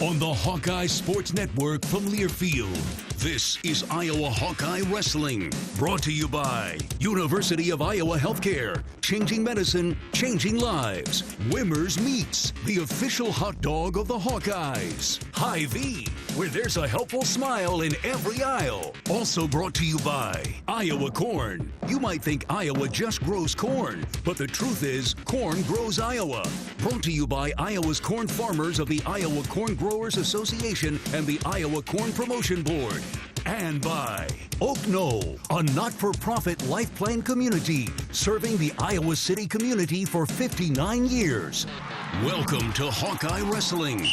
on the Hawkeye Sports Network from Learfield. This is Iowa Hawkeye Wrestling, brought to you by University of Iowa Healthcare, changing medicine, changing lives. Wimmer's Meats, the official hot dog of the Hawkeyes. Hy-Vee, where there's a helpful smile in every aisle. Also brought to you by Iowa Corn. You might think Iowa just grows corn, but the truth is corn grows Iowa. Brought to you by Iowa's corn farmers of the Iowa Corn Growers Association and the Iowa Corn Promotion Board. And by Oak Knoll, a not-for-profit life plan community serving the Iowa City community for 59 years. Welcome to Hawkeye Wrestling.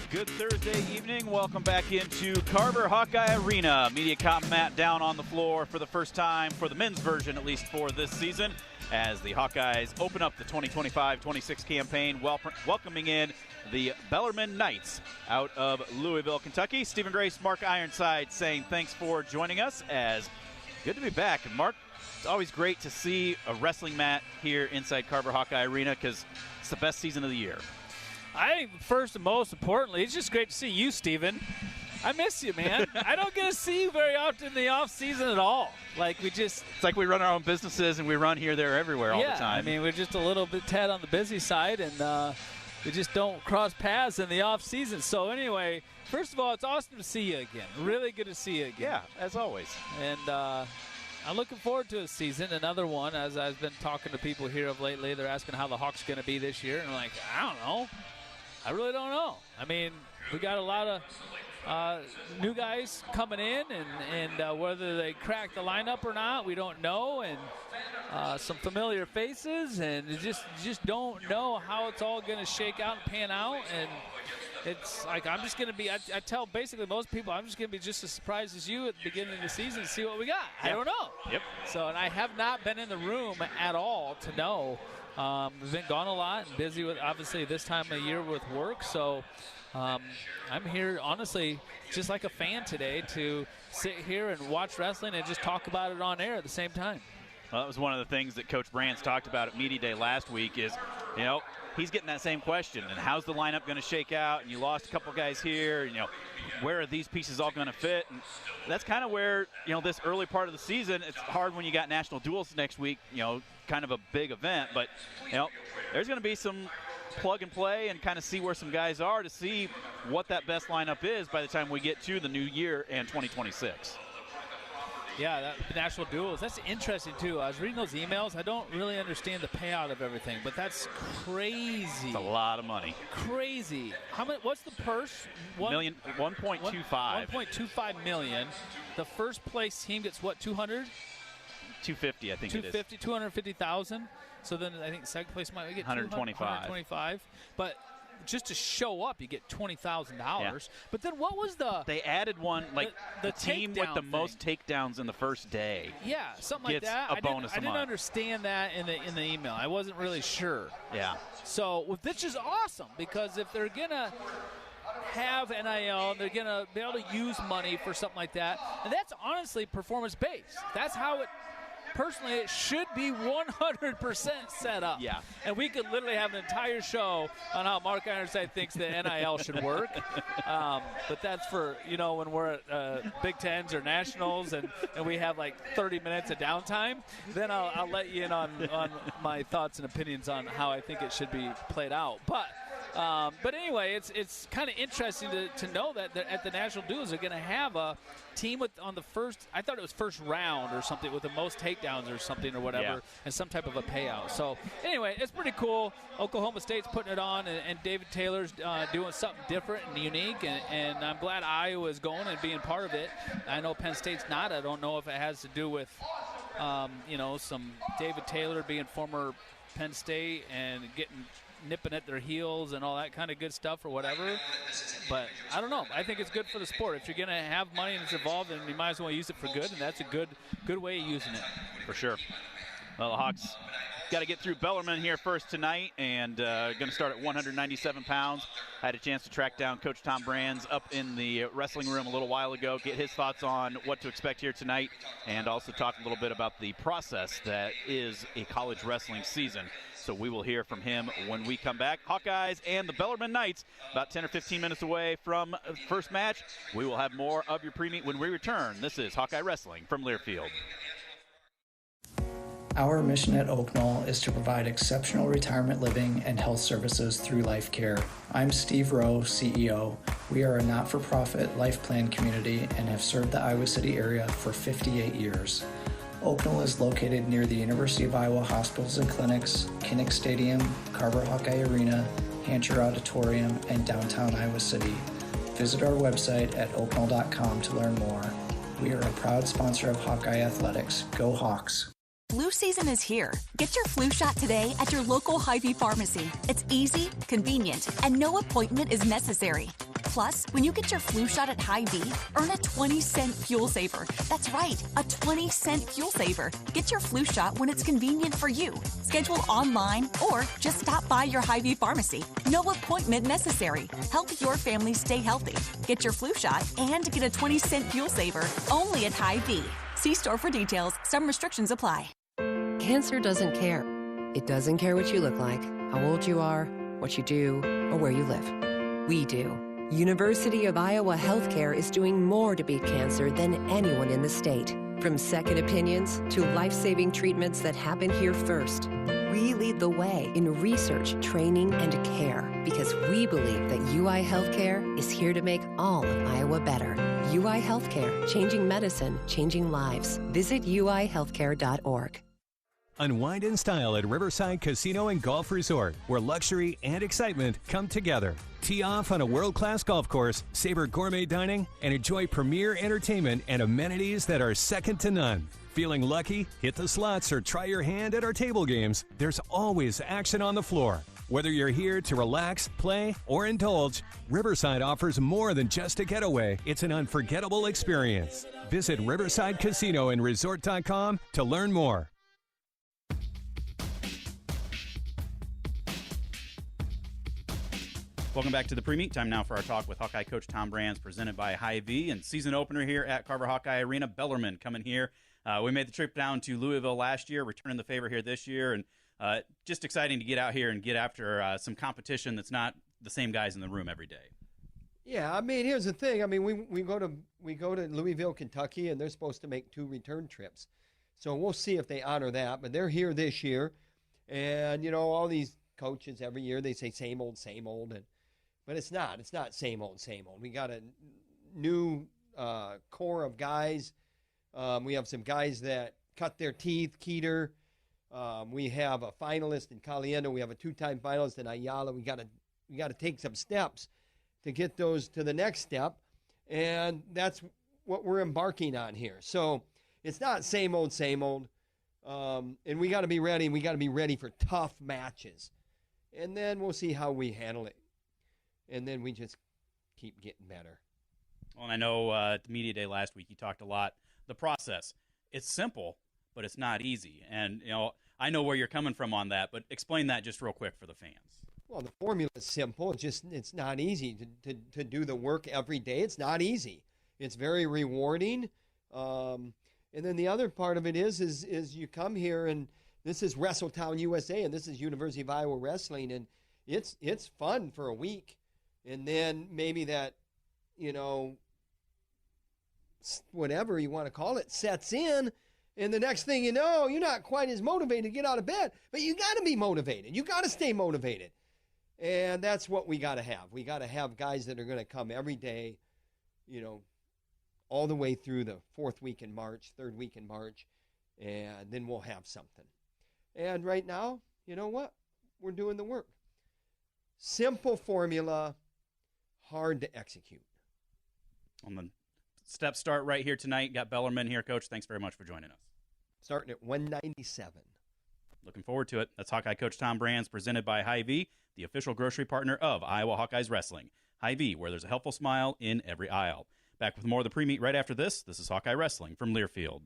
Good Thursday evening. Welcome back into Carver Hawkeye Arena. MediaCom mat down on the floor for the first time, for the men's version at least for this season, as the Hawkeyes open up the 2025-26 campaign, welcoming in the Bellarmine Knights out of Louisville, Kentucky. Stephen Grace, Mark Ironside saying thanks for joining us. As good to be back. And Mark, it's always great to see a wrestling mat here inside Carver Hawkeye Arena because it's the best season of the year. I think first and most importantly, it's just great to see you, Stephen. I miss you, man. I don't get to see you very often in the off season at all. It's like we run our own businesses and we run here, there, everywhere all the time. I mean, we're just a little bit tad on the busy side, and we just don't cross paths in the off season. So anyway, first of all, it's awesome to see you again. Really good to see you again. Yeah, as always. And I'm looking forward to a season, another one. As I've been talking to people here of lately, they're asking how the Hawks going to be this year, and I'm like, I don't know. I really don't know. I mean, we got a lot of new guys coming in, and whether they crack the lineup or not, we don't know. And some familiar faces, and you just don't know how it's all going to shake out and pan out. And it's like I'm just going to be. I tell basically most people I'm just going to be just as surprised as you at the beginning of the season to see what we got. Yep. I don't know. Yep. So, and I have not been in the room at all to know. We've been gone a lot and busy with, obviously, this time of year with work. So I'm here, honestly, just like a fan today to sit here and watch wrestling and just talk about it on air at the same time. Well, that was one of the things that Coach Brands talked about at Media Day last week is, he's getting that same question. And how's the lineup going to shake out? And you lost a couple guys here. Where are these pieces all going to fit? And that's kind of where, this early part of the season, it's hard when you got national duels next week, kind of a big event. But, there's going to be some plug and play and kind of see where some guys are to see what that best lineup is by the time we get to the new year and 2026. Yeah, the national duels. That's interesting, too. I was reading those emails. I don't really understand the payout of everything, but that's crazy. It's a lot of money. Crazy. How much? What's the purse? 1.25. 1.25 million. The first place team gets what, 200? 250, I think it is. 250,000. So then I think second place might get 125. But just to show up, you get $20,000. Yeah. But then what was They added one, the team with the most takedowns in the first day. Yeah, something like that. A bonus I didn't understand that in the email. I wasn't really sure. Yeah. So this is awesome because if they're gonna have NIL, they're gonna be able to use money for something like that, and that's honestly performance-based. That's how it. Personally, it should be 100% set up. Yeah. And we could literally have an entire show on how Mark Ironside thinks the NIL should work. But that's for, when we're at Big Tens or Nationals and we have like 30 minutes of downtime, then I'll let you in on my thoughts and opinions on how I think it should be played out. But anyway, it's kind of interesting to know that at the national duels they're going to have a team on the first. I thought it was first round or something with the most takedowns or something or whatever, and some type of a payout. So anyway, it's pretty cool. Oklahoma State's putting it on, and David Taylor's doing something different and unique, and I'm glad Iowa is going and being part of it. I know Penn State's not. I don't know if it has to do with some David Taylor being former Penn State and nipping at their heels and all that kind of good stuff or whatever. But I don't know. I think it's good for the sport. If you're going to have money and it's involved, then you might as well use it for good, and that's a good way of using it. For sure. Well, the Hawks Got to get through Bellarmine here first tonight, and going to start at 197 pounds. I had a chance to track down Coach Tom Brands up in the wrestling room a little while ago, get his thoughts on what to expect here tonight, and also talk a little bit about the process that is a college wrestling season. So we will hear from him when we come back. Hawkeyes and the Bellarmine Knights about 10 or 15 minutes away from the first match. We will have more of your pre-meet when we return. This is Hawkeye Wrestling from Learfield. Our mission at Oak Knoll is to provide exceptional retirement living and health services through life care. I'm Steve Rowe, CEO. We are a not-for-profit life plan community and have served the Iowa City area for 58 years. Oak Knoll is located near the University of Iowa Hospitals and Clinics, Kinnick Stadium, Carver Hawkeye Arena, Hancher Auditorium, and downtown Iowa City. Visit our website at oakknoll.com to learn more. We are a proud sponsor of Hawkeye Athletics. Go Hawks! Flu season is here. Get your flu shot today at your local Hy-Vee pharmacy. It's easy, convenient, and no appointment is necessary. Plus, when you get your flu shot at Hy-Vee, earn a 20-cent fuel saver. That's right, a 20-cent fuel saver. Get your flu shot when it's convenient for you. Schedule online or just stop by your Hy-Vee pharmacy. No appointment necessary. Help your family stay healthy. Get your flu shot and get a 20-cent fuel saver only at Hy-Vee. See store for details. Some restrictions apply. Cancer doesn't care. It doesn't care what you look like, how old you are, what you do, or where you live. We do. University of Iowa Healthcare is doing more to beat cancer than anyone in the state. From second opinions to life-saving treatments that happen here first. We lead the way in research, training, and care because we believe that UI Healthcare is here to make all of Iowa better. UI Healthcare, changing medicine, changing lives. Visit uihealthcare.org. Unwind in style at Riverside Casino and Golf Resort, where luxury and excitement come together. Tee off on a world-class golf course, savor gourmet dining, and enjoy premier entertainment and amenities that are second to none. Feeling lucky? Hit the slots or try your hand at our table games. There's always action on the floor. Whether you're here to relax, play, or indulge, Riverside offers more than just a getaway. It's an unforgettable experience. Visit Riverside Casino and Resort.com to learn more. Welcome back to the pre-meet. Time now for our talk with Hawkeye coach Tom Brands, presented by Hy-Vee, and season opener here at Carver Hawkeye Arena. Bellarmine coming here. We made the trip down to Louisville last year, returning the favor here this year, and just exciting to get out here and get after some competition that's not the same guys in the room every day. Yeah, I mean, here's the thing. I mean, we go to Louisville, Kentucky, and they're supposed to make 2 return trips. So we'll see if they honor that. But they're here this year, and you know, all these coaches every year they say same old, but it's not. It's not same old. We got a new core of guys. We have some guys that cut their teeth. Keeter. We have a finalist in Caliendo. We have a 2-time finalist in Ayala. We got to take some steps to get those to the next step, and that's what we're embarking on here. So it's not same old. And we got to be ready. We got to be ready for tough matches, and then we'll see how we handle it. And then we just keep getting better. Well, and I know at the media day last week you talked a lot. The process, it's simple, but it's not easy. And, you know, I know where you're coming from on that, but explain that just real quick for the fans. Well, the formula is simple. It's not easy to do the work every day. It's not easy. It's very rewarding. And then the other part of it is you come here, and this is Wrestletown, USA, and this is University of Iowa Wrestling, and it's fun for a week. And then maybe that, you know, whatever you want to call it, sets in. And the next thing you know, you're not quite as motivated to get out of bed. But you got to be motivated. You got to stay motivated. And that's what we got to have. We got to have guys that are going to come every day, you know, all the way through the 4th week in March, 3rd week in March. And then we'll have something. And right now, you know what? We're doing the work. Simple formula. Hard to execute. On the steps start right here tonight. Got Bellarmine here, Coach. Thanks very much for joining us. Starting at 197. Looking forward to it. That's Hawkeye Coach Tom Brands, presented by Hy-Vee, the official grocery partner of Iowa Hawkeyes Wrestling. Hy-Vee, where there's a helpful smile in every aisle. Back with more of the pre-meet right after this. This is Hawkeye Wrestling from Learfield.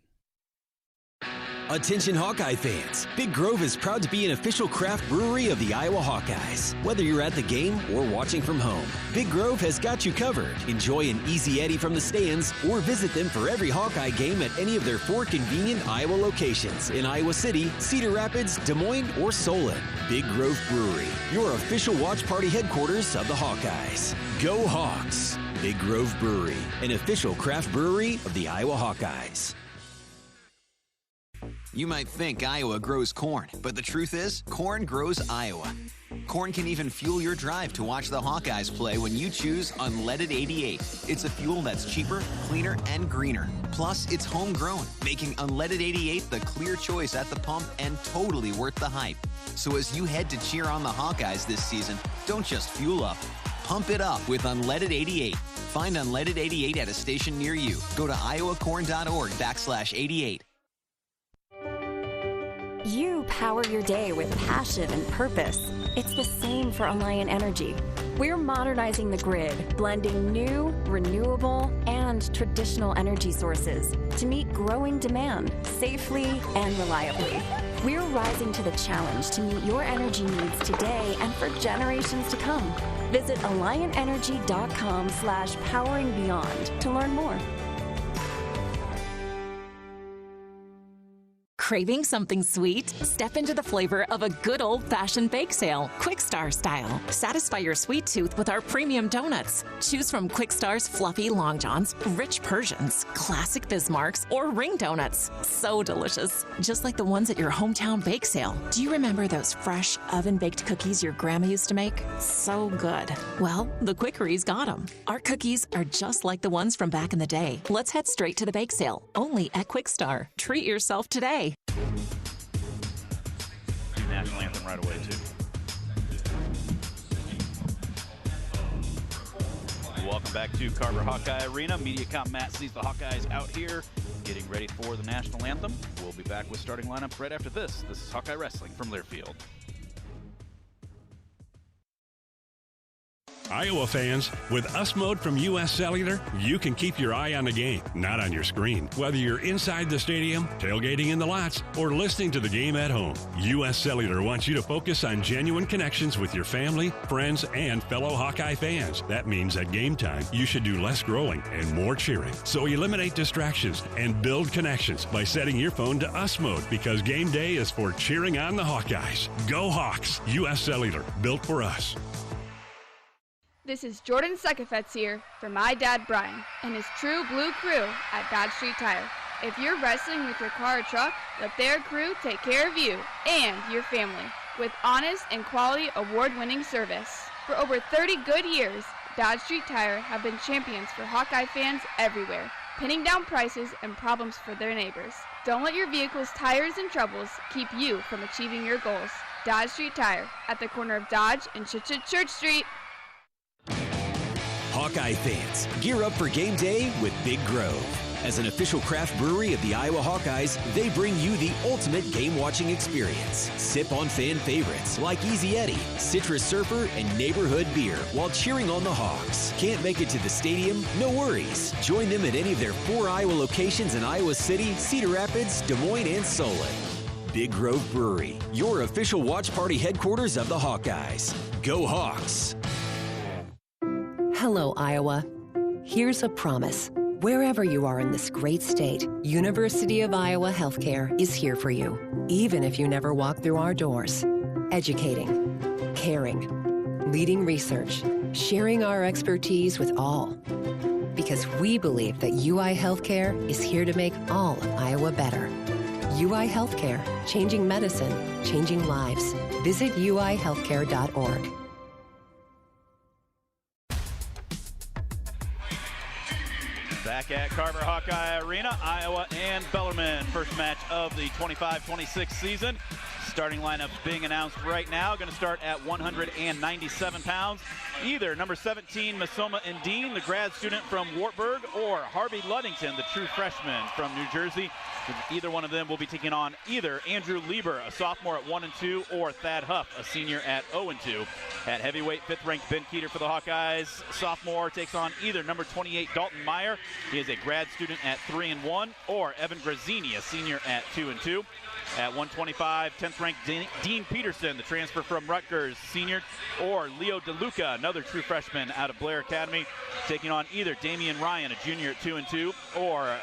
Attention Hawkeye fans, Big Grove is proud to be an official craft brewery of the Iowa Hawkeyes. Whether you're at the game or watching from home, Big Grove has got you covered. Enjoy an easy Eddie from the stands or visit them for every Hawkeye game at any of their 4 convenient Iowa locations in Iowa City, Cedar Rapids, Des Moines, or Solon. Big Grove Brewery, your official watch party headquarters of the Hawkeyes. Go Hawks! Big Grove Brewery, an official craft brewery of the Iowa Hawkeyes. You might think Iowa grows corn, but the truth is, corn grows Iowa. Corn can even fuel your drive to watch the Hawkeyes play when you choose Unleaded 88. It's a fuel that's cheaper, cleaner, and greener. Plus, it's homegrown, making Unleaded 88 the clear choice at the pump and totally worth the hype. So as you head to cheer on the Hawkeyes this season, don't just fuel up. Pump it up with Unleaded 88. Find Unleaded 88 at a station near you. Go to iowacorn.org/88. You power your day with passion and purpose. It's the same for Alliant Energy. We're modernizing the grid, blending new, renewable, and traditional energy sources to meet growing demand safely and reliably. We're rising to the challenge to meet your energy needs today and for generations to come. Visit AlliantEnergy.com/poweringbeyond to learn more. Craving something sweet? Step into the flavor of a good old-fashioned bake sale, Quick Star style. Satisfy your sweet tooth with our premium donuts. Choose from Quick Star's fluffy Long Johns, rich Persians, classic Bismarcks, or ring donuts. So delicious, just like the ones at your hometown bake sale. Do you remember those fresh oven-baked cookies your grandma used to make? So good. Well, the Quickery's got them. Our cookies are just like the ones from back in the day. Let's head straight to the bake sale, only at Quick Star. Treat yourself today. National anthem right away, too. Welcome back to Carver Hawkeye Arena. MediaCom Matt sees the Hawkeyes out here getting ready for the national anthem. We'll be back with starting lineup right after this. This is Hawkeye Wrestling from Learfield. Iowa fans, with US Mode from US Cellular, you can keep your eye on the game, not on your screen. Whether you're inside the stadium, tailgating in the lots, or listening to the game at home, US Cellular wants you to focus on genuine connections with your family, friends, and fellow Hawkeye fans. That means at game time, you should do less scrolling and more cheering. So eliminate distractions and build connections by setting your phone to US Mode, because game day is for cheering on the Hawkeyes. Go Hawks! US Cellular, built for us. This is Jordan Sekafetz here for my dad Brian and his True Blue crew at Dodge Street Tire. If you're wrestling with your car or truck, let their crew take care of you and your family with honest and quality award-winning service. For over 30 good years, Dodge Street Tire have been champions for Hawkeye fans everywhere, pinning down prices and problems for their neighbors. Don't let your vehicle's tires and troubles keep you from achieving your goals. Dodge Street Tire at the corner of Dodge and Church Street. Hawkeye fans, gear up for game day with Big Grove. As an official craft brewery of the Iowa Hawkeyes, they bring you the ultimate game-watching experience. Sip on fan favorites like Easy Eddie, Citrus Surfer, and Neighborhood Beer while cheering on the Hawks. Can't make it to the stadium? No worries. Join them at any of their 4 Iowa locations in Iowa City, Cedar Rapids, Des Moines, and Solon. Big Grove Brewery, your official watch party headquarters of the Hawkeyes. Go Hawks! Hello, Iowa. Here's a promise. Wherever you are in this great state, University of Iowa Healthcare is here for you, even if you never walk through our doors. Educating, caring, leading research, sharing our expertise with all. Because we believe that UI Healthcare is here to make all of Iowa better. UI Healthcare, changing medicine, changing lives. Visit uihealthcare.org. Back at Carver Hawkeye Arena, Iowa and Bellarmine. First match of the 25-26 season. Starting lineup being announced right now. Going to start at 197 pounds. Either number 17, Masoma Indine, the grad student from Wartburg, or Harvey Luddington, the true freshman from New Jersey. Either one of them will be taking on either Andrew Lieber, a sophomore at 1-2, or Thad Huff, a senior at 0-2. At heavyweight, 5th-ranked Ben Keeter for the Hawkeyes, sophomore, takes on either number 28, Dalton Meyer. He is a grad student at 3-1, or Evan Grazzini, a senior at 2-2. At 125, 10th-ranked Dean Peterson, the transfer from Rutgers, senior, or Leo DeLuca, another true freshman out of Blair Academy, taking on either Damian Ryan, a junior at 2-2, or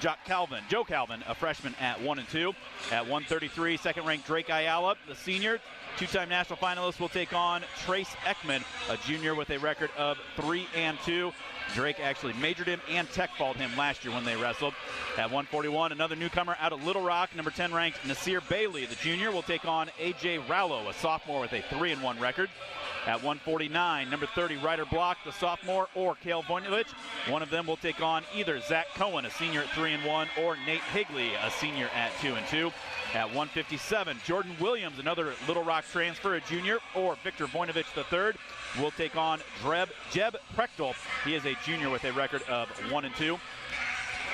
Joe Calvin, a freshman at 1-2. At 133, second-ranked Drake Ayala, the senior, two-time national finalist, will take on Trace Ekman, a junior with a record of 3-2. Drake actually majored him and tech-balled him last year when they wrestled. At 141, another newcomer out of Little Rock, number 10-ranked Nasir Bailey, the junior, will take on A.J. Rallo, a sophomore with a 3-1 record. At 149, number 30, Ryder Block, the sophomore, or Kale Voinovich. One of them will take on either Zach Cohen, a senior at 3-1, or Nate Higley, a senior at 2-2. At 157, Jordan Williams, another Little Rock transfer, a junior, or Victor Voinovich III, will take on Jeb Prechtel. He is a junior with a record of 1-2.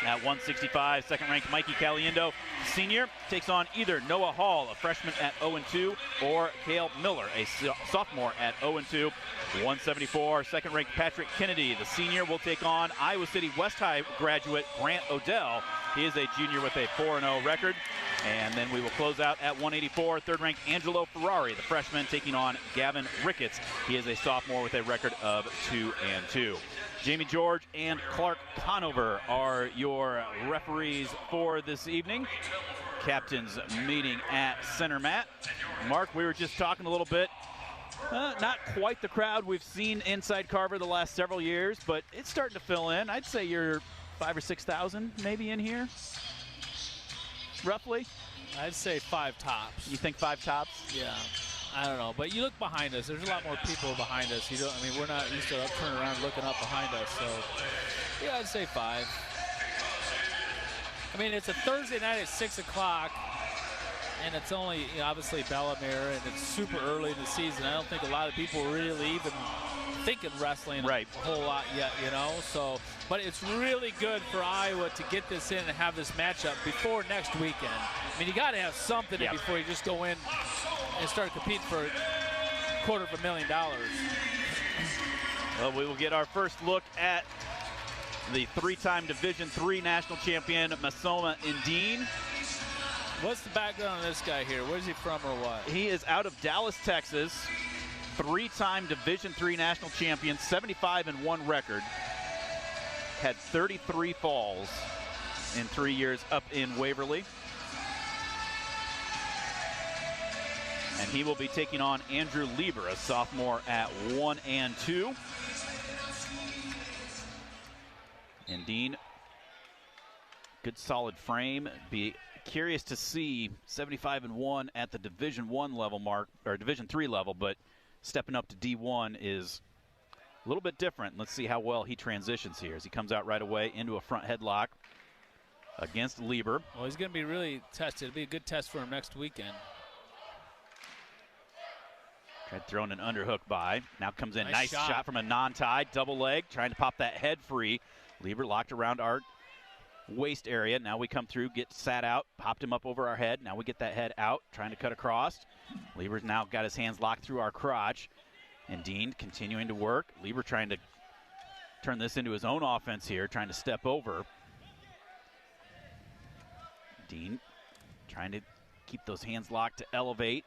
At 165, second-ranked Mikey Caliendo, senior, takes on either Noah Hall, a freshman at 0-2, or Cale Miller, a sophomore at 0-2. 174, second-ranked Patrick Kennedy, the senior, will take on Iowa City West High graduate Grant Odell. He is a junior with a 4-0 record. And then we will close out at 184, third-ranked Angelo Ferrari, the freshman, taking on Gavin Ricketts. He is a sophomore with a record of 2-2. Jamie George and Clark Conover are your referees for this evening. Captains meeting at center mat. Mark, we were just talking a little bit. Not quite the crowd we've seen inside Carver the last several years, but it's starting to fill in. I'd say you're 5,000 or 6,000 maybe in here, roughly. I'd say 5 tops. You think 5 tops? Yeah. I don't know, but you look behind us. There's a lot more people behind us. We're not used to turning around looking up behind us. So, yeah, I'd say 5. I mean, it's a Thursday night at 6 o'clock, and it's only obviously Bellarmine, and it's super early in the season. I don't think a lot of people really even thinking wrestling a whole lot yet, So, but it's really good for Iowa to get this in and have this matchup before next weekend. I mean, you got to have something before you just go in and start competing for $250,000. Well, we will get our first look at the 3-time Division III national champion, Masoma Indine. What's the background of this guy here? Where's he from or what? He is out of Dallas, Texas. 3-time Division III national champion, 75-1 record. Had 33 falls in 3 years up in Waverly. And he will be taking on Andrew Lieber, a sophomore at 1-2. And Dean, good solid frame. Be curious to see 75-1 at the Division I level, Mark, or Division III level, but stepping up to D1 is a little bit different. Let's see how well he transitions here as he comes out right away into a front headlock against Lieber. Well, he's going to be really tested. It'll be a good test for him next weekend. Tried throwing an underhook by. Now comes in. Nice shot from a non-tie. Double leg. Trying to pop that head free. Lieber locked around our waist area. Now we come through, get sat out, popped him up over our head. Now we get that head out, trying to cut across. Lieber's now got his hands locked through our crotch. And Dean continuing to work. Lieber trying to turn this into his own offense here, trying to step over. Dean trying to keep those hands locked to elevate.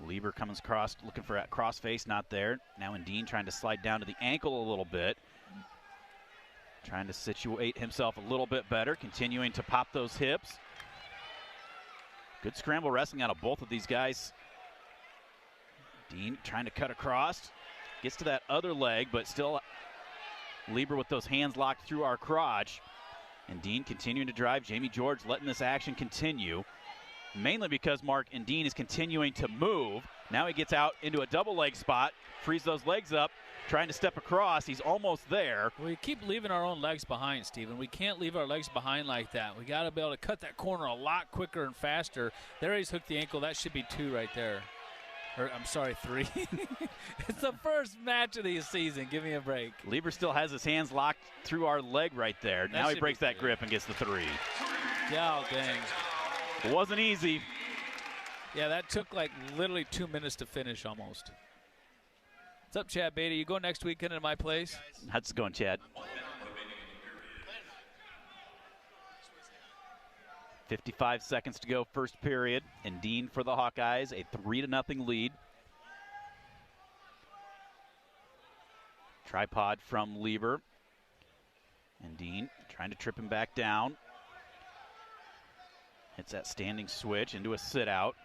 Lieber comes across, looking for that cross face, not there. Now Dean trying to slide down to the ankle a little bit. Trying to situate himself a little bit better, continuing to pop those hips. Good scramble wrestling out of both of these guys. Dean trying to cut across. Gets to that other leg, but still Lieber with those hands locked through our crotch. And Dean continuing to drive. Jamie George letting this action continue. Mainly because Mark and Dean is continuing to move. Now he gets out into a double leg spot, frees those legs up, trying to step across. He's almost there. We keep leaving our own legs behind, Steven. We can't leave our legs behind like that. We got to be able to cut that corner a lot quicker and faster. There he's hooked the ankle. That should be 2 right there. Or, I'm sorry, 3. It's the first match of the season. Give me a break. Lieber still has his hands locked through our leg right there. Now he breaks that grip and gets the 3. Yeah, dang. It wasn't easy. Yeah, that took like literally 2 minutes to finish almost. What's up, Chad Beatty? You go next weekend in my place? How's it going, Chad? 55 seconds to go, first period. And Dean for the Hawkeyes, a 3-0 lead. Tripod from Lieber. And Dean trying to trip him back down. Hits that standing switch into a sit-out.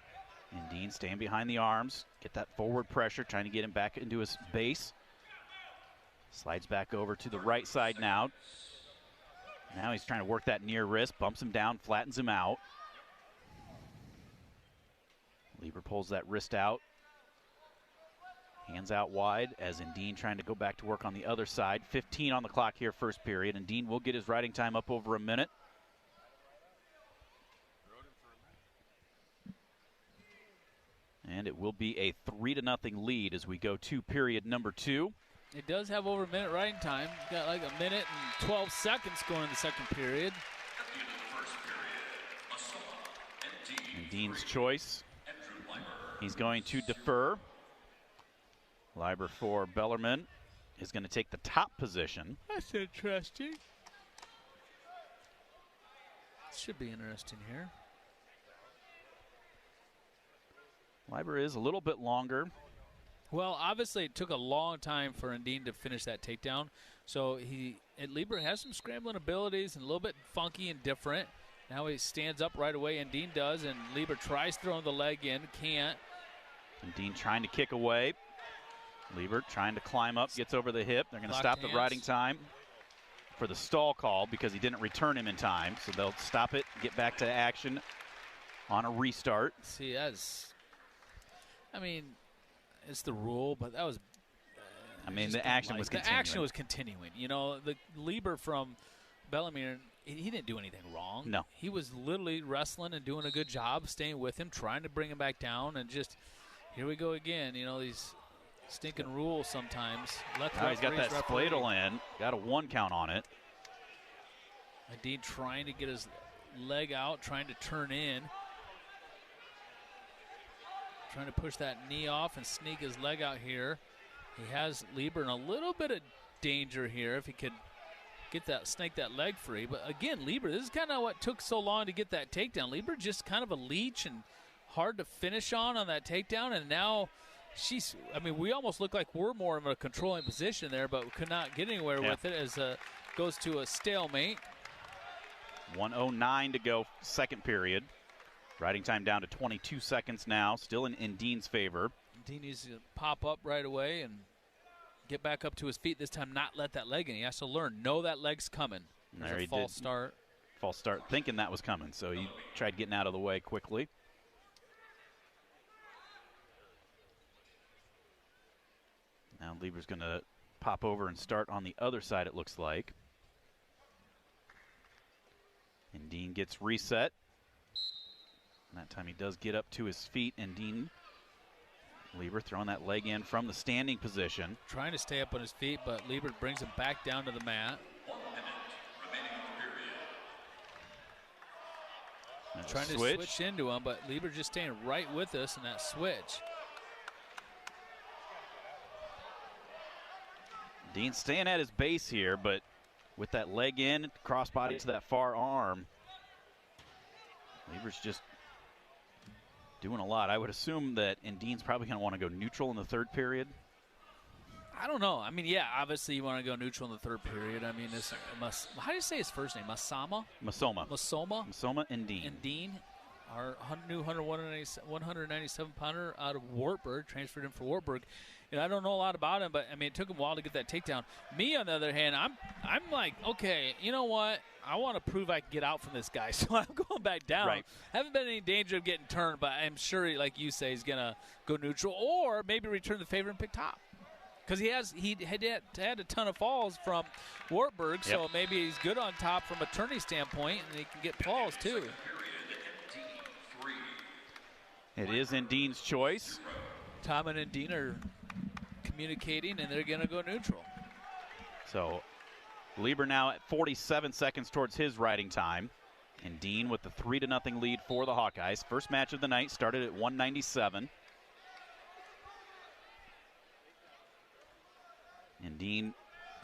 And Dean staying behind the arms. Get that forward pressure, trying to get him back into his base. Slides back over to the right side now. Now he's trying to work that near wrist, bumps him down, flattens him out. Lieber pulls that wrist out. Hands out wide as Dean trying to go back to work on the other side. 15 on the clock here, first period, and Dean will get his riding time up over a minute. And it will be a 3-0 lead as we go to period number 2. It does have over a minute riding time. Got like a minute and 12 seconds going in the second period. And Dean's choice. He's going to defer. Lieber for Bellarmine is going to take the top position. That's interesting. Should be interesting here. Lieber is a little bit longer. Well, obviously it took a long time for Dean to finish that takedown. So Lieber has some scrambling abilities and a little bit funky and different. Now he stands up right away, and Dean does, and Lieber tries throwing the leg in, can't. And Dean trying to kick away. Lieber trying to climb up, gets over the hip. They're going to stop the riding time for the stall call because he didn't return him in time. So they'll stop it, get back to action on a restart. See, it's the rule, but that was. The action was continuing. The action was continuing. You know, the Lieber from Bellarmine, he didn't do anything wrong. No. He was literally wrestling and doing a good job, staying with him, trying to bring him back down, and just here we go again. You know, these stinking rules sometimes. Now he's got that spladle in. Got a 1 count on it. And Dean trying to get his leg out, trying to turn in. Trying to push that knee off and sneak his leg out here. He has Lieber in a little bit of danger here if he could snake that leg free. But again, Lieber, this is kind of what took so long to get that takedown. Lieber just kind of a leech and hard to finish on that takedown. And now we almost look like we're more of a controlling position there, but we could not get anywhere with it as goes to a stalemate. 1:09 to go, second period. Riding time down to 22 seconds now, still in Dean's favor. Dean needs to pop up right away and get back up to his feet. This time not let that leg in. He has to learn, know that leg's coming. There he false start. False start, thinking that was coming, so he tried getting out of the way quickly. Now Lieber's going to pop over and start on the other side, it looks like. And Dean gets reset. That time he does get up to his feet, and Lieber throwing that leg in from the standing position. Trying to stay up on his feet, but Lieber brings him back down to the mat. Trying to switch into him, but Lieber just staying right with us in that switch. Dean staying at his base here, but with that leg in, crossbody to that far arm, Lieber's just doing a lot. I would assume that Dean's probably going to want to go neutral in the third period. I don't know. Obviously you want to go neutral in the third period. How do you say his first name? Masoma and Dean. And Dean, our new 197 pounder out of Wartburg, transferred him for Wartburg. And I don't know a lot about him, but it took him a while to get that takedown. Me, on the other hand, I'm like, okay, you know what? I want to prove I can get out from this guy, so I'm going back down. Right. Haven't been in any danger of getting turned, but I'm sure, like you say, he's going to go neutral or maybe return the favor and pick top. Because he had a ton of falls from Wartburg, so maybe he's good on top from a tourney standpoint, and he can get falls too. It is Dean's choice. Tom and Dean are communicating, and they're going to go neutral. So Lieber now at 47 seconds towards his riding time. And Dean with the 3-0 lead for the Hawkeyes. First match of the night started at 197. And Dean,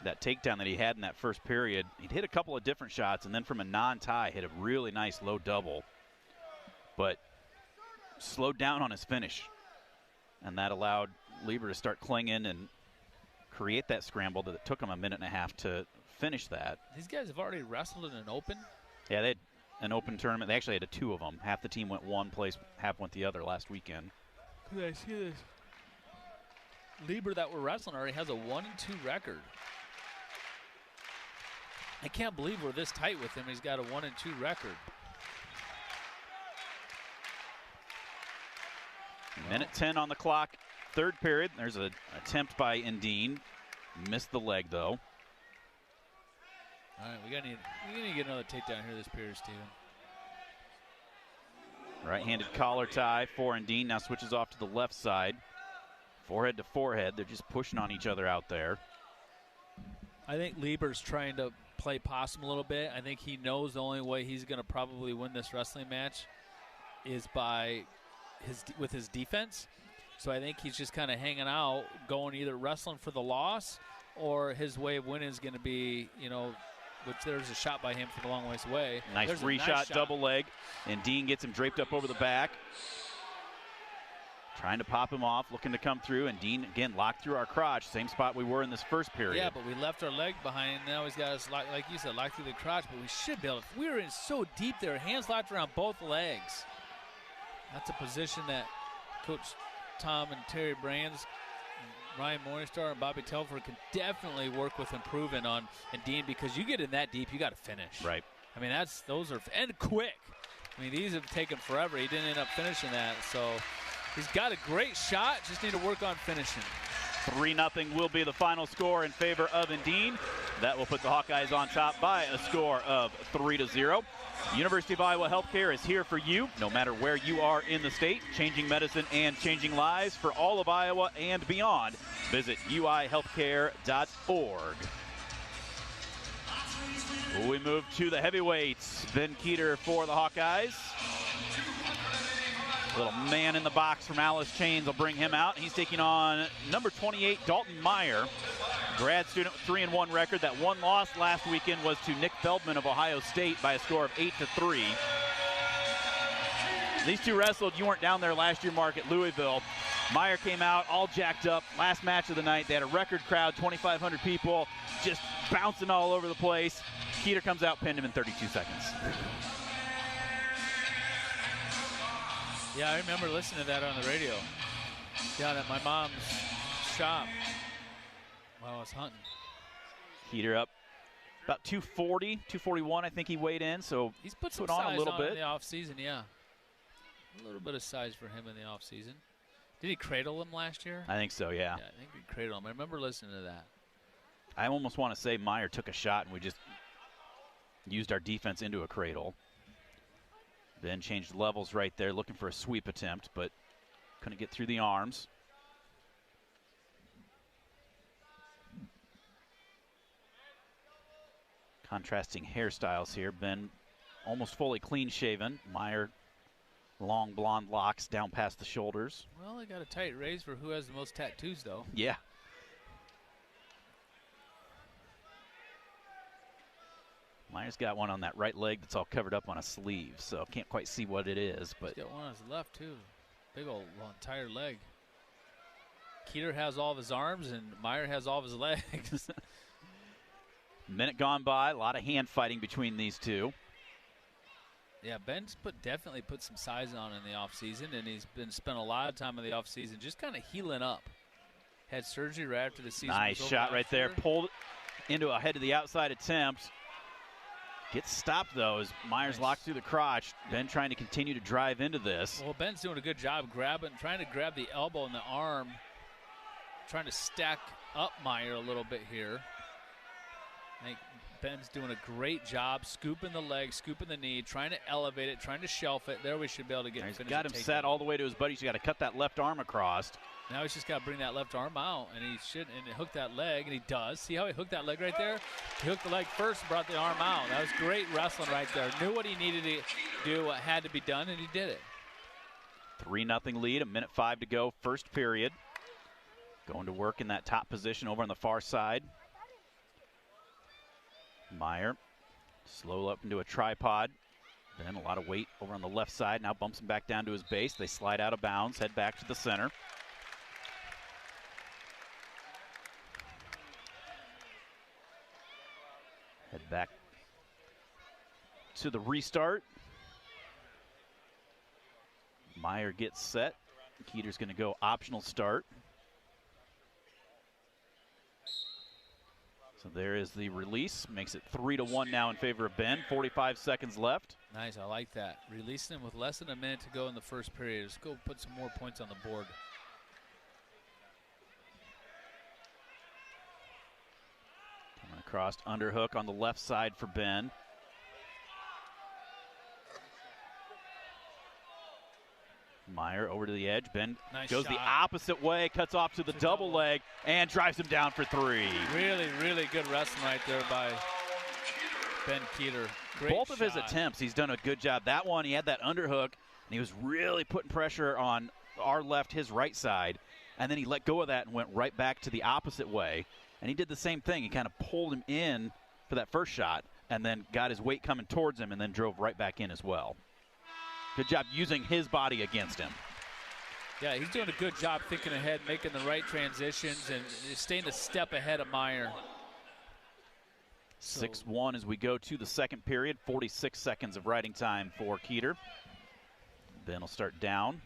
that takedown that he had in that first period, he'd hit a couple of different shots, and then from a non-tie hit a really nice low double. But slowed down on his finish. And that allowed Lieber to start clinging and create that scramble that took him a minute and a half to finish that. These guys have already wrestled in an open? Yeah, they had an open tournament. They actually had two of them. Half the team went one place, half went the other last weekend. I see this. Lieber that we're wrestling already has a 1-2 record. I can't believe we're this tight with him. He's got a 1-2 record. Minute 10 on the clock, third period. There's an attempt by Dean. Missed the leg, though. All right, we're gonna need to get another takedown here this period, Steven. Right-handed collar tie for Dean. Now switches off to the left side. Forehead to forehead. They're just pushing on each other out there. I think Lieber's trying to play possum a little bit. I think he knows the only way he's going to probably win this wrestling match is with his defense. So I think he's just kind of hanging out, going either wrestling for the loss, or his way of winning is going to be, which there's a shot by him from a long ways away. Nice three-shot double leg, and Dean gets him draped up over the back. Trying to pop him off, looking to come through, and Dean, again, locked through our crotch. Same spot we were in this first period. Yeah, but we left our leg behind. Now he's got us, like you said, locked through the crotch, but we should be able to. We were in so deep there, hands locked around both legs. That's a position that Coach Tom and Terry Brands, Ryan Morningstar, and Bobby Telford can definitely work with improving on Dean, because you get in that deep, you got to finish. Right. I mean, those are and quick. I mean, these have taken forever. He didn't end up finishing that, so he's got a great shot. Just need to work on finishing. 3-0 will be the final score in favor of Dean. That will put the Hawkeyes on top by a score of 3-0. University of Iowa Healthcare is here for you, no matter where you are in the state, changing medicine and changing lives for all of Iowa and beyond. Visit uihealthcare.org. We move to the heavyweights. Ben Keeter for the Hawkeyes. Little man in the box from Alice Chains will bring him out. He's taking on number 28, Dalton Meyer. Grad student with 3-1 record. That one loss last weekend was to Nick Feldman of Ohio State by a score of 8-3. These two wrestled. You weren't down there last year, Mark, at Louisville. Meyer came out all jacked up. Last match of the night. They had a record crowd, 2,500 people, just bouncing all over the place. Keeter comes out, pinned him in 32 seconds. Yeah, I remember listening to that on the radio down at my mom's shop while I was hunting. Keeter up about 240, 241, I think he weighed in, so he's put some on size a little bit in the offseason, yeah. A little bit of size for him in the offseason. Did he cradle him last year? I think so, yeah. Yeah, I think he cradled him. I remember listening to that. I almost want to say Meyer took a shot and we just used our defense into a cradle. Ben changed levels right there, looking for a sweep attempt, but couldn't get through the arms. Contrasting hairstyles here. Ben almost fully clean shaven. Meyer, long blonde locks down past the shoulders. Well, they got a tight race for who has the most tattoos, though. Yeah. Meyer's got one on that right leg that's all covered up on a sleeve, so can't quite see what it is. But he's got one on his left, too. Big old entire leg. Keeter has all of his arms, and Meyer has all of his legs. Minute gone by, a lot of hand fighting between these two. Yeah, Ben's definitely put some size on in the offseason, and he's been spent a lot of time in the offseason just kind of healing up. Had surgery right after the season. Nice shot right there. Pulled into a head to the outside attempt. Gets stopped, though, as Meyer's locked through the crotch. Ben trying to continue to drive into this. Well, Ben's doing a good job trying to grab the elbow and the arm, trying to stack up Meyer a little bit here. I think Ben's doing a great job scooping the leg, scooping the knee, trying to elevate it, trying to shelf it. There we should be able to get He's got him set all the way to his buddy. He's got to cut that left arm across. Now he's just got to bring that left arm out, and he should and hook that leg, and he does. See how he hooked that leg right there? He hooked the leg first and brought the arm out. That was great wrestling right there. Knew what he needed to do, what had to be done, and he did it. 3-0 lead, 1:05 to go, first period. Going to work in that top position over on the far side. Meyer slow up into a tripod. Then a lot of weight over on the left side. Now bumps him back down to his base. They slide out of bounds, head back to the center. Head back to the restart. Meyer gets set. Keeter's going to go optional start. So there is the release. Makes it 3-1 now in favor of Ben. 45 seconds left. Nice, I like that. Releasing him with less than a minute to go in the first period. Let's go put some more points on the board. Coming across, underhook on the left side for Ben. Meyer over to the edge. Ben goes the opposite way, cuts off to the double leg, and drives him down for 3. Really, really good wrestling right there by Ben Keeter. Great Both of his shot. attempts, he's done a good job. That one, he had that underhook, and he was really putting pressure on our left, his right side, and then he let go of that and went right back to the opposite way. And he did the same thing. He kind of pulled him in for that first shot, and then got his weight coming towards him, and then drove right back in as well. Good job using his body against him. Yeah, he's doing a good job thinking ahead, making the right transitions, and staying a step ahead of Meyer. 6-1 as we go to the second period. 46 seconds of riding time for Keeter. Ben will start down.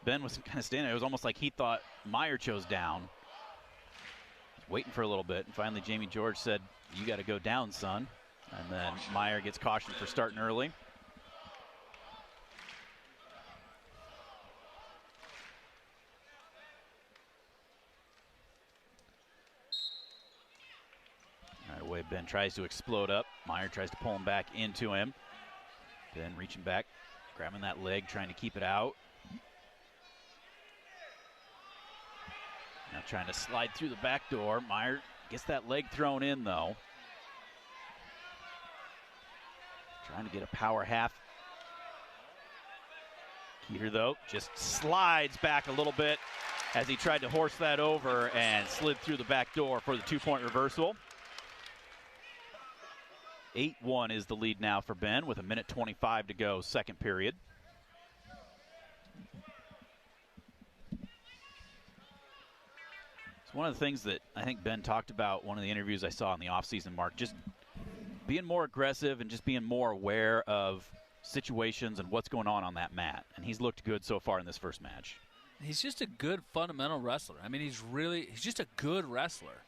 Ben was kind of standing there. It was almost like he thought Meyer chose down. Waiting for a little bit, and finally Jamie George said, "You got to go down, son." And then Meyer gets cautioned for starting early. Right away, Ben tries to explode up. Meyer tries to pull him back into him. Ben reaching back, grabbing that leg, trying to keep it out. Now trying to slide through the back door. Meyer gets that leg thrown in, though. Trying to get a power half. Keeter, though, just slides back a little bit as he tried to horse that over and slid through the back door for the 2-point reversal. 8-1 is the lead now for Ben with 1:25 to go, second period. One of the things that I think Ben talked about, one of the interviews I saw in the offseason, Mark, just being more aggressive and just being more aware of situations and what's going on that mat. And he's looked good so far in this first match. He's just a good fundamental wrestler. I mean, he's just a good wrestler.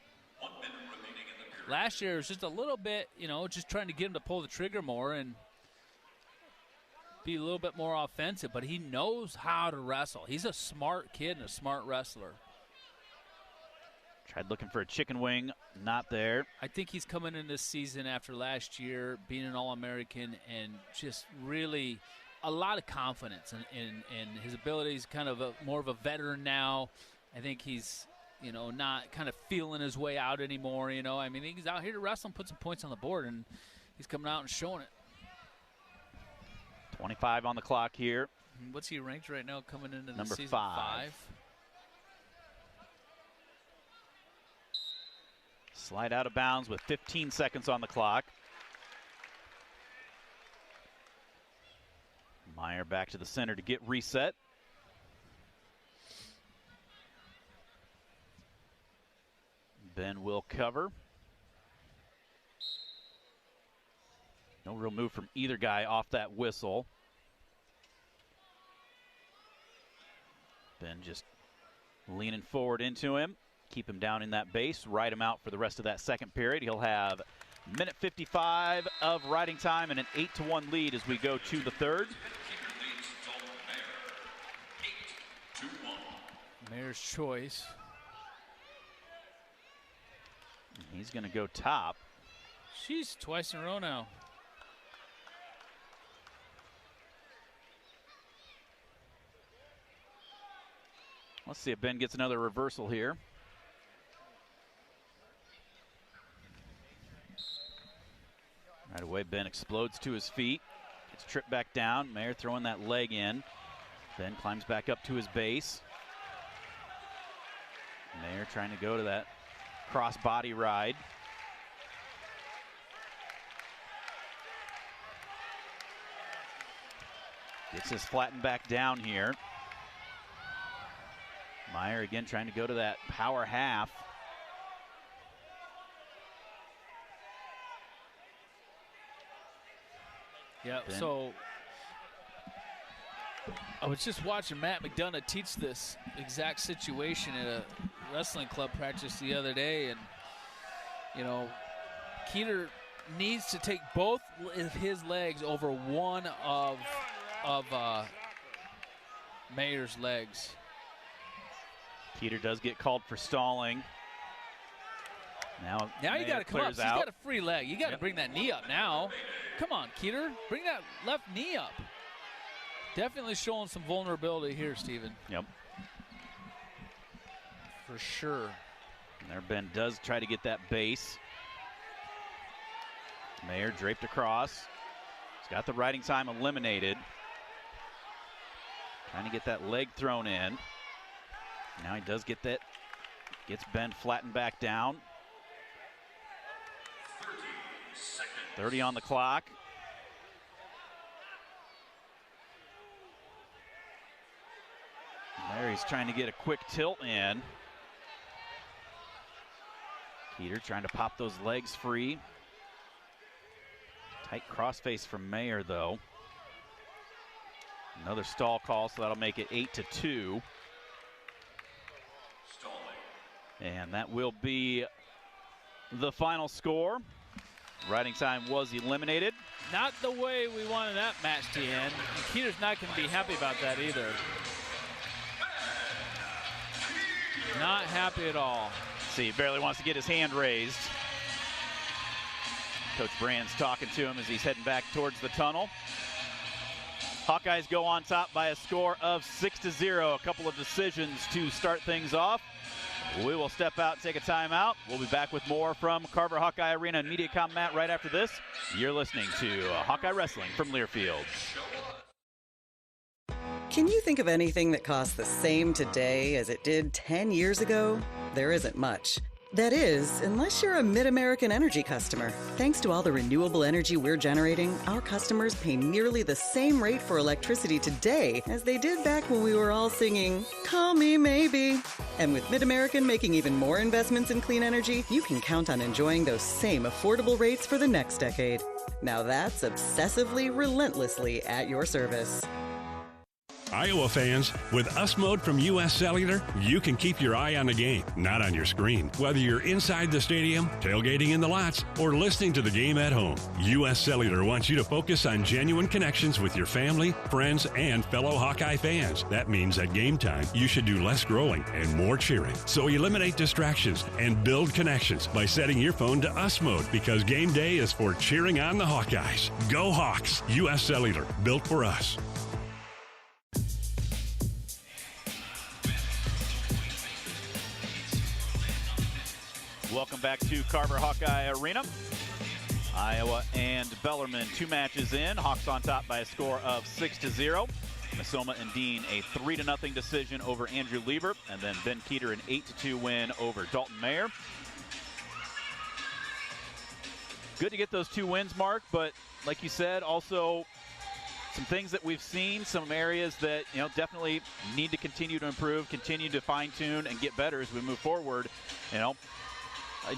Last year it was just a little bit, just trying to get him to pull the trigger more and be a little bit more offensive, but he knows how to wrestle. He's a smart kid and a smart wrestler. Tried looking for a chicken wing, not there. I think he's coming in this season after last year being an All-American and just really a lot of confidence in his abilities, kind of more of a veteran now. I think he's, not kind of feeling his way out anymore, I mean, he's out here to wrestle and put some points on the board, and he's coming out and showing it. 25 on the clock here. What's he ranked right now coming into Number the season? 5. Slide out of bounds with 15 seconds on the clock. Meyer back to the center to get reset. Ben will cover. No real move from either guy off that whistle. Ben just leaning forward into him. Keep him down in that base, ride him out for the rest of that second period. He'll have Minute 55 of riding time and an 8-1 lead as we go to the third. Mayor's choice. He's going to go top. She's twice in a row now. Let's see if Ben gets another reversal here. Right away, Ben explodes to his feet. Gets tripped back down. Mayer throwing that leg in. Ben climbs back up to his base. Mayer trying to go to that cross body ride. Gets this flattened back down here. Meyer again trying to go to that power half. Yeah, so I was just watching Matt McDonough teach this exact situation at a wrestling club practice the other day, and you know, Keeter needs to take both of his legs over one of Mayer's legs. Keeter does get called for stalling. Now you got to come up. She's got a free leg. You got to bring that knee up now. Come on, Keeter. Bring that left knee up. Definitely showing some vulnerability here, Steven. Yep. For sure. And there Ben does try to get that base. Mayer draped across. He's got the riding time eliminated. Trying to get that leg thrown in. Now he does get that. Gets Ben flattened back down. 30 on the clock. There he's trying to get a quick tilt in. Keeter trying to pop those legs free. Tight crossface from Mayer though. Another stall call, so that'll make it 8-2. And that will be the final score. Riding time was eliminated. Not the way we wanted that match to end. And Keeter's not going to be happy about that either. Not happy at all. See, he barely wants to get his hand raised. Coach Brand's talking to him as he's heading back towards the tunnel. Hawkeyes go on top by a score of 6-0. A couple of decisions to start things off. We will step out, take a timeout. We'll be back with more from Carver Hawkeye Arena and MediaCom Matt right after this. You're listening to Hawkeye Wrestling from Learfield. Can you think of anything that costs the same today as it did 10 years ago? There isn't much. That is, unless you're a Mid-American Energy customer. Thanks to all the renewable energy we're generating, our customers pay nearly the same rate for electricity today as they did back when we were all singing, "Call Me Maybe." And with Mid-American making even more investments in clean energy, you can count on enjoying those same affordable rates for the next decade. Now that's obsessively, relentlessly at your service. Iowa fans, with US Mode from US Cellular, you can keep your eye on the game, not on your screen. Whether you're inside the stadium, tailgating in the lots, or listening to the game at home, US Cellular wants you to focus on genuine connections with your family, friends, and fellow Hawkeye fans. That means at game time, you should do less growling and more cheering. So eliminate distractions and build connections by setting your phone to US Mode, because game day is for cheering on the Hawkeyes. Go Hawks! US Cellular, built for us. Welcome back to Carver Hawkeye Arena. Iowa and Bellarmine, 2 matches in. Hawks on top by a score of 6-0. Masoma and Dean a 3-0 decision over Andrew Liebert, and then Ben Keeter an 8-2 win over Dalton Mayer. Good to get those 2 wins, Mark, but like you said, also some things that we've seen, some areas that definitely need to continue to improve, continue to fine-tune and get better as we move forward.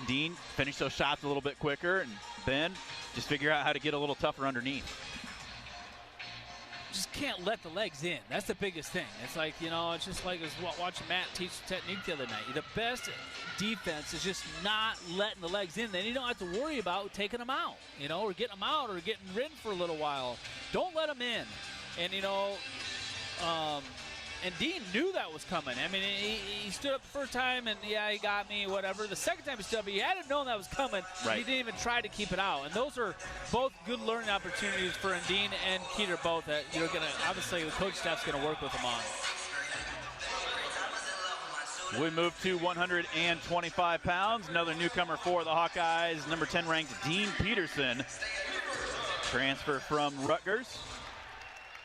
Dean finish those shots a little bit quicker, and Ben just figure out how to get a little tougher underneath. just can't let the legs in. That's the biggest thing. It's like, it's just like watching Matt teach the technique the other night. The best defense is just not letting the legs in. Then you don't have to worry about taking them out, or getting them out or getting ridden for a little while. Don't let them in. And, and Dean knew that was coming. I mean, he stood up the first time, and, yeah, he got me, whatever. The second time he stood up, he had to know that was coming. Right. He didn't even try to keep it out. And those are both good learning opportunities for Dean and Keeter both that you're going to, obviously, the coach staff's going to work with them on. We move to 125 pounds. Another newcomer for the Hawkeyes, number 10 ranked Dean Peterson. Transfer from Rutgers.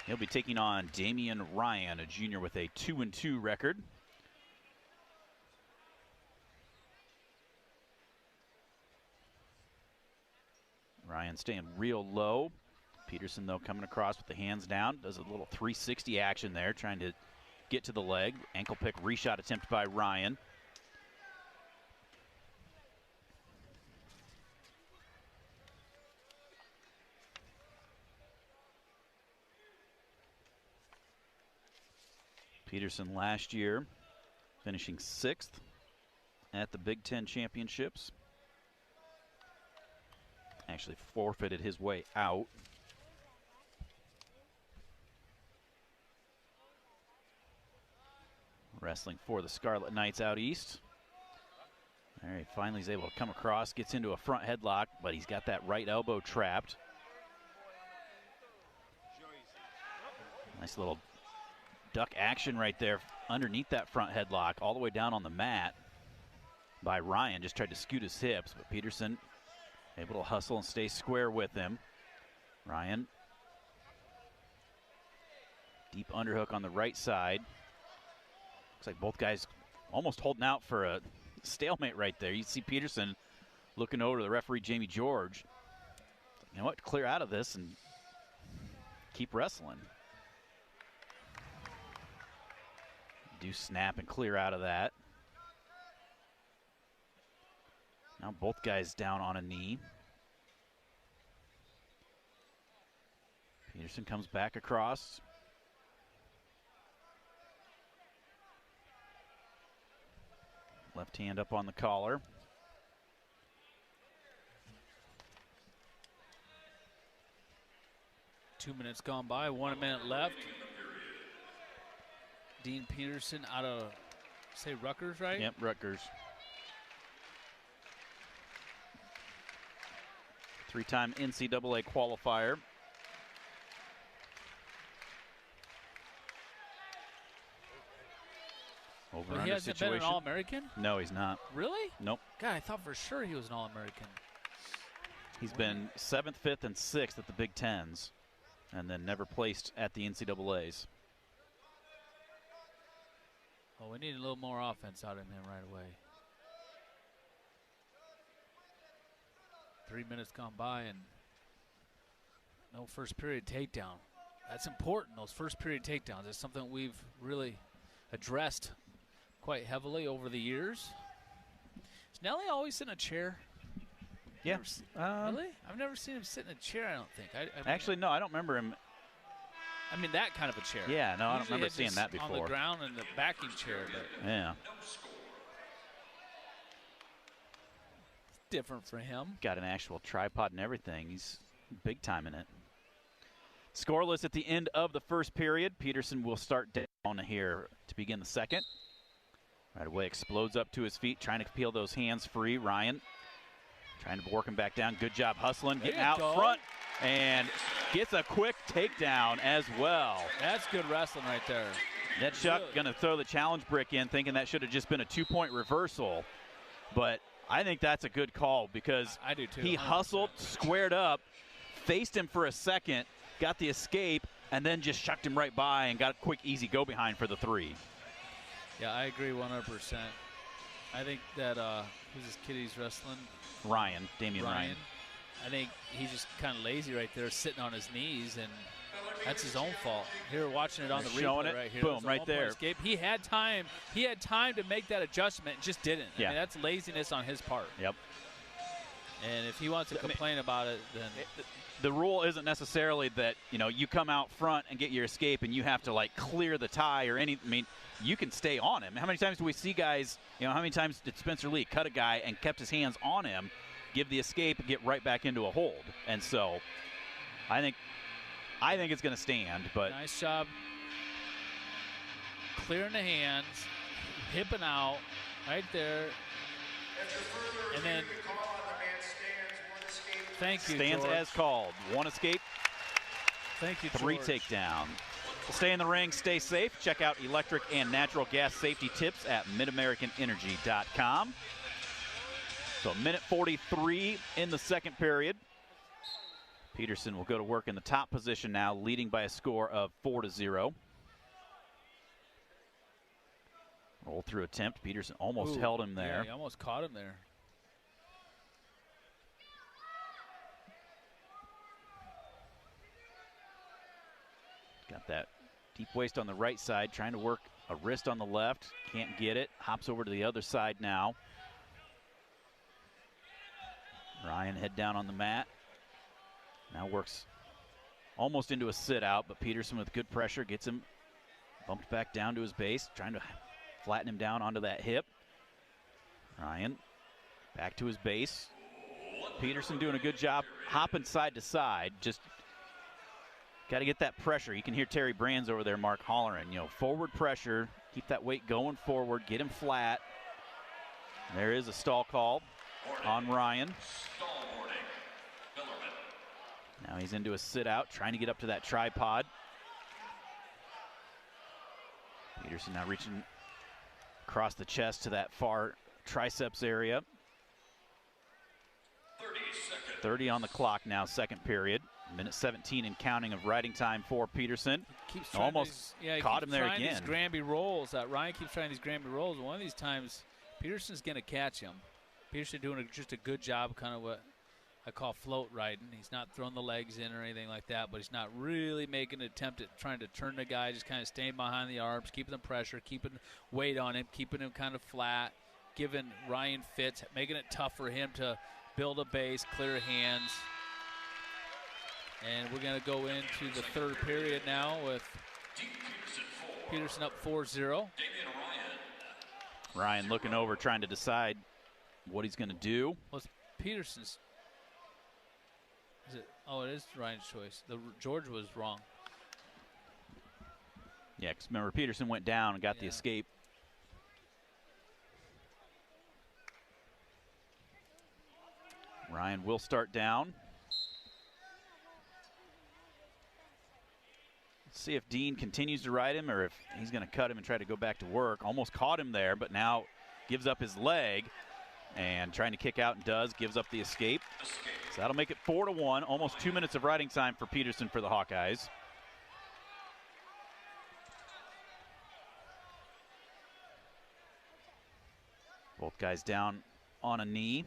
He'll be taking on Damian Ryan, a junior with a 2-2 record. Ryan staying real low. Peterson, though, coming across with the hands down. Does a little 360 action there, trying to get to the leg. Ankle pick reshot attempt by Ryan. Peterson last year finishing 6th at the Big Ten Championships. Actually forfeited his way out. Wrestling for the Scarlet Knights out east. There he finally is able to come across, gets into a front headlock, but he's got that right elbow trapped. Nice little duck action right there underneath that front headlock, all the way down on the mat by Ryan. Just tried to scoot his hips, but Peterson able to hustle and stay square with him. Ryan, deep underhook on the right side. Looks like both guys almost holding out for a stalemate right there. You see Peterson looking over to the referee, Jamie George. You know what, clear out of this and keep wrestling. Do snap and clear out of that. Now both guys down on a knee. Peterson comes back across. Left hand up on the collar. Two minutes gone by, 1 minute left. Dean Peterson out of, say, Rutgers, right? Yep, Rutgers. Three-time NCAA qualifier. Over he hasn't been an All-American? No, he's not. Really? Nope. God, I thought for sure he was an All-American. He's been 7th, 5th, and 6th at the Big Tens, and then never placed at the NCAAs. Well, we need a little more offense out of him right away. 3 minutes gone by and no first period takedown. That's important, those first period takedowns. It's something we've really addressed quite heavily over the years. Is Nelly always in a chair? Yeah. Really? I've never seen him sit in a chair, I don't think. I mean, actually, no, I don't remember him. I mean, that kind of a chair. Yeah, no, I don't Usually remember seeing that before. On the ground in the backing chair. But yeah. It's different for him. Got an actual tripod and everything. He's big time in it. Scoreless at the end of the first period. Peterson will start down here to begin the second. Right away explodes up to his feet, trying to peel those hands free. Ryan trying to work him back down. Good job hustling, getting out front. And gets a quick takedown as well. That's good wrestling right there. Netchuck going to throw the challenge brick in, thinking that should have just been a 2-point reversal. But I think that's a good call because I do too, he 100%. hustled, squared up, faced him for a second, got the escape, and then just shucked him right by and got a quick, easy go behind for the 3. Yeah, I agree 100%. I think that, who's this kid he's wrestling? Ryan, Damian Ryan. I think he's just kind of lazy right there, sitting on his knees, and that's his own fault. Here, watching it on the replay right here. Boom, right there. Escape. He had time. He had time to make that adjustment, and just didn't. Yeah. I mean, that's laziness on his part. Yep. And if he wants to complain about it, then the rule isn't necessarily that, you come out front and get your escape and you have to, clear the tie or anything. I mean, you can stay on him. How many times do we see guys, how many times did Spencer Lee cut a guy and kept his hands on him, give the escape, and get right back into a hold? And so I think it's going to stand. But nice job clearing the hands, hipping out right there. And then thank you, stands George. as called. 1 escape. Thank you, 3 George. takedown. So stay in the ring, stay safe. Check out electric and natural gas safety tips at midamericanenergy.com. So 1:43 in the second period. Peterson will go to work in the top position now, leading by a score of 4-0. Roll through attempt. Peterson almost held him there. Yeah, he almost caught him there. Got that deep waist on the right side, trying to work a wrist on the left. Can't get it. Hops over to the other side now. Ryan head down on the mat. Now works almost into a sit out, but Peterson with good pressure gets him bumped back down to his base, trying to flatten him down onto that hip. Ryan back to his base. Peterson doing a good job hopping side to side. Just got to get that pressure. You can hear Terry Brands over there, Mark, hollering, forward pressure, keep that weight going forward, get him flat. There is a stall call on Ryan. Now he's into a sit out, trying to get up to that tripod. Peterson now reaching across the chest to that far triceps area. 30 on the clock now, second period. 1:17 and counting of riding time for Peterson. Almost caught him there again. These Granby rolls. Ryan keeps trying these Granby rolls. One of these times, Peterson's going to catch him. Peterson doing just a good job, kind of what I call float riding. He's not throwing the legs in or anything like that, but he's not really making an attempt at trying to turn the guy, just kind of staying behind the arms, keeping the pressure, keeping weight on him, keeping him kind of flat, giving Ryan fits, making it tough for him to build a base, clear hands. And we're going to go into the third period now with Peterson up 4-0. Ryan looking over, trying to decide what he's going to do. Well, it's Peterson's. Is it? Oh, it is Ryan's choice. George was wrong. Yeah, because remember, Peterson went down and got the escape. Ryan will start down. Let's see if Dean continues to ride him or if he's going to cut him and try to go back to work. Almost caught him there, but now gives up his leg and trying to kick out and does, gives up the escape. So that'll make it 4-1, almost 2 minutes of riding time for Peterson for the Hawkeyes. Both guys down on a knee.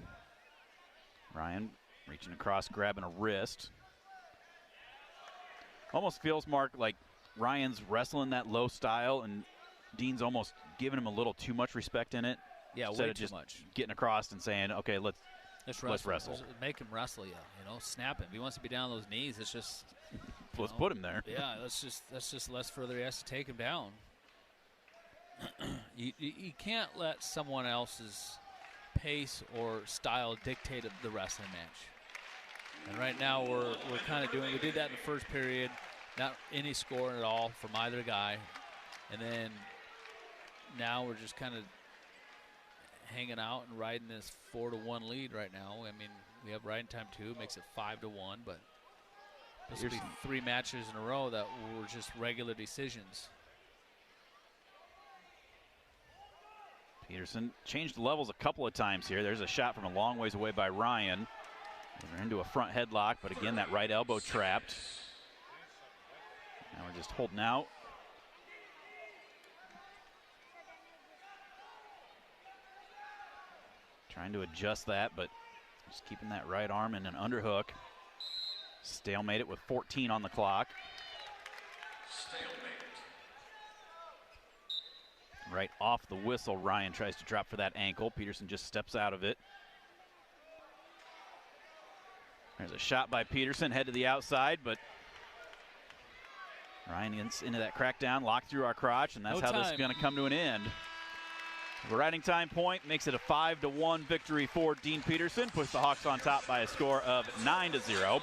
Ryan reaching across, grabbing a wrist. Almost feels, Mark, like Ryan's wrestling that low style and Dean's almost giving him a little too much respect in it. Yeah, instead way of too just much. Getting across and saying, okay, let's wrestle. Make him wrestle you. Snap him. If he wants to be down on those knees, it's just let's put him there. Yeah, that's just less further he has to take him down. You can't let someone else's pace or style dictate the wrestling match. And right now we're kind of we did that in the first period, not any score at all from either guy. And then now we're just kind of hanging out and riding this 4-1 lead right now. I mean, we have riding time 2, makes it 5-1, but this will be 3 matches in a row that were just regular decisions. Peterson changed levels a couple of times here. There's a shot from a long ways away by Ryan. We're into a front headlock, but again, that right elbow trapped. Now we're just holding out. Trying to adjust that, but just keeping that right arm in an underhook. Stalemate it with 14 on the clock. Right off the whistle, Ryan tries to drop for that ankle. Peterson just steps out of it. There's a shot by Peterson, head to the outside, but Ryan gets into that crackdown, locked through our crotch, and that's how this is going to come to an end. The riding time point makes it a 5-1 victory for Dean Peterson. Puts the Hawks on top by a score of 9-0.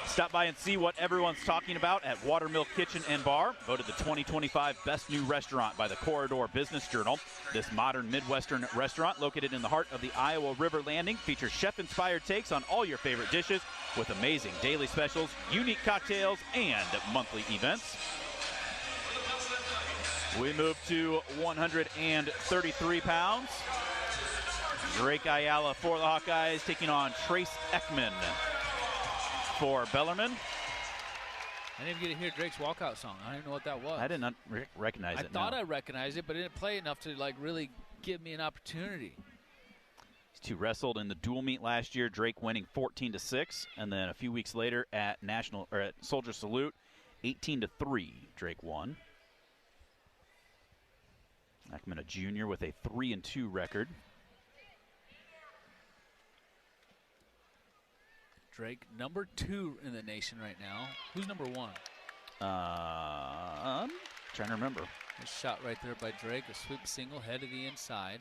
Stop by and see what everyone's talking about at Watermill Kitchen and Bar. Voted the 2025 Best New Restaurant by the Corridor Business Journal. This modern Midwestern restaurant, located in the heart of the Iowa River Landing, features chef-inspired takes on all your favorite dishes with amazing daily specials, unique cocktails, and monthly events. We move to 133 pounds. Drake Ayala for the Hawkeyes taking on Trace Ekman for Bellarmine. I didn't even get to hear Drake's walkout song. I don't even know what that was. I did not recognize it. I thought I recognized it, but it didn't play enough to like really give me an opportunity. These two wrestled in the dual meet last year. Drake winning 14-6, and then a few weeks later at Soldier Salute, 18-3. Drake won. Ekman, a junior, with a 3-2 record. Drake, number 2 in the nation right now. Who's number 1? I'm trying to remember. A shot right there by Drake. A sweep single, head to the inside.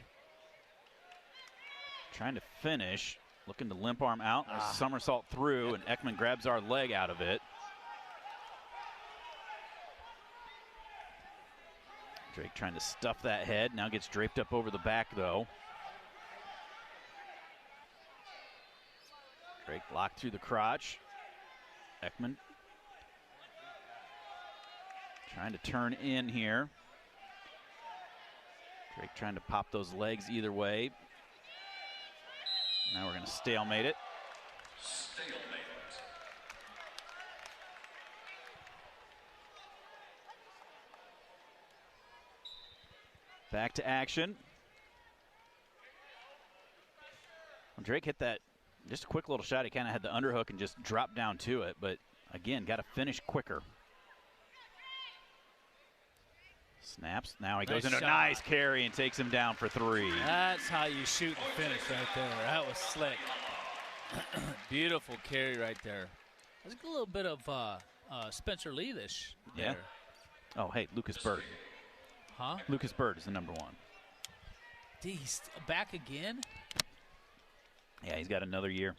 Trying to finish. Looking to limp arm out. A somersault through, and Ekman grabs our leg out of it. Drake trying to stuff that head. Now gets draped up over the back, though. Drake locked through the crotch. Ekman trying to turn in here. Drake trying to pop those legs either way. Now we're going to stalemate it. Back to action. Well, Drake hit that, just a quick little shot. He kind of had the underhook and just dropped down to it, but again, got to finish quicker. Snaps. Now he goes into a nice carry and takes him down for 3. That's how you shoot and finish right there. That was slick. Beautiful carry right there. There's a little bit of Spencer Lee-ish there. Yeah. Oh, hey, Lucas Bird. Huh? Lucas Bird is the number 1. He's back again? Yeah, he's got another year.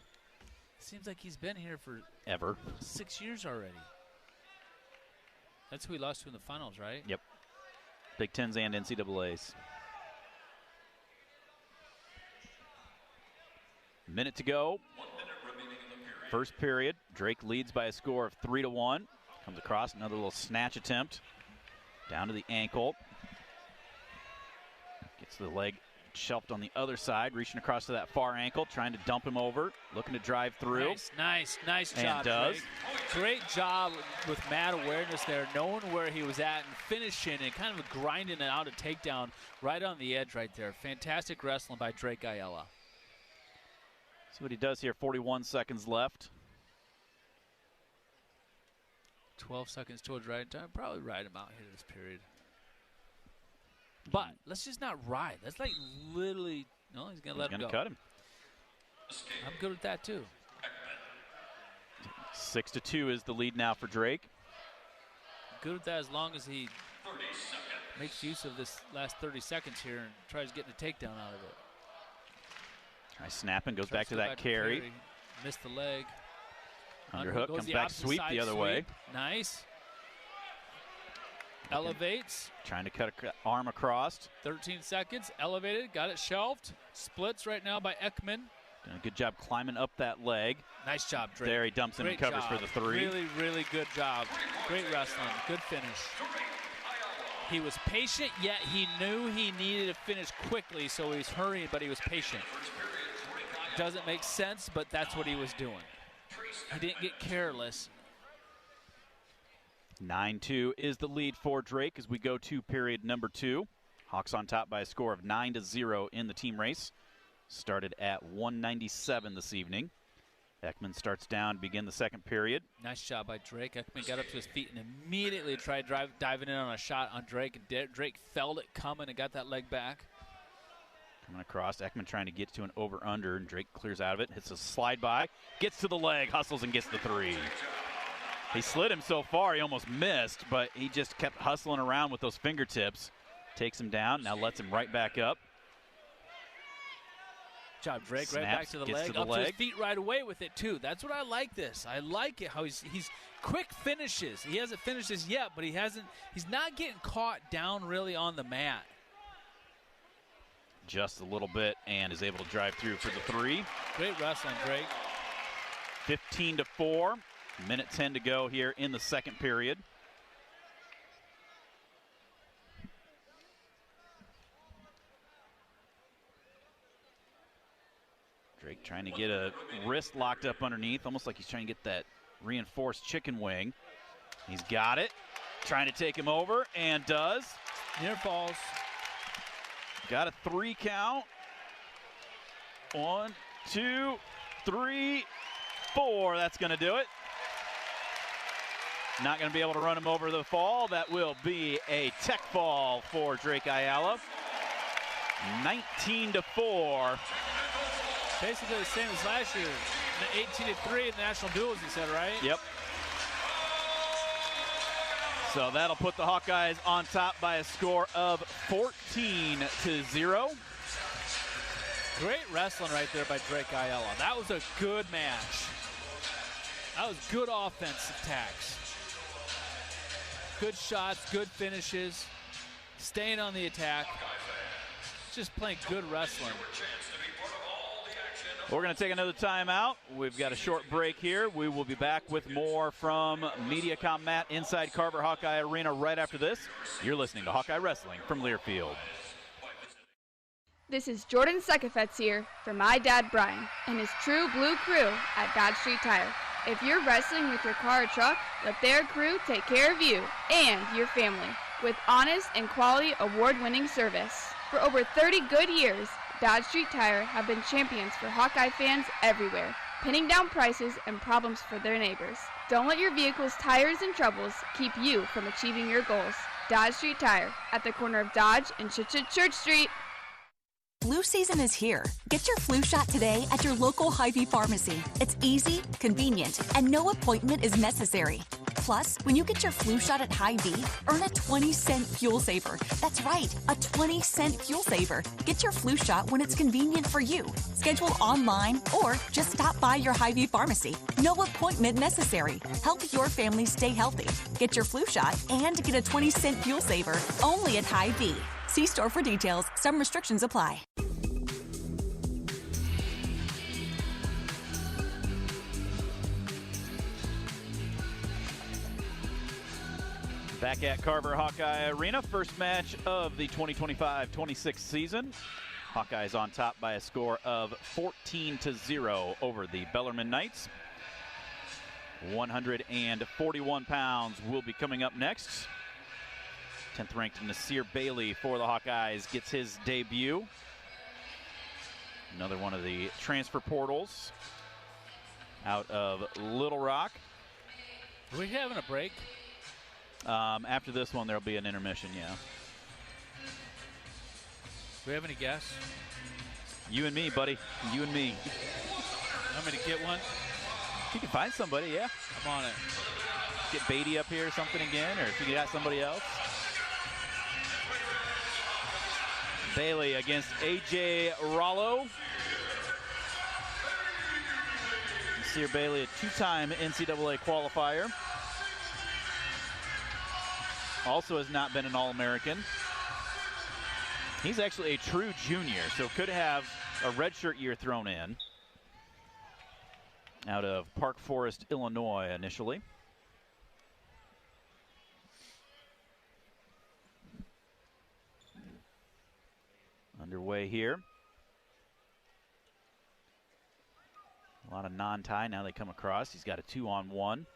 Seems like he's been here for ever 6 years already. That's who we lost to in the finals, right? Yep. Big Tens and NCAAs. Minute to go. First period. Drake leads by a score of 3-1. Comes across, another little snatch attempt. Down to the ankle. Gets the leg shelved on the other side, reaching across to that far ankle, trying to dump him over, looking to drive through. Nice job. And does. Great job with mad awareness there, knowing where he was at and finishing and kind of grinding it out a takedown right on the edge right there. Fantastic wrestling by Drake Ayala. See what he does here. 41 seconds left. 12 seconds towards riding time. Probably ride him out here this period. But let's just not ride. That's like literally, no, he's going to let him go. He's going to cut him. I'm good with that too. 6-2 is the lead now for Drake. Good with that as long as he makes use of this last 30 seconds here and tries getting a takedown out of it. Nice snapping, goes back to that carry. Missed the leg. Underhook, comes back, sweep the other way. Nice. Elevates. Trying to cut an arm across. 13 seconds, elevated, got it shelved. Splits right now by Ekman. Doing a good job climbing up that leg. Nice job, Drake. There he dumps in and covers for the 3. Really, really good job. Great wrestling, good finish. He was patient, yet he knew he needed to finish quickly, so he was hurrying, but he was patient. Doesn't make sense, but that's what he was doing. He didn't get careless. 9-2 is the lead for Drake as we go to period number 2. Hawks on top by a score of 9-0 in the team race. Started at 197 this evening. Ekman starts down to begin the second period. Nice job by Drake. Ekman got up to his feet and immediately tried diving in on a shot on Drake. And Drake felt it coming and got that leg back. Coming across, Ekman trying to get to an over-under, and Drake clears out of it, hits a slide by, gets to the leg, hustles and gets the three. He slid him so far, he almost missed, but he just kept hustling around with those fingertips. Takes him down, now lets him right back up. Good job, Drake. Snaps, right back to the leg. to up to his feet right away with it, too. That's what I like this. I like it how he's quick finishes. He hasn't finished this yet, but he's not getting caught down really on the mat. Just a little bit, and is able to drive through for the three. Great wrestling, Drake. 15-4. Minute 10 to go here in the second period. Drake trying to get a wrist locked up underneath, almost like he's trying to get that reinforced chicken wing. He's got it. Trying to take him over, and does. Near falls. Got a 3 count. 1, 2, 3, 4. That's going to do it. Not going to be able to run him over the fall. That will be a tech fall for Drake Ayala. 19-4. Basically the same as last year. 18-3 in the national duels, you said, right? Yep. So that'll put the Hawkeyes on top by a score of 14-0. Great wrestling right there by Drake Ayala. That was a good match. That was good offensive attacks. Good shots, good finishes, staying on the attack. Just playing good wrestling. We're going to take another timeout. We've got a short break here. We will be back with more from MediaCom Matt inside Carver Hawkeye Arena right after this. You're listening to Hawkeye Wrestling from Learfield. This is Jordan Sekefetz here for my dad Brian and his True Blue crew at Dodge Street Tire. If you're wrestling with your car or truck, let their crew take care of you and your family with honest and quality award-winning service. For over 30 good years, Dodge Street Tire have been champions for Hawkeye fans everywhere, pinning down prices and problems for their neighbors. Don't let your vehicle's tires and troubles keep you from achieving your goals. Dodge Street Tire at the corner of Dodge and Church Street. Flu season is here. Get your flu shot today at your local Hy-Vee pharmacy. It's easy, convenient, and no appointment is necessary. Plus, when you get your flu shot at Hy-Vee, earn a 20-cent fuel saver. That's right, a 20-cent fuel saver. Get your flu shot when it's convenient for you. Schedule online or just stop by your Hy-Vee pharmacy. No appointment necessary. Help your family stay healthy. Get your flu shot and get a 20-cent fuel saver only at Hy-Vee. See store for details. Some restrictions apply. Back at Carver Hawkeye Arena, first match of the 2025-26 season. Hawkeyes on top by a score of 14-0 over the Bellarmine Knights. 141 pounds will be coming up next. 10th ranked Nasir Bailey for the Hawkeyes gets his debut. Another one of the transfer portals out of Little Rock. Are we having a break? After this one, there'll be an intermission, yeah. Do we have any guests? You and me, buddy. You and me. Want me to get one? If you can find somebody, yeah. I'm on it. Get Beatty up here or something again, or if you got somebody else. Bailey against A.J. Rollo. Nasir Bailey, a two-time NCAA qualifier. Also has not been an All-American. He's actually a true junior, so could have a redshirt year thrown in. Out of Park Forest, Illinois, initially. Underway here. A lot of non-tie. Now they come across. He's got a 2-on-1.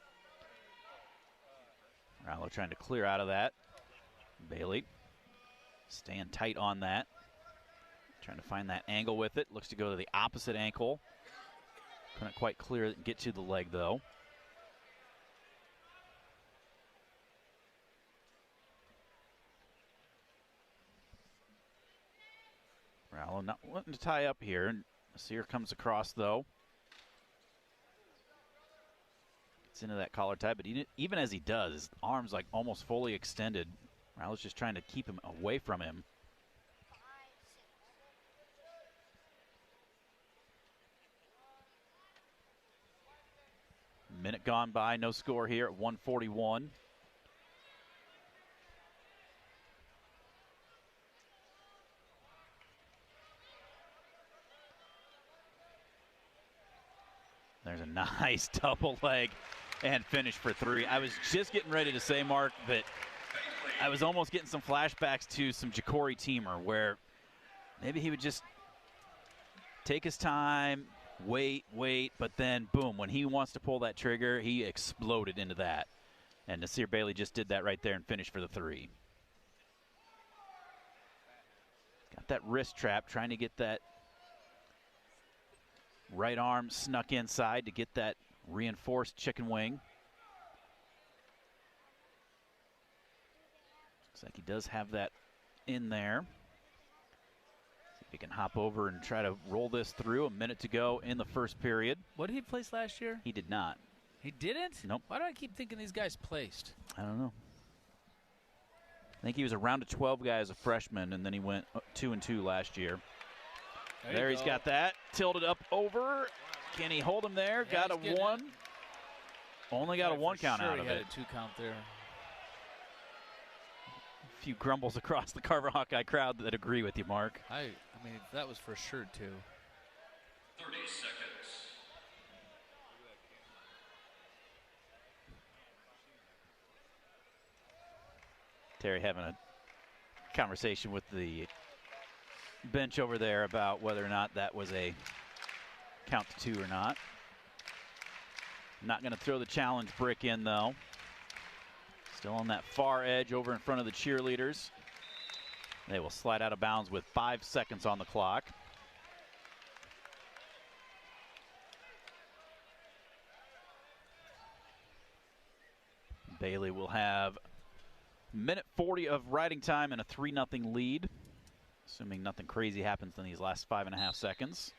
Rollo trying to clear out of that. Bailey staying tight on that. Trying to find that angle with it. Looks to go to the opposite ankle. Couldn't quite clear get to the leg, though. Rallo not wanting to tie up here. Nasir comes across, though. Gets into that collar tie, but even as he does, his arm's like almost fully extended. Rallo's just trying to keep him away from him. Minute gone by, no score here at 141. There's a nice double leg and finish for 3. I was just getting ready to say, Mark, that I was almost getting some flashbacks to some Ja'Cory Teamer where maybe he would just take his time, wait, but then, boom, when he wants to pull that trigger, he exploded into that. And Nasir Bailey just did that right there and finished for the 3. Got that wrist trap, trying to get that right arm snuck inside to get that reinforced chicken wing. Looks like he does have that in there. See if he can hop over and try to roll this through. A minute to go in the first period. What did he place last year? He did not. He didn't? Nope. Why do I keep thinking these guys placed? I don't know. I think he was a round of 12 guy as a freshman, and then he went 2-2 last year. There he's got that. Tilted up over. Can he hold him there? Yeah, got a 1. Only got a 1 count out of it. He had a 2 count there. A few grumbles across the Carver Hawkeye crowd that agree with you, Mark. I mean, that was for sure, too. 30 seconds. Terry having a conversation with the bench over there about whether or not that was a count to 2 or not. Not going to throw the challenge brick in, though. Still on that far edge over in front of the cheerleaders. They will slide out of bounds with 5 seconds on the clock. Bailey will have minute 40 of riding time and a 3-0 lead, assuming nothing crazy happens in these last 5.5 seconds.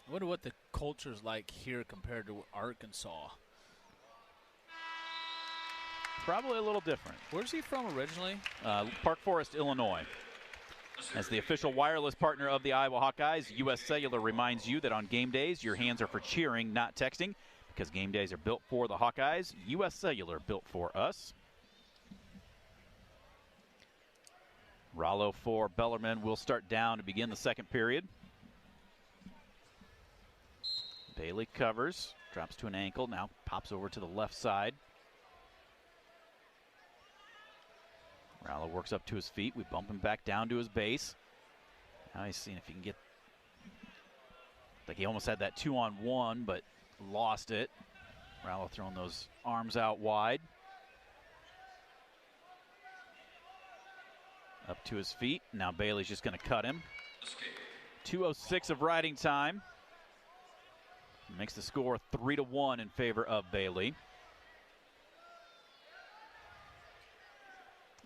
I wonder what the culture's like here compared to Arkansas. Probably a little different. Where's he from originally? Park Forest, Illinois. As the official wireless partner of the Iowa Hawkeyes, U.S. Cellular reminds you that on game days, your hands are for cheering, not texting, because game days are built for the Hawkeyes. U.S. Cellular, built for us. Rallo for Bellarmine will start down to begin the second period. Bailey covers, drops to an ankle, now pops over to the left side. Rallo works up to his feet. We bump him back down to his base. Now he's seeing if he can get, like he almost had that 2-on-1, but lost it. Rallo throwing those arms out wide. Up to his feet. Now Bailey's just going to cut him. 2:06 of riding time. Makes the score 3-1 in favor of Bailey.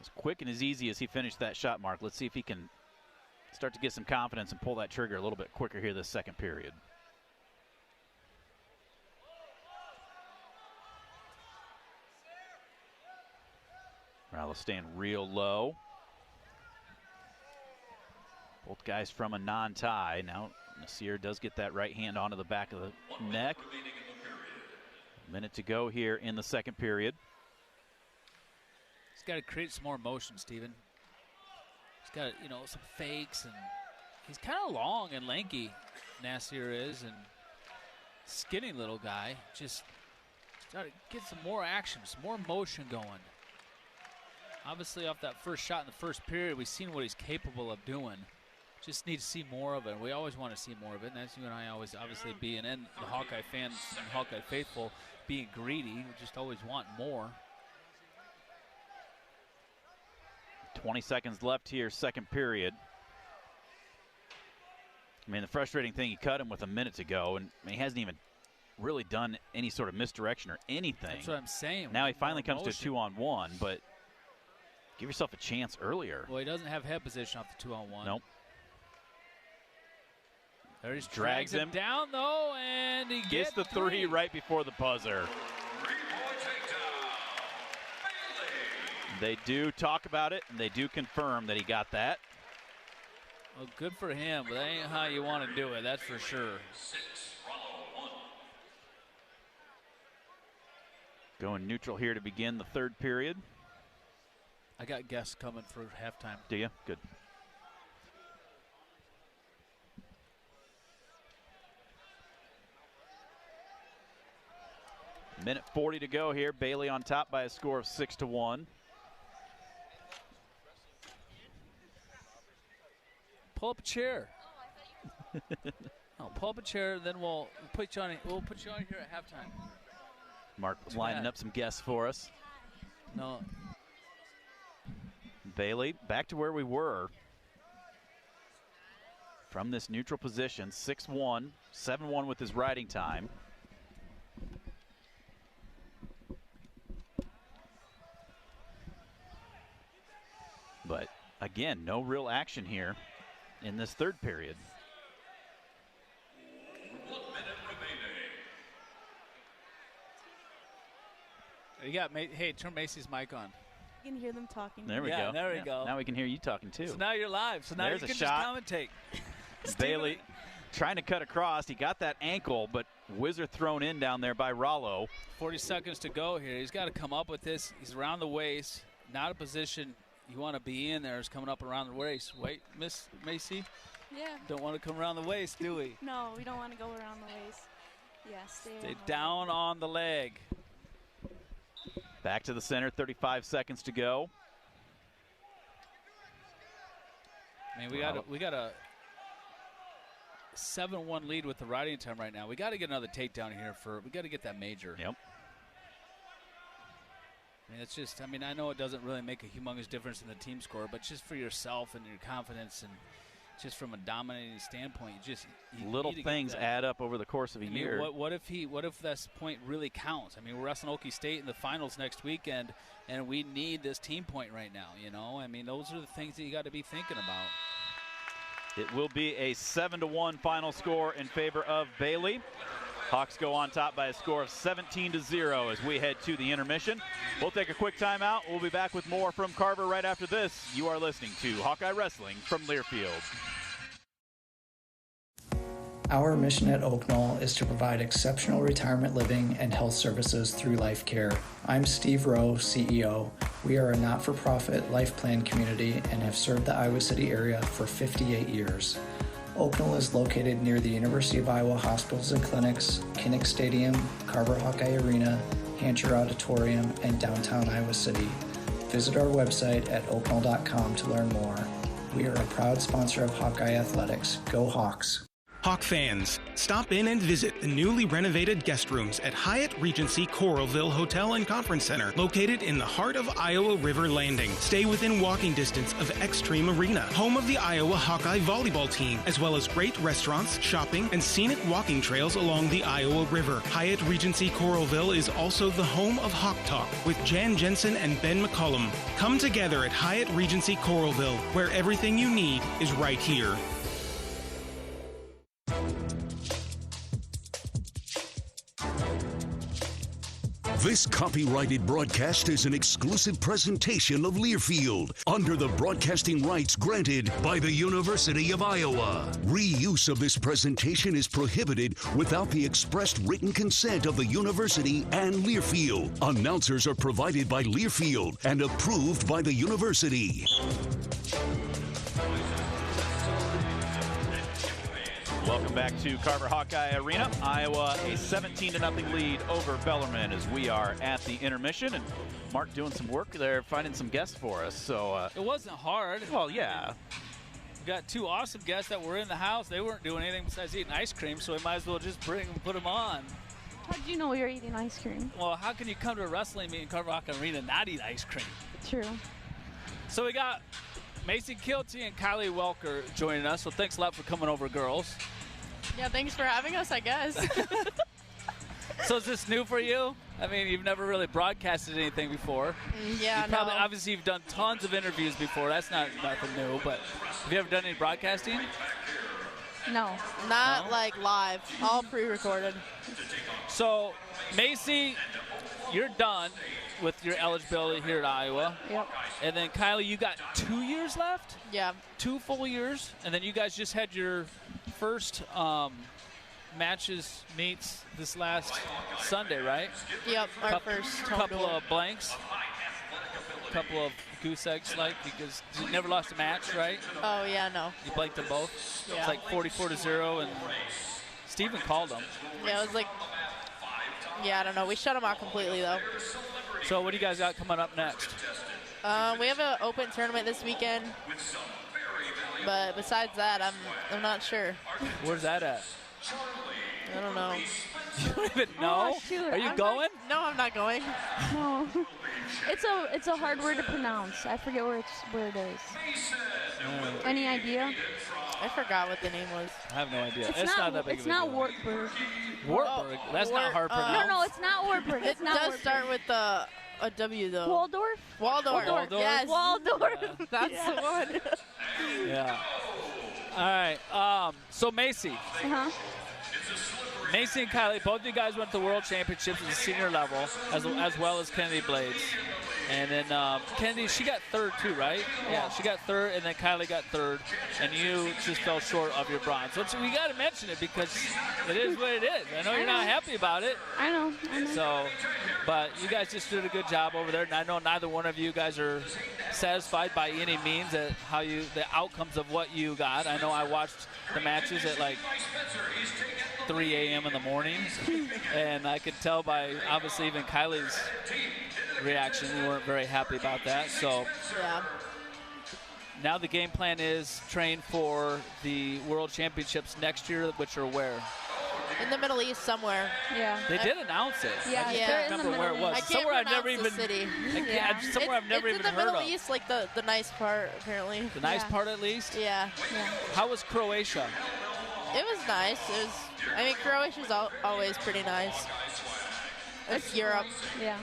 As quick and as easy as he finished that shot, Mark. Let's see if he can start to get some confidence and pull that trigger a little bit quicker here this second period. Rallo staying real low. Both guys from a non-tie. Now Nasir does get that right hand onto the back of the neck. A minute to go here in the second period. He's got to create some more motion, Steven. He's got, some fakes, and he's kind of long and lanky, Nasir is, and skinny little guy. Just got to get some more action, some more motion going. Obviously, off that first shot in the first period, we've seen what he's capable of doing. Just need to see more of it. We always want to see more of it, and that's you and I always obviously being in the Hawkeye fans and Hawkeye faithful being greedy. We just always want more. 20 seconds left here, second period. I mean, the frustrating thing, he cut him with a minute to go, and he hasn't even really done any sort of misdirection or anything. That's what I'm saying. Now he finally comes to a 2-on-1, but give yourself a chance earlier. Well, he doesn't have head position off the 2-on-1. Nope. There he drags him down, though, and he gets the three right before the buzzer. They do talk about it, and they do confirm that he got that. Well, good for him, but that ain't how you want to do it, that's for sure. Going neutral here to begin the third period. I got guests coming for halftime. Do you? Good. Minute 40 to go here. Bailey on top by a score of 6-1. Pull up a chair. Pull up a chair, then we'll put you on. We'll put you on here at halftime. Mark lining up some guests for us. No. Bailey back to where we were. From this neutral position, 6-1, 7-1 with his riding time. But again, no real action here in this third period. You got, hey, turn Macy's mic on. You can hear them talking. There we go. There we go. Now we can hear you talking too. So now you're live. So now There's you can a shot. just commentate. Bailey trying to cut across. He got that ankle, but whizzer thrown in down there by Rollo. 40 seconds to go here. He's got to come up with this. He's around the waist. Not a position you want to be in there. He's coming up around the waist. Wait, Miss Macy? Yeah. Don't want to come around the waist, do we? No, we don't want to go around the waist. Yeah, stay down on the leg. Back to the center, 35 seconds to go. I mean, we got a 7-1 lead with the riding time right now. We got to get another takedown here we got to get that major. Yep. I mean, it's just, I know it doesn't really make a humongous difference in the team score, but just for yourself and your confidence and just from a dominating standpoint, you little things add up over the course of a year. What if that point really counts? I mean, we're wrestling Okie State in the finals next weekend, and we need this team point right now, you know? I mean, those are the things that you got to be thinking about. It will be a 7-1 final score in favor of Bailey. Hawks go on top by a score of 17-0 as we head to the intermission. We'll take a quick timeout. We'll be back with more from Carver right after this. You are listening to Hawkeye Wrestling from Learfield. Our mission at Oak Knoll is to provide exceptional retirement living and health services through Life Care. I'm Steve Rowe, CEO. We are a not-for-profit life plan community and have served the Iowa City area for 58 years. Oak Knoll is located near the University of Iowa hospitals and clinics, Kinnick Stadium, Carver Hawkeye Arena, Hancher Auditorium, and downtown Iowa City. Visit our website at oakknoll.com to learn more. We are a proud sponsor of Hawkeye Athletics. Go Hawks! Hawk fans, stop in and visit the newly renovated guest rooms at Hyatt Regency Coralville Hotel and Conference Center, located in the heart of Iowa River Landing. Stay within walking distance of Extreme Arena, home of the Iowa Hawkeye volleyball team, as well as great restaurants, shopping, and scenic walking trails along the Iowa River. Hyatt Regency Coralville is also the home of Hawk Talk with Jan Jensen and Ben McCullum. Come together at Hyatt Regency Coralville, where everything you need is right here. This copyrighted broadcast is an exclusive presentation of Learfield under the broadcasting rights granted by the University of Iowa. Reuse of this presentation is prohibited without the expressed written consent of the university and Learfield. Announcers are provided by Learfield and approved by the university. Welcome back to Carver Hawkeye Arena. Iowa a 17-0 lead over Bellarmine as we are at the intermission. And Mark doing some work there, finding some guests for us. So it wasn't hard. Well, yeah. We got two awesome guests that were in the house. They weren't doing anything besides eating ice cream, so we might as well just put them on. How did you know we were eating ice cream? Well, how can you come to a wrestling meet in Carver Hawkeye Arena and not eat ice cream? True. So we got Macy Kilty and Kylie Welker joining us. So thanks a lot for coming over, girls. Yeah, thanks for having us, I guess. So is this new for you? I mean, you've never really broadcasted anything before. Yeah, Obviously, you've done tons of interviews before. That's nothing new. But have you ever done any broadcasting? No. Not like live, all pre-recorded. So, Macy, you're done with your eligibility here at Iowa. Yep. And then, Kylie, you got 2 years left? Yeah. 2 full years. And then you guys just had your first meets this last Sunday, right? Yep, our first home couple duel. of blanks. Couple of goose eggs, because you never lost a match, right? Oh, yeah, no. You blanked them both? Yeah. It's like 44-0, and Steven called them. Yeah, it was like, I don't know. We shut them out completely, though. So what do you guys got coming up next? We have an open tournament this weekend, but besides that, I'm not sure. Where's that at? I don't know. You don't even know? Oh, shoot. Are you I'm going? No, I'm not going. No. It's a hard word to pronounce. I forget where it is. Any idea? I forgot what the name was. I have no idea. It's not that big It's of a not deal. Wartburg. Wartburg? That's not hard to pronounce. No, it's not Wartburg. It does start with a W, though. Waldorf? Waldorf. Waldorf? Yes. Waldorf. That's the one. Yeah. All right. So, Macy. Uh-huh. Macy and Kylie, both of you guys went to the World Championships at the senior level, as well as Kennedy Blades. And then Kennedy, she got third too, right? Yeah, she got third, and then Kylie got third, and you just fell short of your bronze. So we got to mention it because it is what it is. I know you're not happy about it. I know. So, but you guys just did a good job over there, and I know neither one of you guys are satisfied by any means at the outcomes of what you got. I know I watched the matches at like 3 a.m. in the morning, and I could tell by obviously even Kylie's reaction, you weren't very happy about that. So yeah. Now the game plan is train for the World Championships next year, which are where? In the Middle East somewhere. Yeah. They did announce it. Yeah, I just can't remember where it was. I can't Somewhere I've pronounce never the even city. somewhere I've never even it's in heard the Middle of. East, like the nice part, apparently. The nice part, at least. Yeah. How was Croatia? It was nice. I mean, Croatia's always pretty nice. It's Europe. Yeah.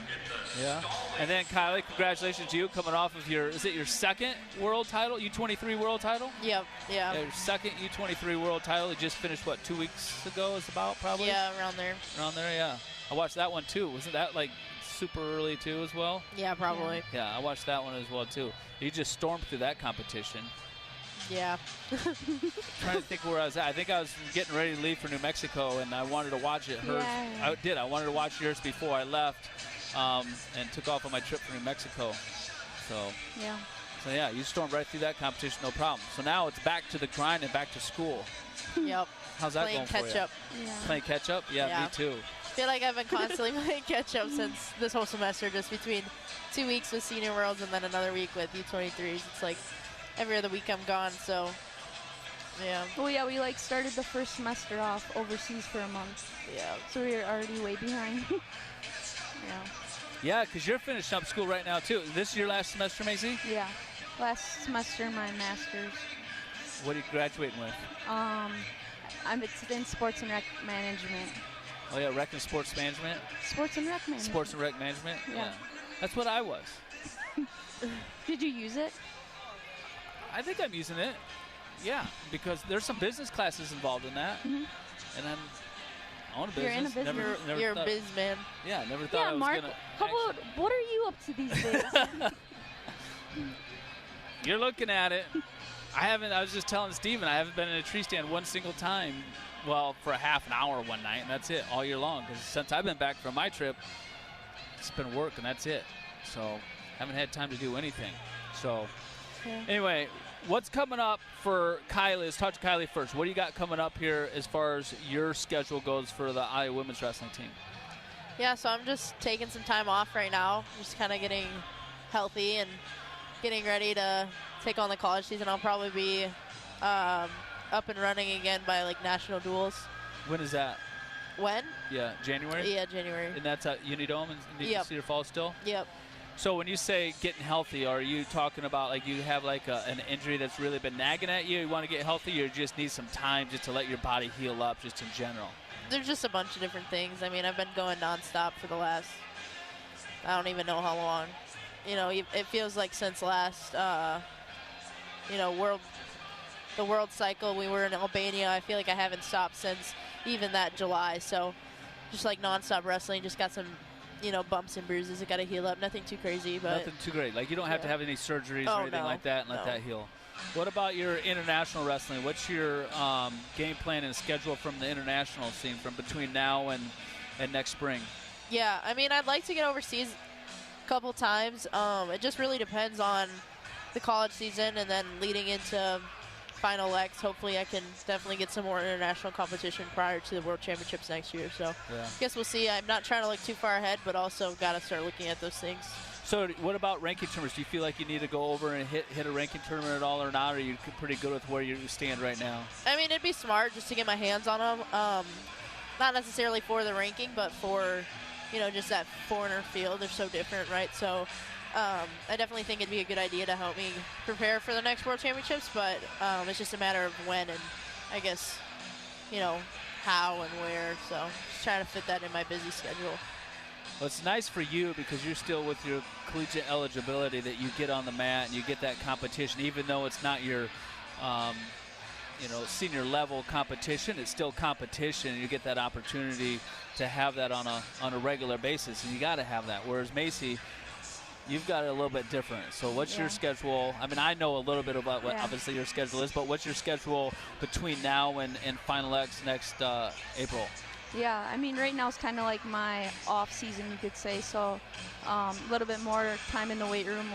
Yeah. And then Kylie, congratulations to you coming off of your second world title, U23 world title? Yep. Yeah. Your second U23 world title. You just finished, what, 2 weeks ago is about, probably? Yeah, around there. Around there, yeah. I watched that one, too. Wasn't that, like, super early, too, as well? Yeah, probably. Yeah, I watched that one as well, too. You just stormed through that competition. Yeah. Trying to think where I was at. I think I was getting ready to leave for New Mexico, and I wanted to watch it. Yeah. I wanted to watch yours before I left, and took off on my trip for New Mexico. So yeah, you stormed right through that competition, no problem. So now it's back to the grind and back to school. Yep. How's that Playing going for you? catch up. Yeah. Playing catch up? Yeah, me too. I feel like I've been constantly playing catch up since this whole semester, just between 2 weeks with Senior Worlds and then another week with U23s. It's like every other week I'm gone, so yeah. Well, yeah, we started the first semester off overseas for a month. Yeah. So we were already way behind. Yeah. Yeah, because you're finishing up school right now, too. This is your last semester, Macy? Yeah. Last semester, my master's. What are you graduating with? It's in sports and rec management. Oh, yeah, rec and sports management? Sports and rec management. Sports and rec management? Yeah. That's what I was. Did you use it? I think I'm using it. Yeah, because there's some business classes involved in that. Mm-hmm. And I own a business. You're in a business. Never You're a thought, biz man. Yeah, never thought I was Mark, going to. how about, what are you up to these days? You're looking at it. I was just telling Steven, I haven't been in a tree stand one single time, well, for a half an hour one night, and that's it, all year long. Because since I've been back from my trip, it's been work, and that's it. So, haven't had time to do anything. So, anyway, what's coming up for Kylie? Let's talk to Kylie first. What do you got coming up here as far as your schedule goes for the Iowa women's wrestling team? Yeah, so I'm just taking some time off right now, just kind of getting healthy and getting ready to take on the college season. I'll probably be up and running again by national duels. When is that? When? Yeah, January? Yeah, January. And that's at Unidome in Cedar Falls still? Yep. So when you say getting healthy, are you talking about you have an injury that's really been nagging at you? You want to get healthy, or you just need some time just to let your body heal up just in general? There's just a bunch of different things. I mean, I've been going nonstop for the last, I don't even know how long. the world cycle. We were in Albania. I feel like I haven't stopped since even that July. So just like nonstop wrestling, just got some, you know, bumps and bruises. It got to heal up. Nothing too crazy, but nothing too great. Like you don't have to have any surgeries or anything like that and let that heal. What about your international wrestling? What's your game plan and schedule from the international scene from between now and next spring? Yeah, I mean, I'd like to get overseas a couple times. It just really depends on the college season, and then leading into Final X, hopefully I can definitely get some more international competition prior to the World Championships next year. So I guess we'll see. I'm not trying to look too far ahead, but also got to start looking at those things. So what about ranking tournaments? Do you feel like you need to go over and hit a ranking tournament at all or not? Or are you pretty good with where you stand right now? I mean, it'd be smart just to get my hands on them. Not necessarily for the ranking, but for, you know, just that foreigner field. They're so different, right? So I definitely think it'd be a good idea to help me prepare for the next World Championships, but it's just a matter of when and I guess, you know, how and where. So just trying to fit that in my busy schedule. Well, it's nice for you because you're still with your collegiate eligibility that you get on the mat and you get that competition, even though it's not your, you know, senior level competition. It's still competition, and you get that opportunity to have that on a regular basis, and you got to have that. Whereas Macy, you've got it a little bit different. So what's your schedule? I mean, I know a little bit about what obviously your schedule is, but what's your schedule between now and Final X next April? Yeah, I mean, right now it's kind of like my off season, you could say. So a little bit more time in the weight room,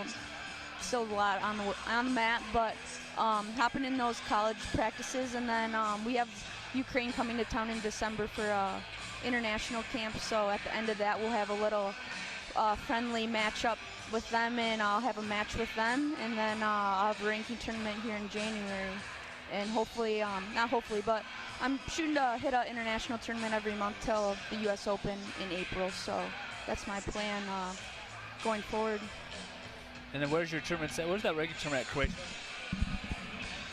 still a lot on the mat, but hopping in those college practices, and then we have Ukraine coming to town in December for international camp. So at the end of that, we'll have a little friendly matchup with them, and I'll have a match with them, and then I'll have a ranking tournament here in January. And hopefully, not hopefully, but I'm shooting to hit an international tournament every month till the U.S. Open in April. So that's my plan going forward. And then where's your tournament set? Where's that ranking tournament at?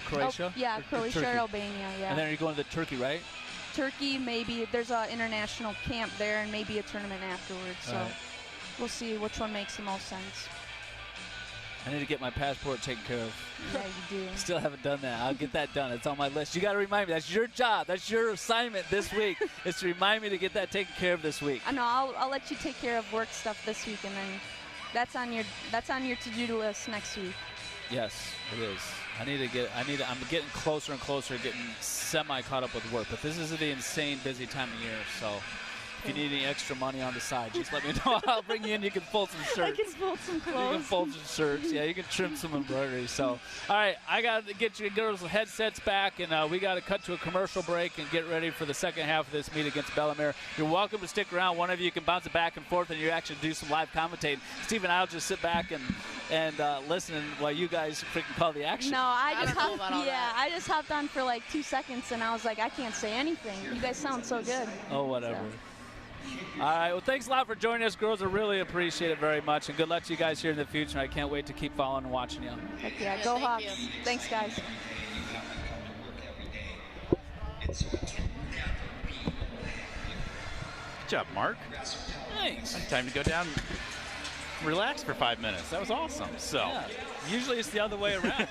Croatia? Oh, yeah, Croatia or Albania, yeah. And then you're going to Turkey, right? Turkey, maybe. There's an international camp there and maybe a tournament afterwards. So we'll see which one makes the most sense. I need to get my passport taken care of. Yeah, you do. Still haven't done that. I'll get that done. It's on my list. You got to remind me. That's your job. That's your assignment this week. is to remind me to get that taken care of this week. I know. I'll let you take care of work stuff this week, and then that's on your to-do list next week. Yes, it is. I'm getting closer and closer, getting semi caught up with work. But this is the insane busy time of year, so. If you need any extra money on the side, just let me know. I'll bring you in. You can fold some shirts. I can fold some clothes. You can fold some shirts. Yeah, you can trim some embroidery. So, all right, I got to get you girls' headsets back, and we got to cut to a commercial break and get ready for the second half of this meet against Bellarmine. You're welcome to stick around. One of you can bounce it back and forth, and you actually do some live commentating. Steve and I'll just sit back and listen while you guys freaking call the action. No, I just hopped on for like 2 seconds, and I was like, I can't say anything. You guys sound so good. Oh, whatever. So. All right, well, thanks a lot for joining us, girls. I really appreciate it very much, and good luck to you guys here in the future. I can't wait to keep following and watching you. Heck yeah, go Hawks. Thanks, guys. Good job, Mark. Thanks. Time to go down and relax for 5 minutes. That was awesome. So, yeah, usually it's the other way around.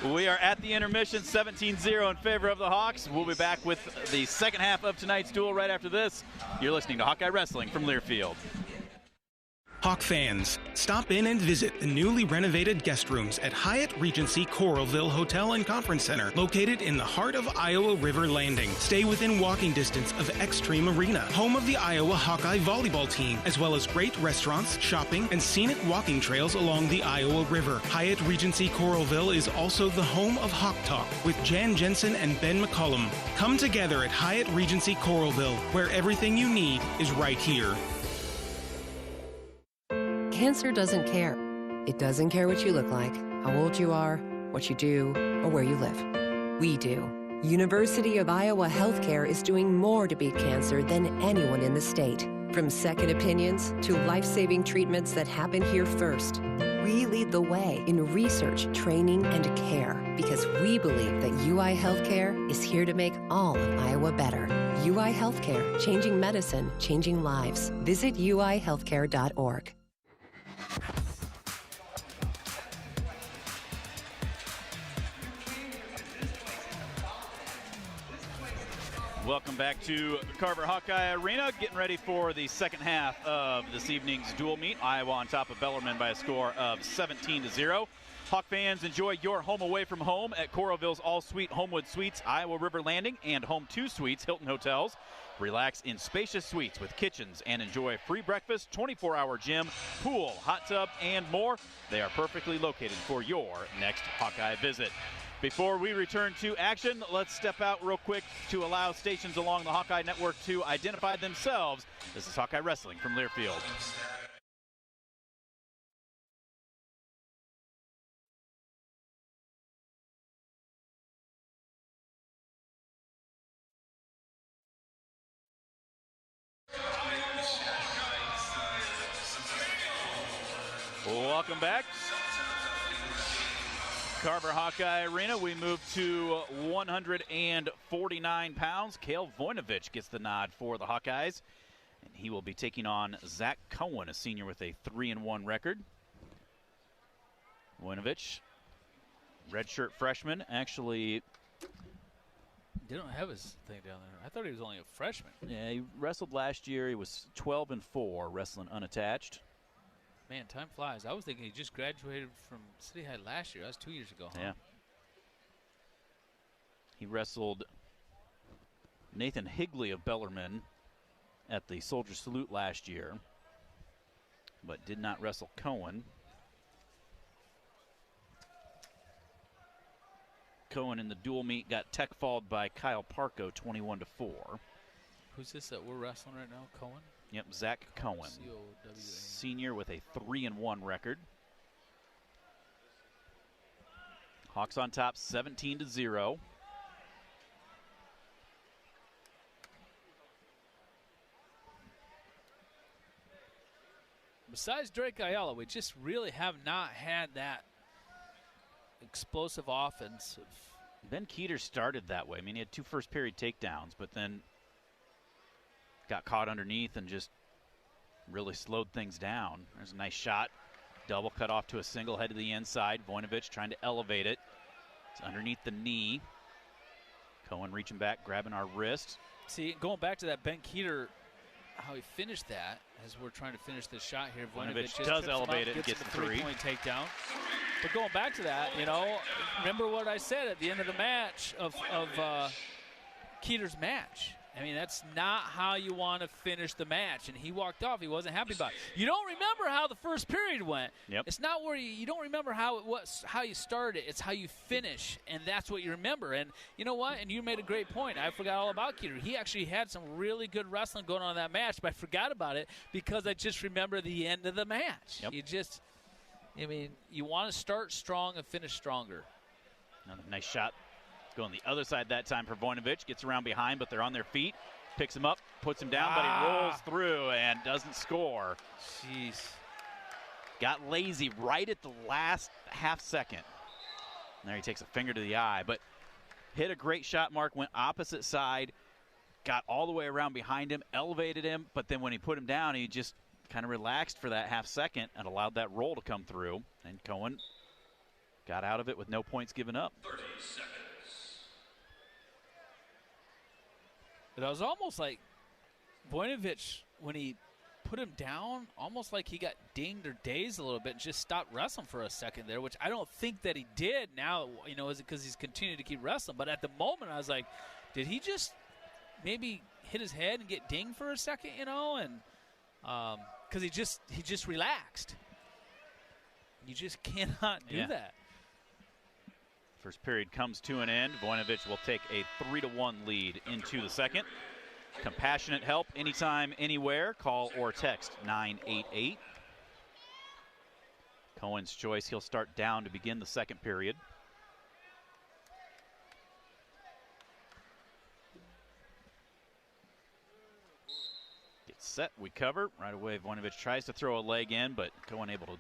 We are at the intermission, 17-0 in favor of the Hawks. We'll be back with the second half of tonight's duel right after this. You're listening to Hawkeye Wrestling from Learfield. Hawk fans, stop in and visit the newly renovated guest rooms at Hyatt Regency Coralville Hotel and Conference Center, located in the heart of Iowa River Landing. Stay within walking distance of Extreme Arena, home of the Iowa Hawkeye volleyball team, as well as great restaurants, shopping, and scenic walking trails along the Iowa River. Hyatt Regency Coralville is also the home of Hawk Talk with Jan Jensen and Ben McCullum. Come together at Hyatt Regency Coralville, where everything you need is right here. Cancer doesn't care. It doesn't care what you look like, how old you are, what you do, or where you live. We do. University of Iowa Healthcare is doing more to beat cancer than anyone in the state. From second opinions to life-saving treatments that happen here first. We lead the way in research, training, and care because we believe that UI Healthcare is here to make all of Iowa better. UI Healthcare, changing medicine, changing lives. Visit uihealthcare.org. Welcome back to Carver Hawkeye Arena. Getting ready for the second half of this evening's dual meet. Iowa on top of Bellarmine by a score of 17-0. Hawk fans, enjoy your home away from home at Coralville's All-Suite Homewood Suites, Iowa River Landing, and Home 2 Suites, Hilton Hotels. Relax in spacious suites with kitchens and enjoy free breakfast, 24-hour gym, pool, hot tub, and more. They are perfectly located for your next Hawkeye visit. Before we return to action, let's step out real quick to allow stations along the Hawkeye Network to identify themselves. This is Hawkeye Wrestling from Learfield. Welcome back. Carver Hawkeye Arena, we move to 149 pounds. Cale Voinovich gets the nod for the Hawkeyes, and he will be taking on Zach Cohen, a senior with a 3-1 record. Voinovich, redshirt freshman, actually. They don't have his thing down there. I thought he was only a freshman. Yeah, he wrestled last year. He was 12-4, wrestling unattached. Man, time flies. I was thinking he just graduated from City High last year. That was 2 years ago. Huh? Yeah. He wrestled Nathan Higley of Bellarmine at the Soldier Salute last year, but did not wrestle Cohen. Cohen in the dual meet got tech-falled by Kyle Parko, 21-4. Who's this that we're wrestling right now? Cohen? Yep, Zach Cohen, C-O-W-A-N. senior with a 3-1 record. Hawks on top, 17-0. Besides Drake Ayala, we just really have not had that explosive offense. Ben Keeter started that way. I mean, he had 2 first-period takedowns, but then got caught underneath and just really slowed things down. There's a nice shot. Double cut off to a single, head to the inside. Voinovich trying to elevate it. It's underneath the knee. Cohen reaching back, grabbing our wrist. See, going back to that Ben Keeter, how he finished that, as we're trying to finish this shot here. Voinovich does elevate it and gets the 3-point takedown. But going back to that, you know, remember what I said at the end of the match of Keeter's match. I mean, that's not how you want to finish the match. And he walked off. He wasn't happy about it. You don't remember how the first period went. Yep. It's not where you don't remember how it was, how you started. It's how you finish, and that's what you remember. And you know what? And you made a great point. I forgot all about Keeter. He actually had some really good wrestling going on in that match, but I forgot about it because I just remember the end of the match. Yep. I mean, you want to start strong and finish stronger. Another nice shot. Going the other side that time for Voinovich. Gets around behind, but they're on their feet. Picks him up, puts him down, but he rolls through and doesn't score. Jeez. Got lazy right at the last half second. There he takes a finger to the eye, but hit a great shot, Mark. Went opposite side, got all the way around behind him, elevated him, but then when he put him down, he just kind of relaxed for that half second and allowed that roll to come through. And Cohen got out of it with no points given up. 30 seconds. But it was almost like Voinovich, when he put him down, almost like he got dinged or dazed a little bit and just stopped wrestling for a second there, which I don't think that he did. Now, you know, is it because he's continued to keep wrestling? But at the moment, I was like, did he just maybe hit his head and get dinged for a second, you know? And because he just relaxed. You just cannot do that. First period comes to an end. Voinovich will take a 3-1 lead into the second. Compassionate help anytime, anywhere. Call or text 988. Cohen's choice. He'll start down to begin the second period. Gets set. We cover. Right away, Voinovich tries to throw a leg in, but Cohen able to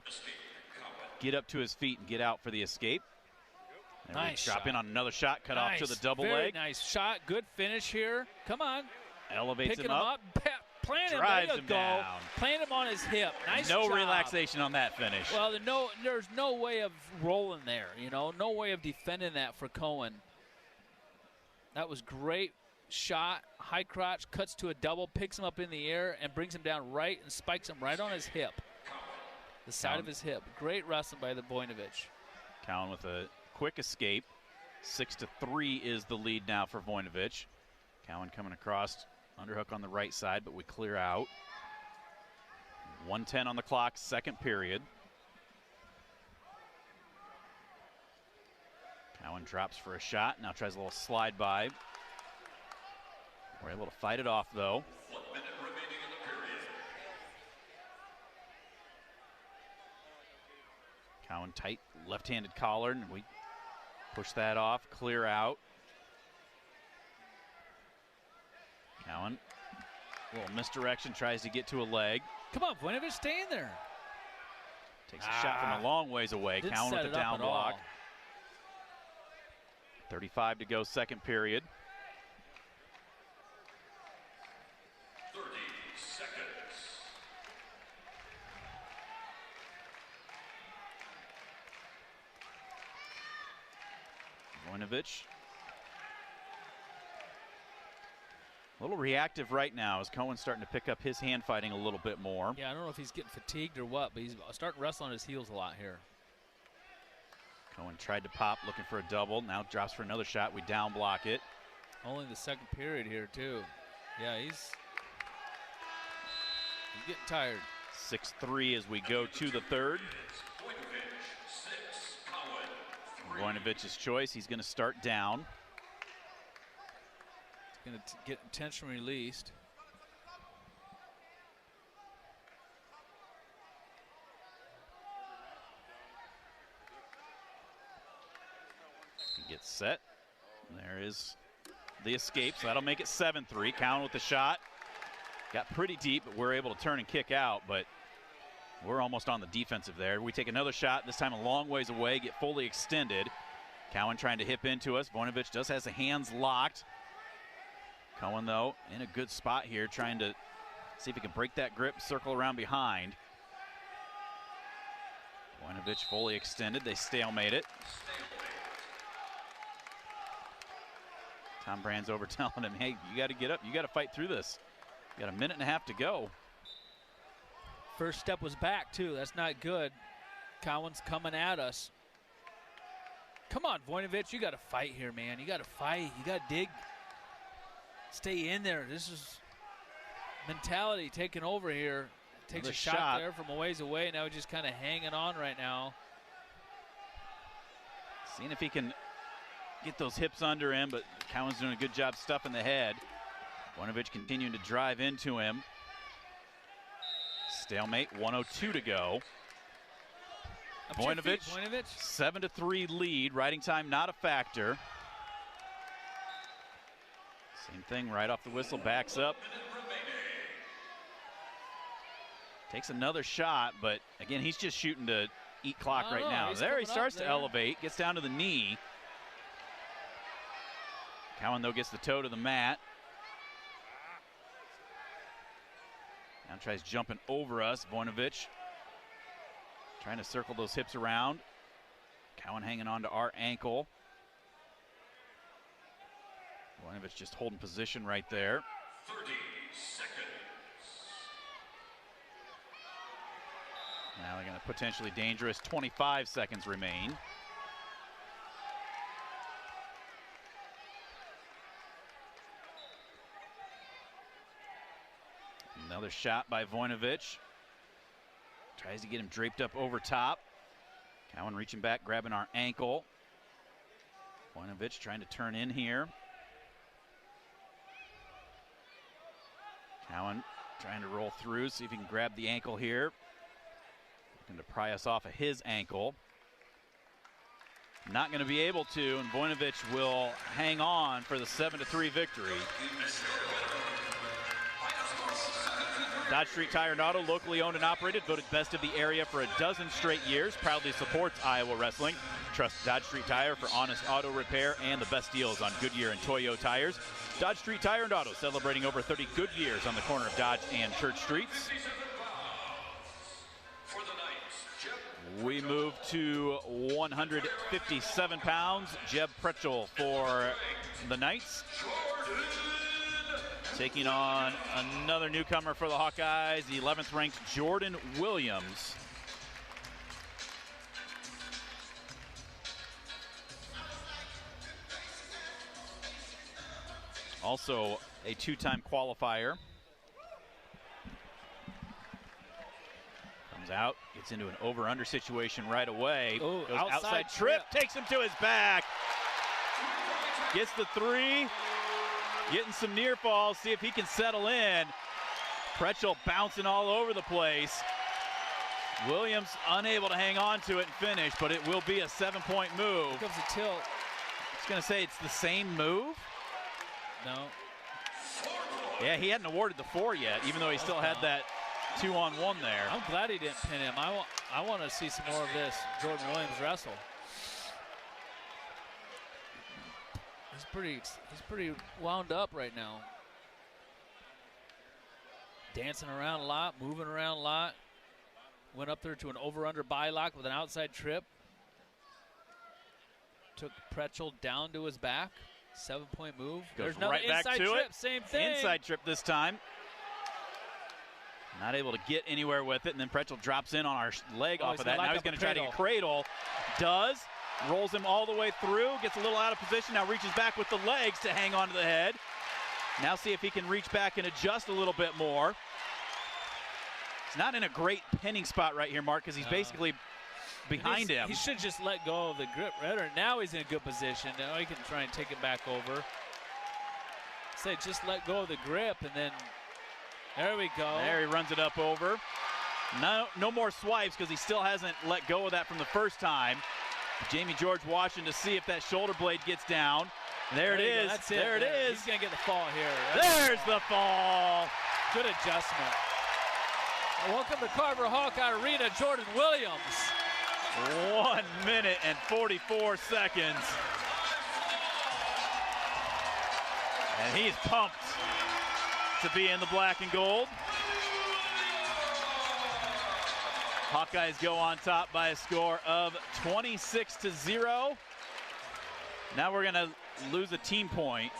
get up to his feet and get out for the escape. And nice drop shot. in on another shot, cut off to the double Very leg. nice shot. Good finish here. Come on. Elevates Picking him up. Plant him. Drives There you him go. down. Plant him on his hip. Nice No job. relaxation on that finish. Well, there's no way of rolling there. You know, no way of defending that for Cohen. That was great shot, high crotch, cuts to a double, picks him up in the air, and brings him down right and spikes him right on his hip, the side of his hip. Great wrestling by the Voinovich. Cowan with a quick escape. 6-3 is the lead now for Voinovich. Cowan coming across, underhook on the right side, but we clear out. 1:10 on the clock, second period. Cowan drops for a shot, now tries a little slide by. We're able to fight it off, though. 1 minute remaining in the period. Cowan tight left-handed collar, and we push that off, clear out. Cowan, a little misdirection, tries to get to a leg. Come on, Voinovich, stay in there. Takes a shot from a long ways away. Cowan with the down block. 35 to go, second period. 30 seconds. Voinovich. A little reactive right now as Cohen's starting to pick up his hand fighting a little bit more. Yeah, I don't know if he's getting fatigued or what, but he's starting to wrestle on his heels a lot here. Cohen tried to pop, looking for a double. Now drops for another shot. We down block it. Only the second period here, too. Yeah, he's getting tired. 6-3 as we go to the third. Voinovich's choice. He's going to start down. He's going to get tension released. He gets set. There is the escape, so that'll make it 7-3. Cowan with the shot. Got pretty deep, but we're able to turn and kick out, but we're almost on the defensive there. We take another shot, this time a long ways away, get fully extended. Cowan trying to hip into us. Voinovich does has the hands locked. Cowan, though, in a good spot here, trying to see if he can break that grip, circle around behind. Voinovich fully extended. They stalemate it. Tom Brand's over telling him, hey, you got to get up. You got to fight through this. You got a minute and a half to go. First step was back, too. That's not good. Cowan's coming at us. Come on, Voinovich. You got to fight here, man. You got to fight. You got to dig. Stay in there. This is mentality taking over here. Takes a shot there from a ways away. Now he's just kind of hanging on right now. Seeing if he can get those hips under him, but Cowan's doing a good job stuffing the head. Voinovich continuing to drive into him. Stalemate, 1:02 to go. Voinovich, 7-3 lead. Riding time not a factor. Same thing right off the whistle, backs up. Takes another shot, but again, he's just shooting to eat clock right now. There he starts to elevate, gets down to the knee. Cowan, though, gets the toe to the mat. Now tries jumping over us. Voinovich trying to circle those hips around. Cowan hanging on to our ankle. Voinovich just holding position right there. 30 seconds. Now they're going to potentially dangerous. 25 seconds remain. Another shot by Voinovich. Tries to get him draped up over top. Cowan reaching back, grabbing our ankle. Voinovich trying to turn in here. Cowan trying to roll through, see if he can grab the ankle here. Looking to pry us off of his ankle. Not going to be able to, and Voinovich will hang on for the 7-3 victory. Dodge Street Tire and Auto, locally owned and operated, voted best of the area for a dozen straight years. Proudly supports Iowa wrestling. Trust Dodge Street Tire for honest auto repair and the best deals on Goodyear and Toyo tires. Dodge Street Tire and Auto, celebrating over 30 good years on the corner of Dodge and Church Streets. We move to 157 pounds. Jeb Pretchel for the Knights. Taking on another newcomer for the Hawkeyes, the 11th ranked Jordan Williams. Also a two-time qualifier. Comes out, gets into an over-under situation right away. Ooh, goes outside trip, takes him to his back. Gets the three, getting some near falls, see if he can settle in. Pretchel bouncing all over the place. Williams unable to hang on to it and finish, but it will be a 7-point move. Here comes a tilt. I was going to say it's the same move. No. Yeah, he hadn't awarded the 4 yet, even though he still had that 2-on-1 there. I'm glad he didn't pin him. I want to see some more of this Jordan Williams wrestle. He's pretty wound up right now. Dancing around a lot, moving around a lot. Went up there to an over-under bylock with an outside trip. Took Pretchel down to his back. 7-point move. Goes There's right back to trip, it. Same thing. Inside trip this time. Not able to get anywhere with it, and then Pretchel drops in on our leg off of that. Now he's going to try to get cradle. Does. Rolls him all the way through. Gets a little out of position. Now reaches back with the legs to hang on to the head. Now see if he can reach back and adjust a little bit more. He's not in a great pinning spot right here, Mark, because he's basically behind him. He should just let go of the grip right. Now he's in a good position. Now he can try and take it back over. Say just let go of the grip, and then there we go. There he runs it up over. No more swipes because he still hasn't let go of that from the first time. Jamie George watching to see if that shoulder blade gets down. There it is. That's it. There it is. He's going to get the fall here. There's the fall. Good adjustment. Welcome to Carver Hawkeye Arena, Jordan Williams. 1 minute and 44 seconds. And he's pumped to be in the black and gold. Hawkeyes go on top by a score of 26-0. Now we're going to lose a team point.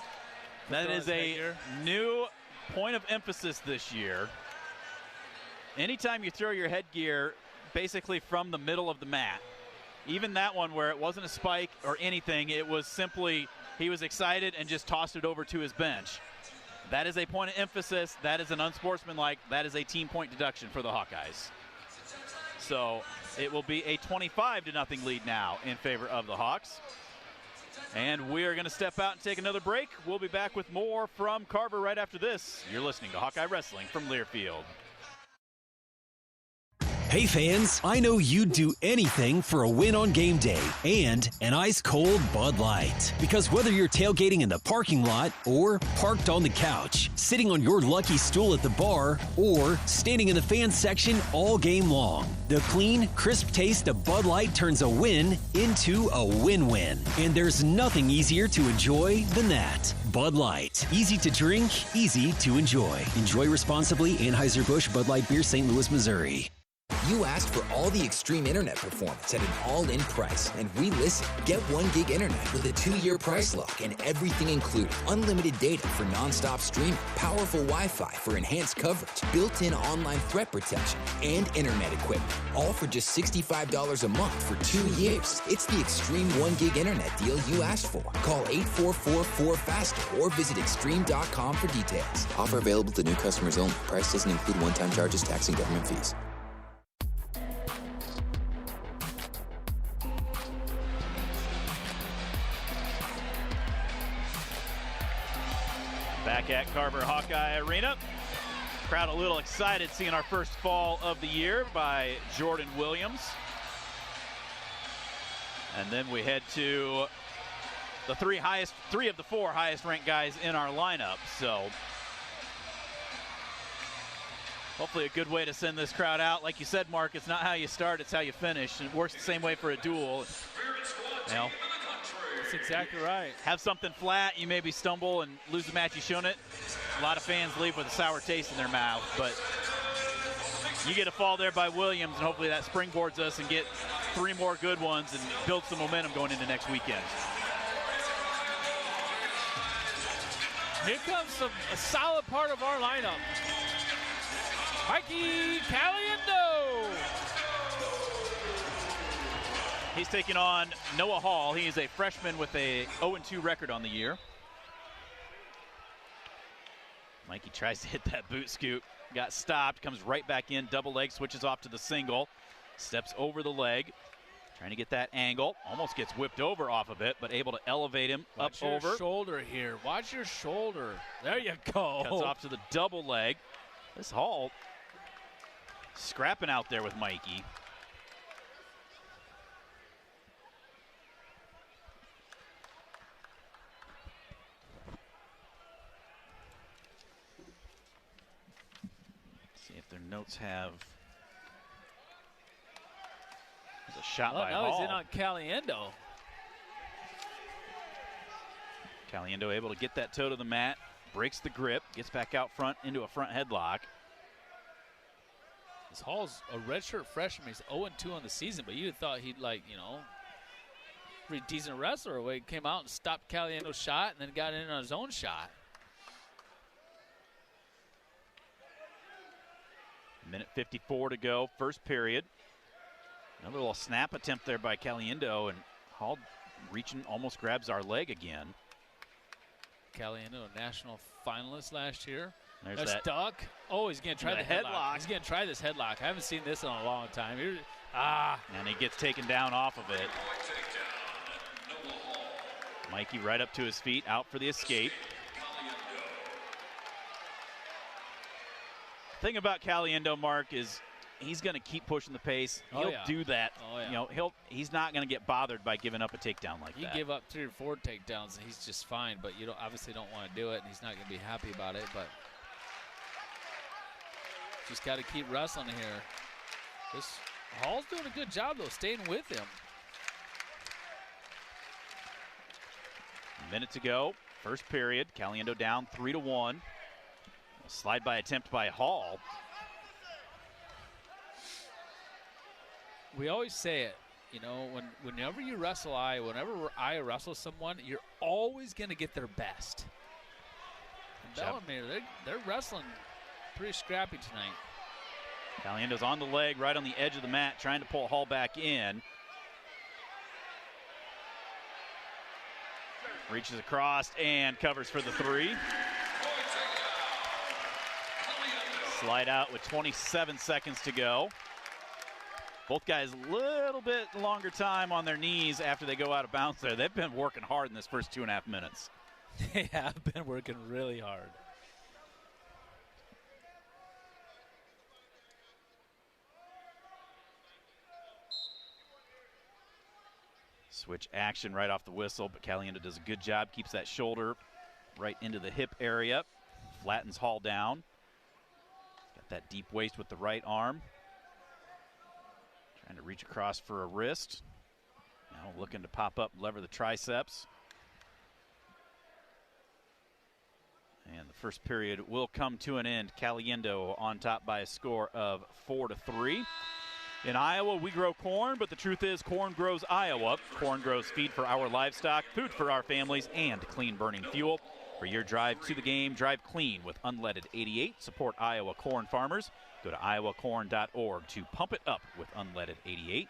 That is a new point of emphasis this year. Anytime you throw your headgear basically from the middle of the mat, even that one where it wasn't a spike or anything, it was simply he was excited and just tossed it over to his bench. That is a point of emphasis. That is an unsportsmanlike. That is a team point deduction for the Hawkeyes. So it will be a 25-0 lead now in favor of the Hawks. And we are going to step out and take another break. We'll be back with more from Carver right after this. You're listening to Hawkeye Wrestling from Learfield. Hey fans, I know you'd do anything for a win on game day and an ice-cold Bud Light. Because whether you're tailgating in the parking lot or parked on the couch, sitting on your lucky stool at the bar, or standing in the fan section all game long, the clean, crisp taste of Bud Light turns a win into a win-win. And there's nothing easier to enjoy than that. Bud Light. Easy to drink, easy to enjoy. Enjoy responsibly. Anheuser-Busch Bud Light Beer, St. Louis, Missouri. You asked for all the extreme internet performance at an all-in price, and we listened. Get 1 gig internet with a 2-year price lock and everything included. Unlimited data for non-stop streaming, powerful Wi-Fi for enhanced coverage, built-in online threat protection, and internet equipment. All for just $65 a month for 2 years. It's the extreme 1 gig internet deal you asked for. Call 844-4FASTER or visit extreme.com for details. Offer available to new customers only. Price doesn't include one-time charges, tax, and government fees. Back at Carver Hawkeye Arena. Crowd a little excited seeing our first fall of the year by Jordan Williams. And then we head to the three of the 4 highest ranked guys in our lineup. So hopefully a good way to send this crowd out. Like you said, Mark, it's not how you start, it's how you finish. And it works the same way for a duel. You know, that's exactly right. Have something flat, you maybe stumble and lose the match you've shown it. A lot of fans leave with a sour taste in their mouth, but you get a fall there by Williams, and hopefully that springboards us and get 3 more good ones and build some momentum going into next weekend. Here comes a solid part of our lineup. Mikey Caliendo. He's taking on Noah Hall. He is a freshman with a 0-2 record on the year. Mikey tries to hit that boot scoop. Got stopped, comes right back in, double leg, switches off to the single. Steps over the leg, trying to get that angle. Almost gets whipped over off of it, but able to elevate him Watch up over. Watch your shoulder here. Watch your shoulder. There you go. Cuts off to the double leg. This Hall scrapping out there with Mikey. See if their notes have. There's a shot by Hall. Now he's in on Caliendo. Caliendo able to get that toe to the mat, breaks the grip, gets back out front into a front headlock. This Hall's a redshirt freshman. He's 0-2 on the season, but you thought he'd, pretty decent wrestler. He came out and stopped Caliendo's shot and then got in on his own shot. Minute 54 to go, first period. Another little snap attempt there by Caliendo, and Hall reaching, almost grabs our leg again. Caliendo, a national finalist last year. There's That's that duck. Oh, he's going to try the headlock. He's going to try this headlock. I haven't seen this in a long time. And he gets taken down off of it. Mikey right up to his feet, out for the escape. The thing about Caliendo, Mark, is he's going to keep pushing the pace. He'll do that. He's not going to get bothered by giving up a takedown like that. He give up 3 or 4 takedowns, and he's just fine. But you obviously don't want to do it, and he's not going to be happy about it. But just got to keep wrestling here. This Hall's doing a good job, though, staying with him. A minute to go, first period. Caliendo down 3-1. A slide by attempt by Hall. We always say it, whenever you wrestle Iowa, whenever Iowa wrestles someone, you're always going to get their best. And Bellarmine, they're wrestling pretty scrappy tonight. Caliendo's on the leg, right on the edge of the mat, trying to pull Hall back in. Reaches across and covers for the 3. Slide out with 27 seconds to go. Both guys a little bit longer time on their knees after they go out of bounds there. They've been working hard in this first 2.5 minutes. They have been working really hard. Switch action right off the whistle, but Caliendo does a good job. Keeps that shoulder right into the hip area. Flattens Hall down. Got that deep waist with the right arm. Trying to reach across for a wrist. Now looking to pop up, lever the triceps. And the first period will come to an end. Caliendo on top by a score of 4-3. In Iowa, we grow corn, but the truth is corn grows Iowa. Corn grows feed for our livestock, food for our families, and clean burning fuel. For your drive to the game, drive clean with unleaded 88. Support Iowa corn farmers. Go to iowacorn.org to pump it up with unleaded 88.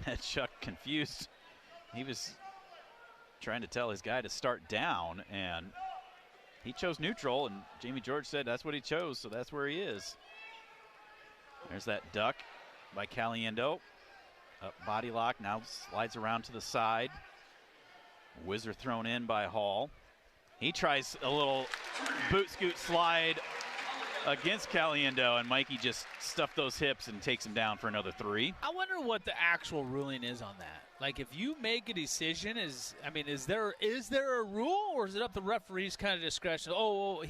That Chuck confused. He was trying to tell his guy to start down, and he chose neutral, and Jamie George said that's what he chose, so that's where he is. There's that duck by Caliendo. Up body lock, now slides around to the side. Whizzer thrown in by Hall. He tries a little boot scoot slide against Caliendo, and Mikey just stuffed those hips and takes him down for another 3. I wonder what the actual ruling is on that. Like, if you make a decision, is there a rule, or is it up to the referee's kind of discretion? Oh,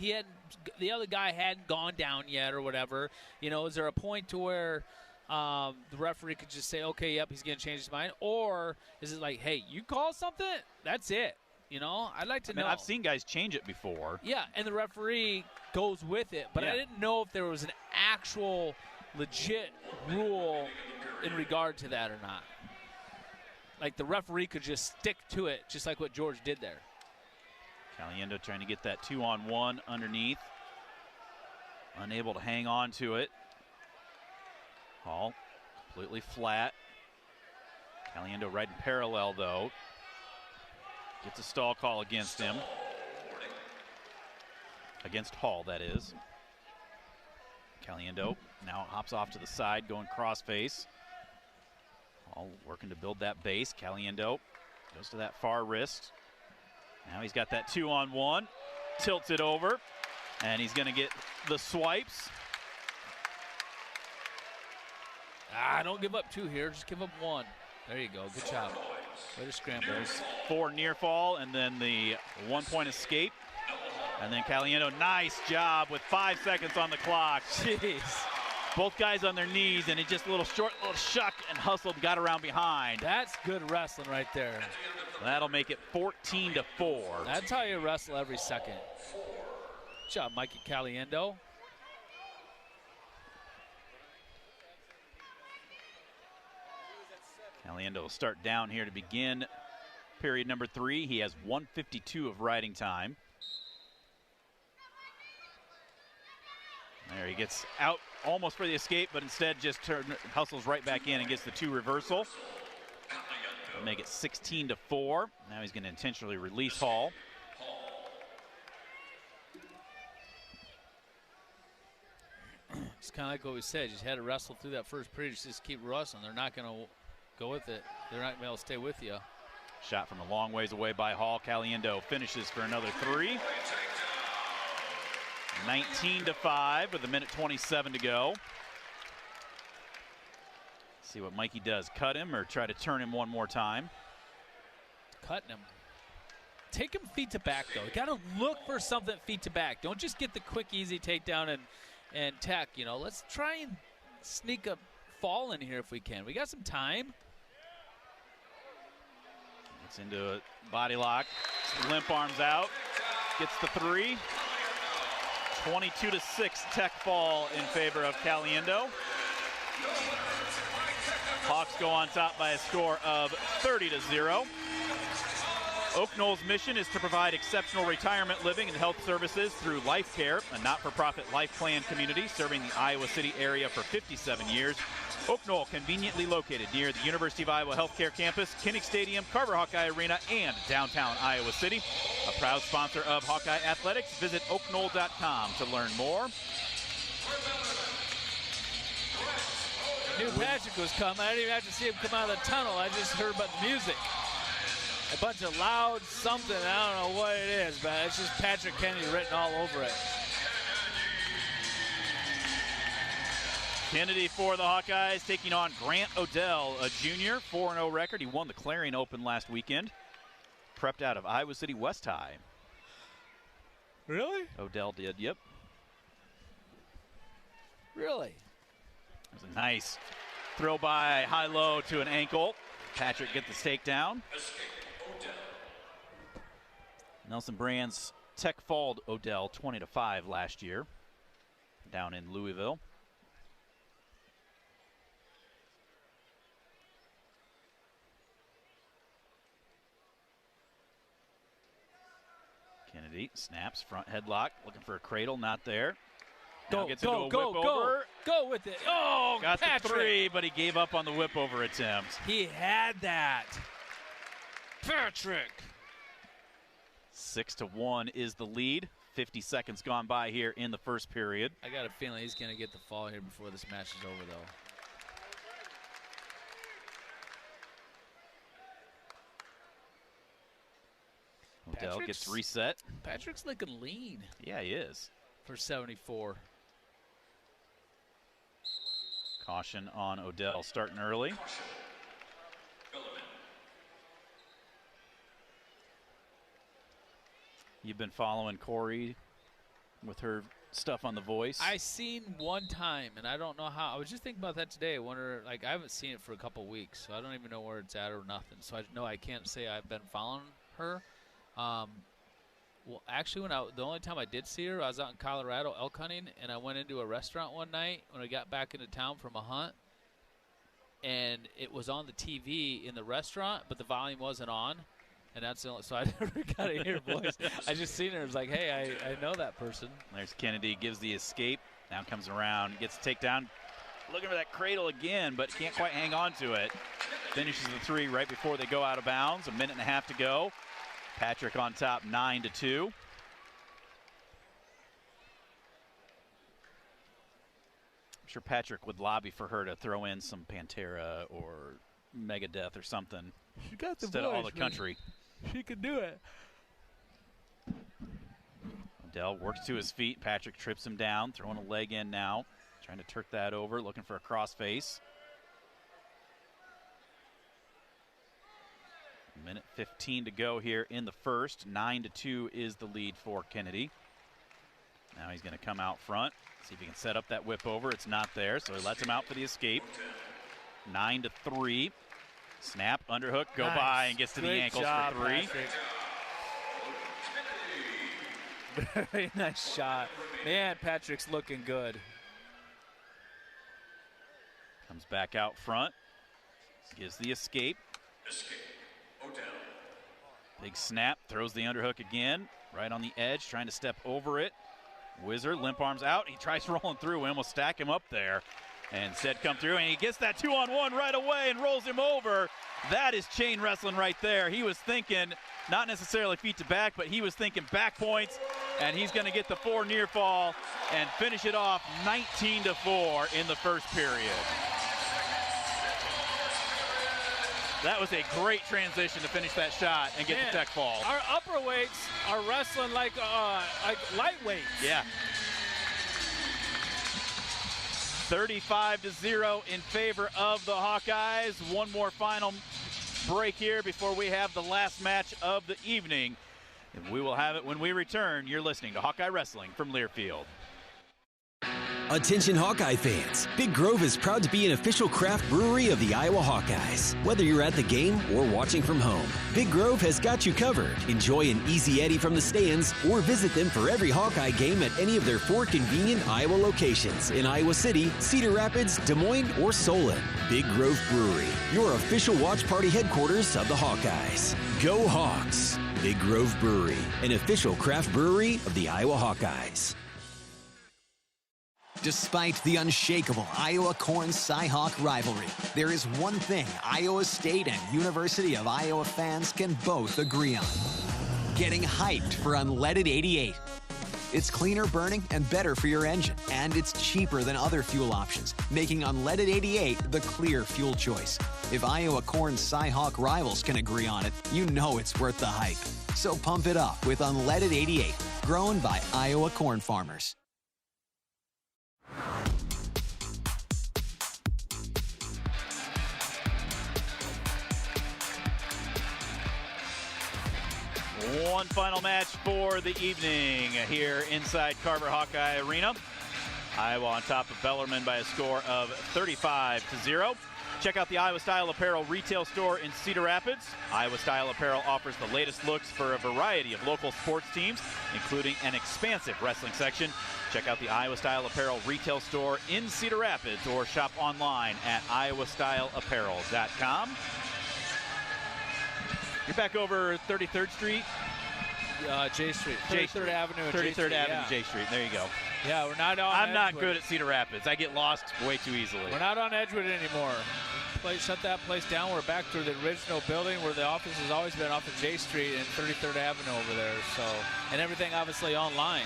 the other guy hadn't gone down yet, or whatever. Is there a point to where the referee could just say, okay, yep, he's going to change his mind, or is it like, hey, you call something, that's it? I'd like to know. I've seen guys change it before. Yeah, and the referee goes with it, but I didn't know if there was an actual legit rule in regard to that or not. Like the referee could just stick to it, just like what George did there. Caliendo trying to get that 2-on-1 underneath. Unable to hang on to it. Hall completely flat. Caliendo right in parallel, though. Gets a stall call against him. Against Hall, that is. Caliendo now hops off to the side, going cross-face. Hall working to build that base. Caliendo goes to that far wrist. Now he's got that 2-on-1. Tilts it over. And he's going to get the swipes. Don't give up 2 here. Just give up 1. There you go. Good job. Way to scramble. There's 4 near fall and then the 1-point escape. And then Caliendo, nice job with 5 seconds on the clock. Jeez. Both guys on their knees, and he just a little shuck and hustled, got around behind. That's good wrestling right there. That'll make it 14-4. That's how you wrestle every second. Good job, Mikey Caliendo. Caliendo will start down here to begin period number 3. He has 1:52 of riding time. There he gets out almost for the escape, but instead just hustles right back in and gets the 2 reversal. That'll make it 16-4. Now he's going to intentionally release Hall. It's kind of like what we said. You just had to wrestle through that first period. Just keep wrestling. They're not going to go with it. They're not going to be able to stay with you. Shot from a long ways away by Hall. Caliendo finishes for another 3. 19-5 with 1:27 to go. See what Mikey does. Cut him or try to turn him one more time. Cutting him. Take him feet to back, though. You got to look for something feet to back. Don't just get the quick, easy takedown and tech. You know, let's try and sneak a fall in here if we can. We got some time. Gets into a body lock. Limp arms out. Gets the 3. 22-6 tech fall in favor of Caliendo. Hawks go on top by a score of 30-0. Oak Knoll's mission is to provide exceptional retirement living and health services through Life Care, a not-for-profit life plan community serving the Iowa City area for 57 years. Oak Knoll, conveniently located near the University of Iowa Healthcare Campus, Kinnick Stadium, Carver Hawkeye Arena, and downtown Iowa City. A proud sponsor of Hawkeye Athletics. Visit oakknoll.com to learn more. I knew Patrick was coming. I didn't even have to see him come out of the tunnel. I just heard about the music. A bunch of loud something. I don't know what it is, but it's just Patrick Kennedy written all over it. Kennedy for the Hawkeyes taking on Grant Odell, a junior, 4-0 record. He won the Clarion Open last weekend. Prepped out of Iowa City West High. Really? Odell did, yep. Really? It was a nice throw by high-low to an ankle. Patrick gets the takedown. Nelson Brands tech-falled Odell 20-5 last year down in Louisville. Kennedy snaps, front headlock, looking for a cradle, not there. Now gets into a whip over. Go with it. Oh, got Patrick. the 3, but he gave up on the whip over attempt. He had that. Patrick. 6-1 is the lead. 50 seconds gone by here in the first period. I got a feeling he's going to get the fall here before this match is over, though. Odell gets reset. Patrick's looking lean. Yeah, he is. For 74. Caution on Odell starting early. You've been following Corey with her stuff on The Voice. I seen one time, and I don't know how. I was just thinking about that today. I wonder, like, I haven't seen it for a couple weeks, so I don't even know where it's at or nothing. So I know I can't say I've been following her. Well, actually, the only time I did see her, I was out in Colorado elk hunting, and I went into a restaurant one night when I got back into town from a hunt. and it was on the TV in the restaurant, but the volume wasn't on. And that's the only, so I never got to hear her voice. I just seen her. It was like, hey, I know that person. There's Kennedy, gives the escape. Now comes around, gets the takedown. Looking for that cradle again, but can't quite hang on to it. Finishes the three right before they go out of bounds. A minute and a half to go. Patrick on top, 9-2. I'm sure Patrick would lobby for her to throw in some Pantera or Megadeth or something. She got the instead voice, of All the Country. She could do it. Odell works to his feet. Patrick trips him down, throwing a leg in now. Trying to turk that over, looking for a crossface. Minute 15 to go here in the first. 9-2 is the lead for Kennedy. Now he's going to come out front. See if he can set up that whip over. It's not there, so he lets him out for the escape. 9-3. Snap, underhook, go by, and gets to the ankles job, for three. Very nice shot. Man, Patrick's looking good. Comes back out front. Gives the escape. Big snap, throws the underhook again. Right on the edge, trying to step over it. Wizard, limp arms out. He tries rolling through. We almost stack him up there. And instead come through, and he gets that 2-on-1 right away and rolls him over. That is chain wrestling right there. He was thinking, not necessarily feet to back, but he was thinking back points, and he's going to get the 4 near fall and finish it off 19-4 in the first period. That was a great transition to finish that shot and get the tech fall. Our upper weights are wrestling like lightweights. Yeah. 35-0 in favor of the Hawkeyes. One more final break here before we have the last match of the evening. And we will have it when we return. You're listening to Hawkeye Wrestling from Learfield. Attention Hawkeye fans, Big Grove is proud to be an official craft brewery of the Iowa Hawkeyes. Whether you're at the game or watching from home, Big Grove has got you covered. Enjoy an easy Eddie from the stands or visit them for every Hawkeye game at any of their 4 convenient Iowa locations in Iowa City, Cedar Rapids, Des Moines, or Solon. Big Grove Brewery, your official watch party headquarters of the Hawkeyes. Go Hawks! Big Grove Brewery, an official craft brewery of the Iowa Hawkeyes. Despite the unshakable Iowa Corn Cy-Hawk rivalry, there is one thing Iowa State and University of Iowa fans can both agree on: getting hyped for Unleaded 88. It's cleaner burning and better for your engine, and it's cheaper than other fuel options, making Unleaded 88 the clear fuel choice. If Iowa Corn Cy-Hawk rivals can agree on it, you know it's worth the hype. So pump it up with Unleaded 88, grown by Iowa corn farmers. One final match for the evening here inside Carver Hawkeye Arena. Iowa on top of Bellarmine by a score of 35-0. Check out the Iowa Style Apparel retail store in Cedar Rapids. Iowa Style Apparel offers the latest looks for a variety of local sports teams, including an expansive wrestling section. Check out the Iowa Style Apparel retail store in Cedar Rapids or shop online at iowastyleapparel.com. You're back over 33rd Street. J Street. 33rd Avenue. 33rd Avenue, J Street. There you go. Yeah, we're not on I'm not Edgewood. good at Cedar Rapids. I get lost way too easily. We're not on Edgewood anymore. Shut that place down. We're back to the original building where the office has always been off of J Street and 33rd Avenue over there. So, and everything obviously online.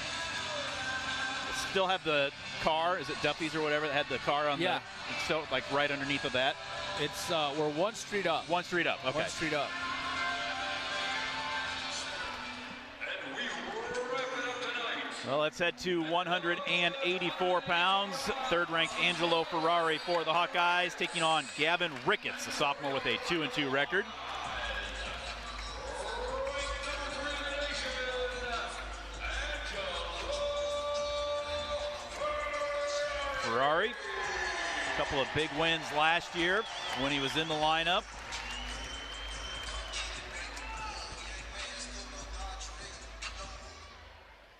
Still have the car. Is it Duffy's or whatever that had the car on the so like right underneath of that? It's we're one street up. One street up. Okay. One street up. Well, let's head to 184 pounds. Third-ranked Angelo Ferrari for the Hawkeyes, taking on Gavin Ricketts, a sophomore with a 2-2 record. Ferrari, a couple of big wins last year when he was in the lineup.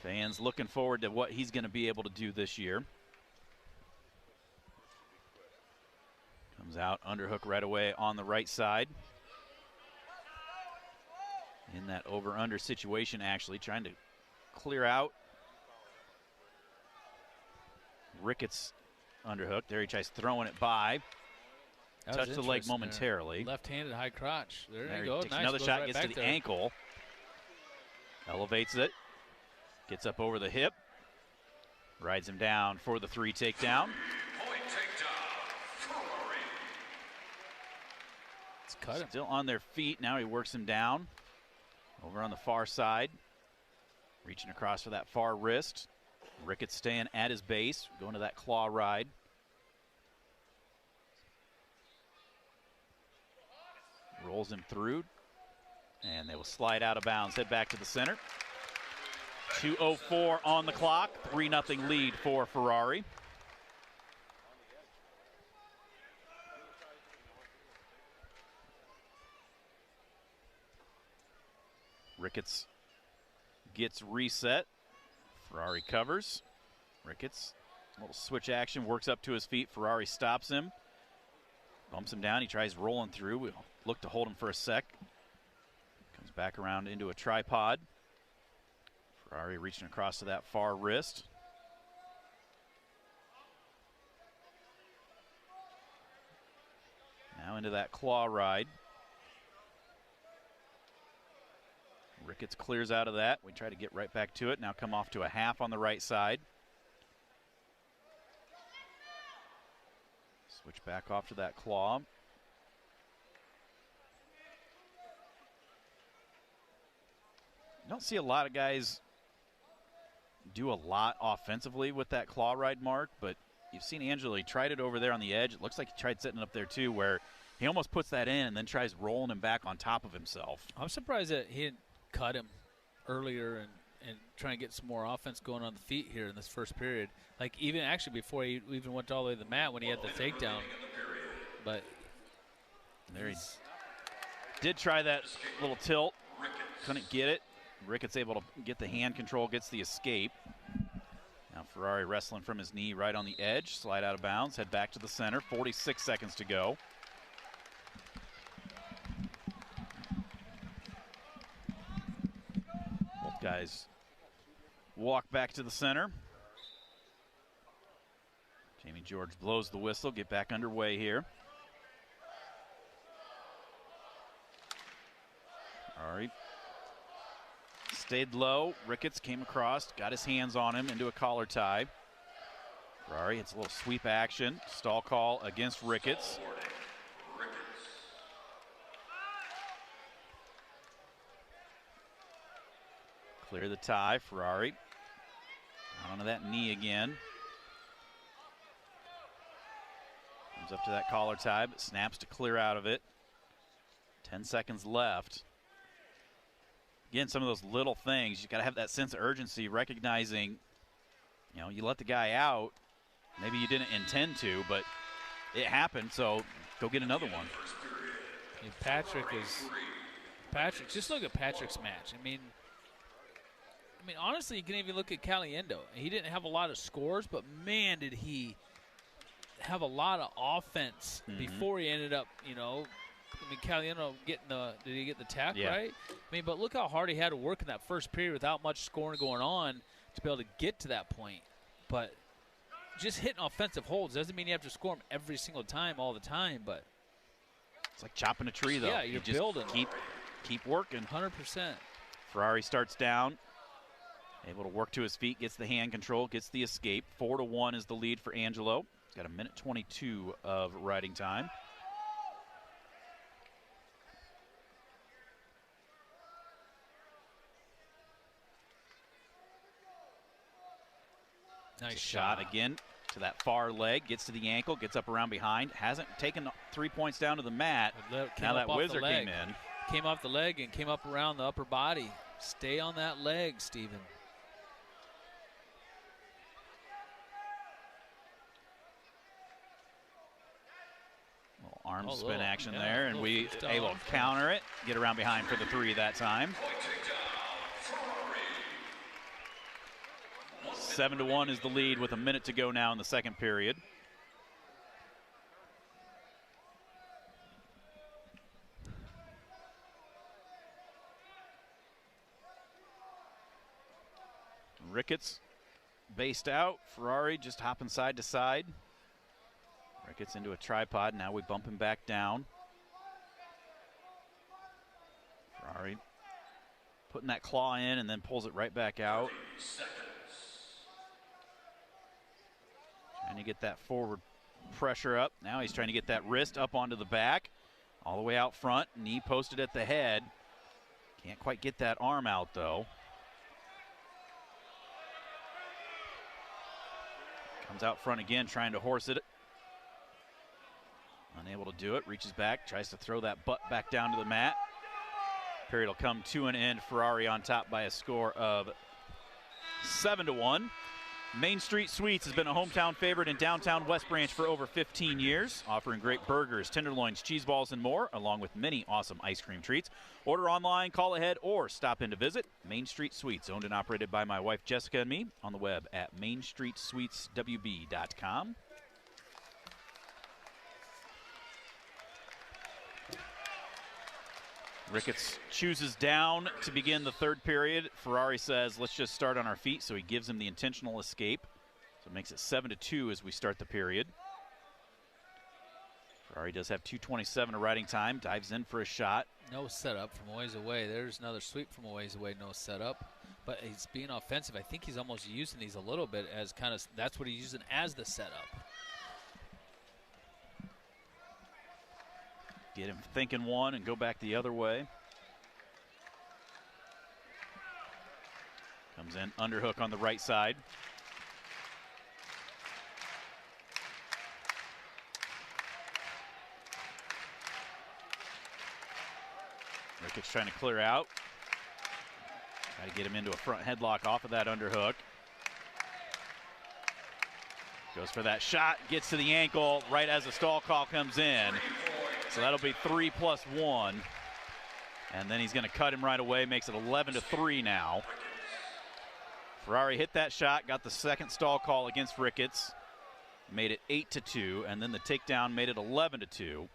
Fans looking forward to what he's going to be able to do this year. Comes out, underhook right away on the right side. In that over-under situation, actually, trying to clear out. Ricketts underhook. There he tries throwing it by. Touched the leg momentarily. Left-handed high crotch. There you he go. takes Nice. another Goes shot, right gets to back the there. ankle. Elevates it. Gets up over the hip. Rides him down for the 3 takedown. It's cut him. Still on their feet. Now he works him down. Over on the far side. Reaching across for that far wrist. Ricketts staying at his base. Going to that claw ride. Rolls him through. And they will slide out of bounds. Head back to the center. 2:04 on the clock. 3-0 lead for Ferrari. Ricketts gets reset. Ferrari covers. Ricketts, a little switch action, works up to his feet. Ferrari stops him. Bumps him down. He tries rolling through. We'll look to hold him for a sec. Comes back around into a tripod. Ferrari reaching across to that far wrist. Now into that claw ride. Ricketts clears out of that. We try to get right back to it. Now come off to a half on the right side. Switch back off to that claw. You don't see a lot of guys do a lot offensively with that claw ride, Mark, but you've seen Angelo. He tried it over there on the edge. It looks like he tried setting it up there too, where he almost puts that in and then tries rolling him back on top of himself. I'm surprised that he didn't cut him earlier and try and get some more offense going on the feet here in this first period. Like even actually before he even went all the way to the mat when he had the takedown. But there he did try that little tilt. Couldn't get it. Ricketts able to get the hand control, gets the escape. Now Ferrari wrestling from his knee right on the edge. Slide out of bounds, head back to the center. 46 seconds to go. Both guys walk back to the center. Jamie George blows the whistle, get back underway here. Ferrari stayed low. Ricketts came across, got his hands on him into a collar tie. Ferrari hits a little sweep action. Stall call against Ricketts. Clear the tie. Ferrari down onto that knee again. Comes up to that collar tie, but snaps to clear out of it. 10 seconds left. Again, some of those little things, you got to have that sense of urgency, recognizing, you know, you let the guy out. Maybe you didn't intend to, but it happened, so go get another one. And Patrick, just look at Patrick's match. I mean, honestly, you can even look at Caliendo. He didn't have a lot of scores, but man, did he have a lot of offense before he ended up, you know. I mean, Caliendo did he get the tack right? I mean, but look how hard he had to work in that first period without much scoring going on to be able to get to that point. But just hitting offensive holds doesn't mean you have to score them every single time, all the time. But it's like chopping a tree, though. Yeah, you're just building. Keep working. 100%. Ferrari starts down, able to work to his feet, gets the hand control, gets the escape. 4-1 is the lead for Angelo. He's got a minute 22 of riding time. Nice shot again to that far leg, gets to the ankle, gets up around behind, hasn't taken 3 points down to the mat. Now that whizzer came in. Came off the leg and came up around the upper body. Stay on that leg, Steven. Little arm spin action there, and we able to counter it, get around behind for the 3 that time. 7-1 is the lead with a minute to go now in the second period. Ricketts based out. Ferrari just hopping side to side. Ricketts into a tripod. Now we bump him back down. Ferrari putting that claw in and then pulls it right back out. Trying to get that forward pressure up. Now he's trying to get that wrist up onto the back. All the way out front. Knee posted at the head. Can't quite get that arm out, though. Comes out front again, trying to horse it. Unable to do it. Reaches back, tries to throw that butt back down to the mat. Period will come to an end. Ferrari on top by a score of 7-1. Main Street Sweets has been a hometown favorite in downtown West Branch for over 15 years, offering great burgers, tenderloins, cheese balls, and more, along with many awesome ice cream treats. Order online, call ahead, or stop in to visit. Main Street Sweets, owned and operated by my wife Jessica and me, on the web at mainstreetsweetswb.com. Ricketts chooses down to begin the third period. Ferrari says, let's just start on our feet, so he gives him the intentional escape. So it makes it 7-2 as we start the period. Ferrari does have 2:27 of riding time, dives in for a shot. No setup from a ways away. There's another sweep from a ways away, no setup. But he's being offensive. I think he's almost using these a little bit as kind of, that's what he's using as the setup. Get him thinking one and go back the other way. Comes in, underhook on the right side. Ricketts trying to clear out. Try to get him into a front headlock off of that underhook. Goes for that shot, gets to the ankle right as the stall call comes in. So that'll be 3+1. And then he's going to cut him right away, makes it 11-3 now. Ferrari hit that shot, got the second stall call against Ricketts, made it 8-2, and then the takedown made it 11-2.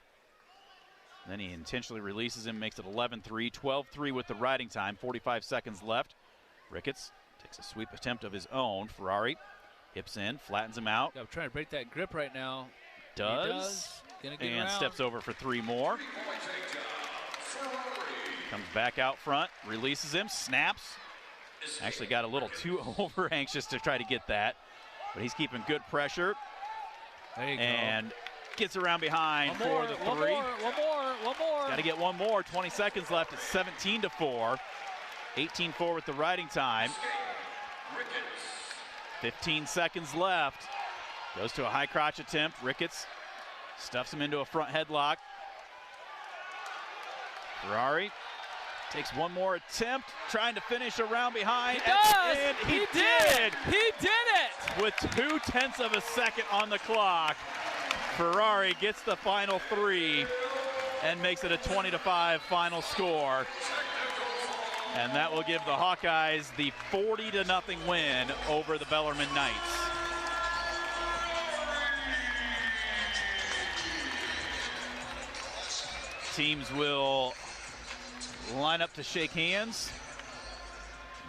Then he intentionally releases him, makes it 11-3, 12-3 with the riding time, 45 seconds left. Ricketts takes a sweep attempt of his own. Ferrari hips in, flattens him out. I'm trying to break that grip right now. Does. Gonna get and around. Steps over for 3 more. Comes back out front, releases him, snaps. Actually got a little too over anxious to try to get that, but he's keeping good pressure. There you and gets around behind for the 3. One more. Got to get one more. 20 seconds left. It's 17-4. 18-4 with the riding time. 15 seconds left. Goes to a high crotch attempt. Ricketts stuffs him into a front headlock. Ferrari takes one more attempt, trying to finish around behind. He does! And he did! He did it! With 0.2 of a second on the clock, Ferrari gets the final 3 and makes it a 20-5 final score. And that will give the Hawkeyes the 40-0 win over the Bellarmine Knights. Teams will line up to shake hands.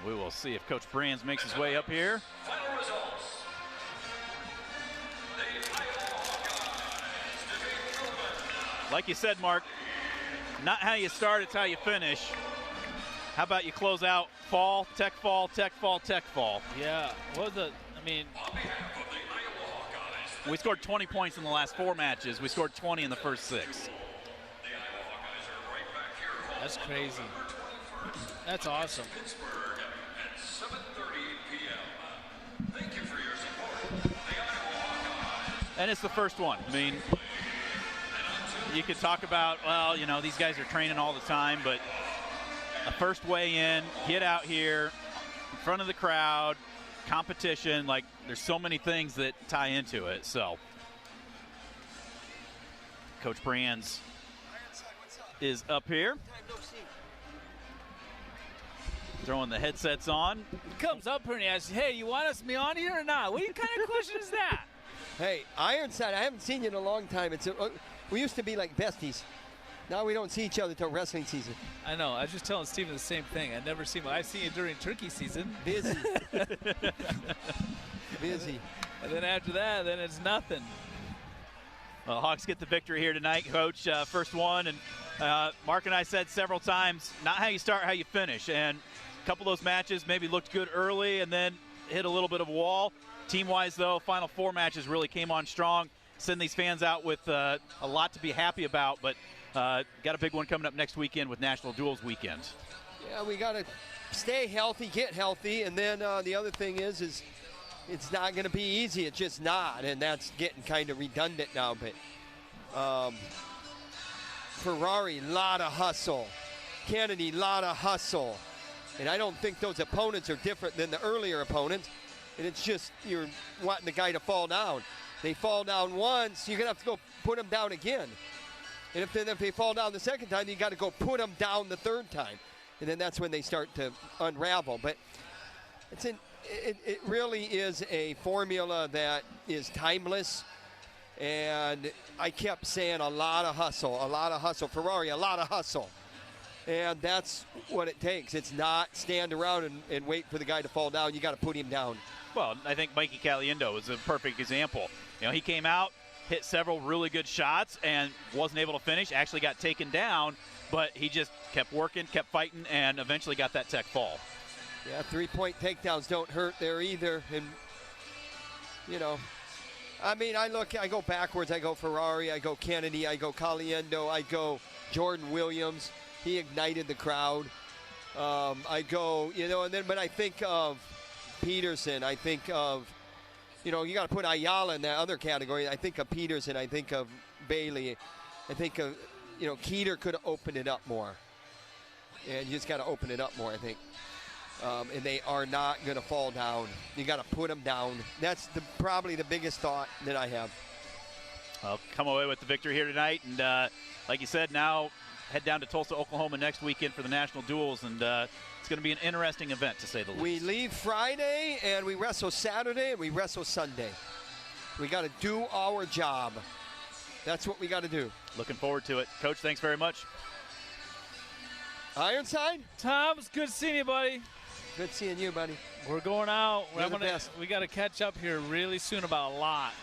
We will see if Coach Brands makes his way up here. Like you said, Mark, not how you start, it's how you finish. How about you close out fall, tech fall, tech fall, tech fall? Yeah, we scored 20 points in the last 4 matches. We scored 20 in the first 6. That's crazy. That's awesome. And it's the first one. I mean, you could talk about, well, you know, these guys are training all the time, but a first way in, get out here in front of the crowd, competition, like there's so many things that tie into it. So Coach Brands is up here, throwing the headsets on. He comes up here and he asks, hey, you want us to be on here or not? What kind of question is that? Hey, Ironside, I haven't seen you in a long time. We used to be like besties. Now we don't see each other until wrestling season. I know. I was just telling Steven the same thing. I never see him. I see you during turkey season. Busy. Busy. And then after that, then it's nothing. Well, Hawks get the victory here tonight, Coach. First one, and Mark and I said several times, not how you start, how you finish. And a couple of those matches maybe looked good early and then hit a little bit of a wall. Team-wise, though, final 4 matches really came on strong. Send these fans out with a lot to be happy about, but got a big one coming up next weekend with National Duels Weekend. Yeah, we got to stay healthy, get healthy, and then the other thing is it's not going to be easy. It's just not, and that's getting kind of redundant now. But Ferrari, lot of hustle. Kennedy, lot of hustle. And I don't think those opponents are different than the earlier opponents. And it's just you're wanting the guy to fall down. They fall down once, you're going to have to go put them down again. And if they fall down the second time, you got to go put them down the third time. And then that's when they start to unravel. But it really is a formula that is timeless. And I kept saying a lot of hustle. Ferrari, a lot of hustle. And that's what it takes. It's not stand around and wait for the guy to fall down. You got to put him down. Well, I think Mikey Caliendo is a perfect example. You know, he came out, hit several really good shots, and wasn't able to finish. Actually got taken down, but he just kept working, kept fighting, and eventually got that tech fall. Yeah, 3-point takedowns don't hurt there either. And, you know, I mean, I go backwards. I go Ferrari, I go Kennedy, I go Caliendo, I go Jordan Williams. He ignited the crowd. I go, you know, and then, but I think of Peterson. I think of, you know, you got to put Ayala in that other category. I think of Peterson. I think of Bailey. I think of, you know, Keeter could have opened it up more. And you just got to open it up more, I think. And they are not going to fall down. You got to put them down. That's probably the biggest thought that I have. Well, come away with the victory here tonight. And like you said, now head down to Tulsa, Oklahoma next weekend for the National Duels. And it's going to be an interesting event, to say the least. We leave Friday, and we wrestle Saturday, and we wrestle Sunday. We got to do our job. That's what we got to do. Looking forward to it. Coach, thanks very much. Ironside? Tom, it's good seeing you, buddy. Good seeing you, buddy. We're going out. We got to catch up here really soon about a lot.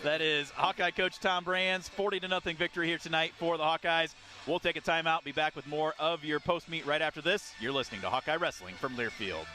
That is Hawkeye coach Tom Brands. 40-0 victory here tonight for the Hawkeyes. We'll take a timeout. Be back with more of your post-meet right after this. You're listening to Hawkeye Wrestling from Learfield.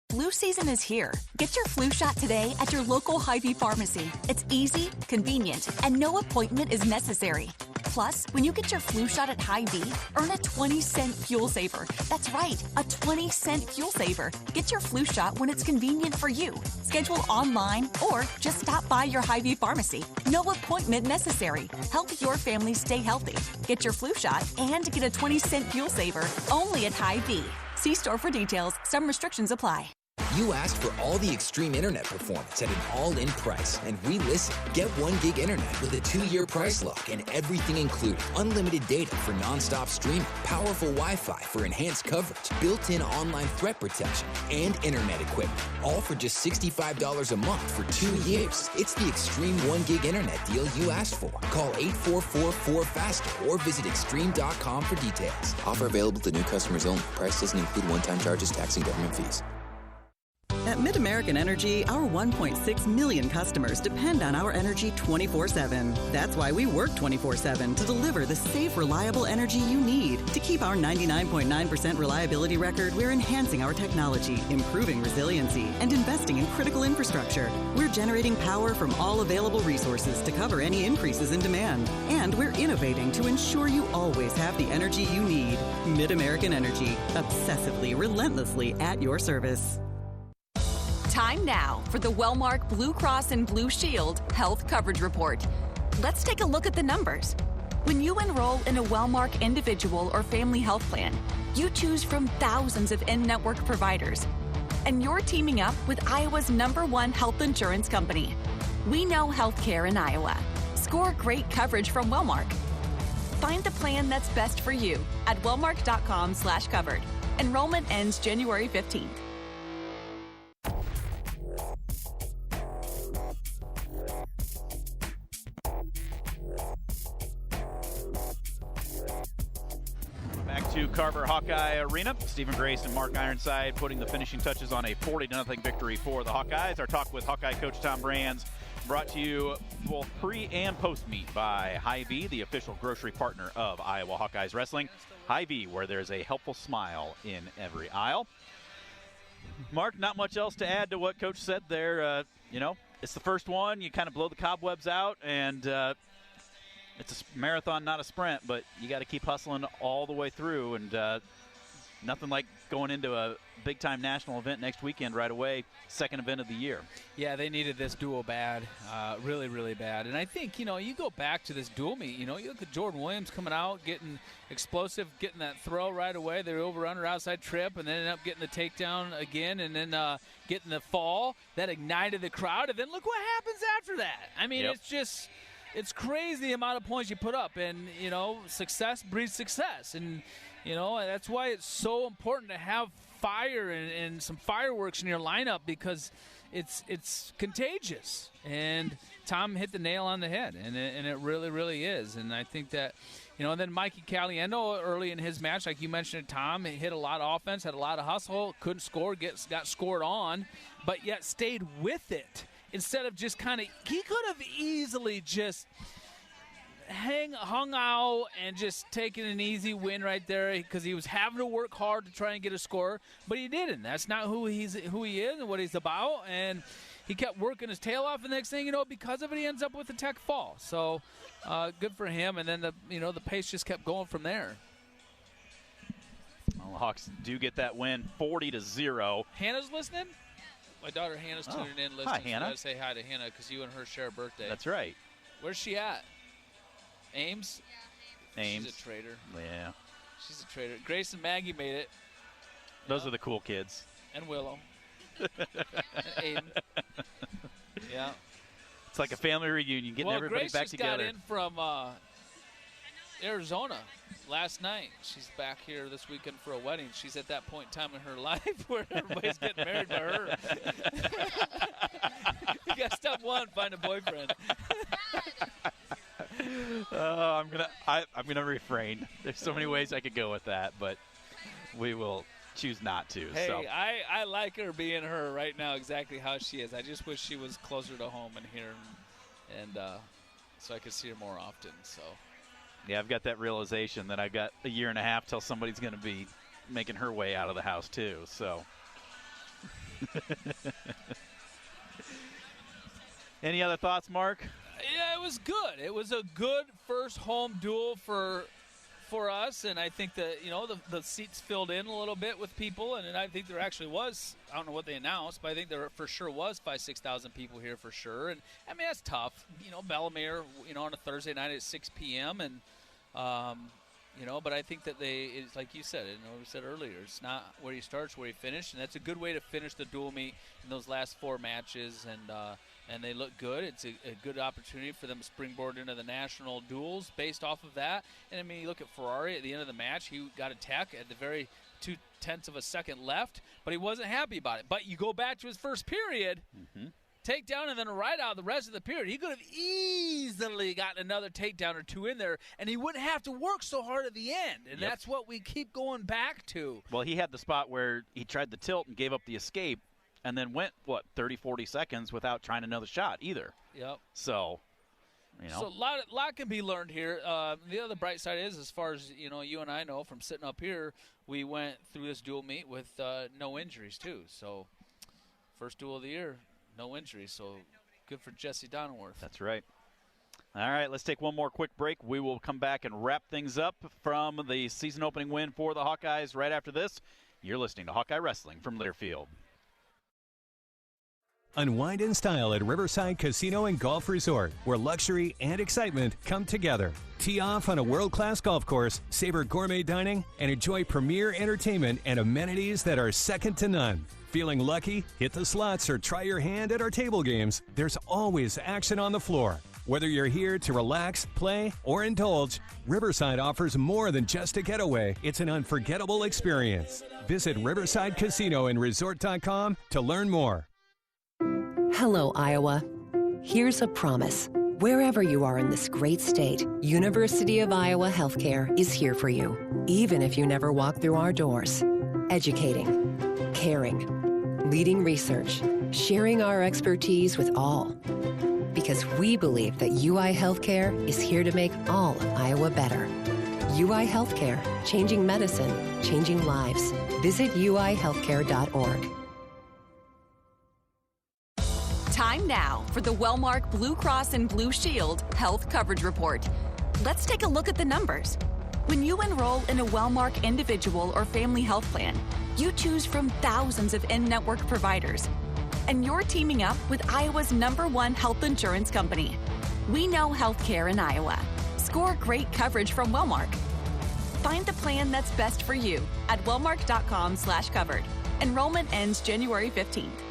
Flu season is here. Get your flu shot today at your local Hy-Vee pharmacy. It's easy, convenient, and no appointment is necessary. Plus, when you get your flu shot at Hy-Vee, earn a 20-cent fuel saver. That's right, a 20-cent fuel saver. Get your flu shot when it's convenient for you. Schedule online or just stop by your Hy-Vee pharmacy. No appointment necessary. Help your family stay healthy. Get your flu shot and get a 20-cent fuel saver only at Hy-Vee. See store for details. Some restrictions apply. You asked for all the extreme internet performance at an all-in price, and we listened. Get 1 gig internet with a 2-year price lock and everything included. Unlimited data for non-stop streaming, powerful Wi-Fi for enhanced coverage, built-in online threat protection, and internet equipment. All for just $65 a month for 2 years. It's the extreme 1 gig internet deal you asked for. Call 844-4FASTER or visit extreme.com for details. Offer available to new customers only. Price doesn't include one-time charges, tax, and government fees. At MidAmerican Energy, our 1.6 million customers depend on our energy 24/7. That's why we work 24/7 to deliver the safe, reliable energy you need. To keep our 99.9% reliability record, we're enhancing our technology, improving resiliency, and investing in critical infrastructure. We're generating power from all available resources to cover any increases in demand. And we're innovating to ensure you always have the energy you need. MidAmerican Energy, obsessively, relentlessly at your service. Time now for the Wellmark Blue Cross and Blue Shield Health Coverage Report. Let's take a look at the numbers. When you enroll in a Wellmark individual or family health plan, you choose from thousands of in-network providers. And you're teaming up with Iowa's #1 health insurance company. We know healthcare in Iowa. Score great coverage from Wellmark. Find the plan that's best for you at wellmark.com/covered. Enrollment ends January 15th. to Carver Hawkeye Arena. Stephen Grace and Mark Ironside putting the finishing touches on a 40-0 victory for the Hawkeyes. Our talk with Hawkeye coach Tom Brands brought to you both pre- and post-meet by Hy-Vee, the official grocery partner of Iowa Hawkeyes Wrestling. Hy-Vee, where there's a helpful smile in every aisle. Mark, not much else to add to what Coach said there. It's the first one. You kind of blow the cobwebs out, and it's a marathon, not a sprint, but you got to keep hustling all the way through, and nothing like going into a big-time national event next weekend right away, second event of the year. Yeah, they needed this duel bad, really, really bad. And I think, you go back to this duel meet, you look at Jordan Williams coming out, getting explosive, getting that throw right away, the over-under outside trip, and then ended up getting the takedown again, and then getting the fall. That ignited the crowd, and then look what happens after that. I mean, it's crazy the amount of points you put up, and, success breeds success. And, that's why it's so important to have fire and some fireworks in your lineup, because it's contagious. And Tom hit the nail on the head, and it really, really is. And I think that, and then Mikey Caliendo early in his match, like you mentioned, Tom, he hit a lot of offense, had a lot of hustle, couldn't score, got scored on, but yet stayed with it. Instead of just he could have easily just hung out and just taken an easy win right there, because he was having to work hard to try and get a score, but he didn't. That's not who he is and what he's about, and he kept working his tail off, and the next thing you know, because of it, he ends up with a tech fall. So good for him, and then the pace just kept going from there. Well, the Hawks do get that win, 40-0. Hannah's listening? My daughter Hannah's tuning in, listening. Hi, Hannah. So I gotta say hi to Hannah, because you and her share a birthday. That's right. Where's she at? Ames? Yeah, Ames. She's a traitor. Yeah. She's a traitor. Grace and Maggie made it. Those are the cool kids. And Willow. And Aiden. Yeah. It's like a family reunion, getting everybody Grace back just together. got in from Arizona last night. She's back here this weekend for a wedding. She's at that point in time in her life where everybody's getting married to her. You got step one, find a boyfriend. I'm gonna refrain. There's so many ways I could go with that, but we will choose not to. Hey, so. I like her being her right now, exactly how she is. I just wish she was closer to home and here, and so I could see her more often. So. Yeah, I've got that realization that I've got a year and a half till somebody's going to be making her way out of the house too. So. Any other thoughts, Mark? Yeah, it was good. It was a good first home duel for us, and I think that the seats filled in a little bit with people, and I think there actually was, I don't know what they announced, but I think there for sure was 5,000-6,000 people here for sure. And I mean, that's tough, Bellarmine, on a Thursday night at 6 p.m. and but I think that it's like you said, we said earlier, it's not where you start, it's where you finish, and that's a good way to finish the dual meet in those last 4 matches, and they look good. It's a good opportunity for them to springboard into the national duels based off of that. And I mean, you look at Ferrari at the end of the match, he got a tech at the very 0.2 of a second left, but he wasn't happy about it. But you go back to his first period, takedown, and then a right out the rest of the period. He could have easily gotten another takedown or 2 in there, and he wouldn't have to work so hard at the end. And that's what we keep going back to. Well, he had the spot where he tried the tilt and gave up the escape, and then went, 30, 40 seconds without trying another shot either. Yep. So, So a lot can be learned here. The other bright side is, as far as, you and I know from sitting up here, we went through this dual meet with no injuries too. So, first duel of the year, no injuries. So, good for Jesse Donworth. That's right. All right, let's take one more quick break. We will come back and wrap things up from the season opening win for the Hawkeyes right after this. You're listening to Hawkeye Wrestling from Learfield. Unwind in style at Riverside Casino and Golf Resort, where luxury and excitement come together. Tee off on a world-class golf course, savor gourmet dining, and enjoy premier entertainment and amenities that are second to none. Feeling lucky? Hit the slots or try your hand at our table games. There's always action on the floor. Whether you're here to relax, play, or indulge, Riverside offers more than just a getaway. It's an unforgettable experience. Visit Riverside Casino and Resort.com to learn more. Hello, Iowa. Here's a promise Wherever you are in this great state, University of Iowa Healthcare is here for you, even if you never walk through our doors. Educating, caring, leading research, sharing our expertise with all. Because we believe that UI Healthcare is here to make all of Iowa better. UI Healthcare, changing medicine, changing lives. Visit uihealthcare.org. Time now for the Wellmark Blue Cross and Blue Shield Health Coverage Report. Let's take a look at the numbers. When you enroll in a Wellmark individual or family health plan, you choose from thousands of in-network providers. And you're teaming up with Iowa's #1 health insurance company. We know healthcare in Iowa. Score great coverage from Wellmark. Find the plan that's best for you at wellmark.com/covered. Enrollment ends January 15th.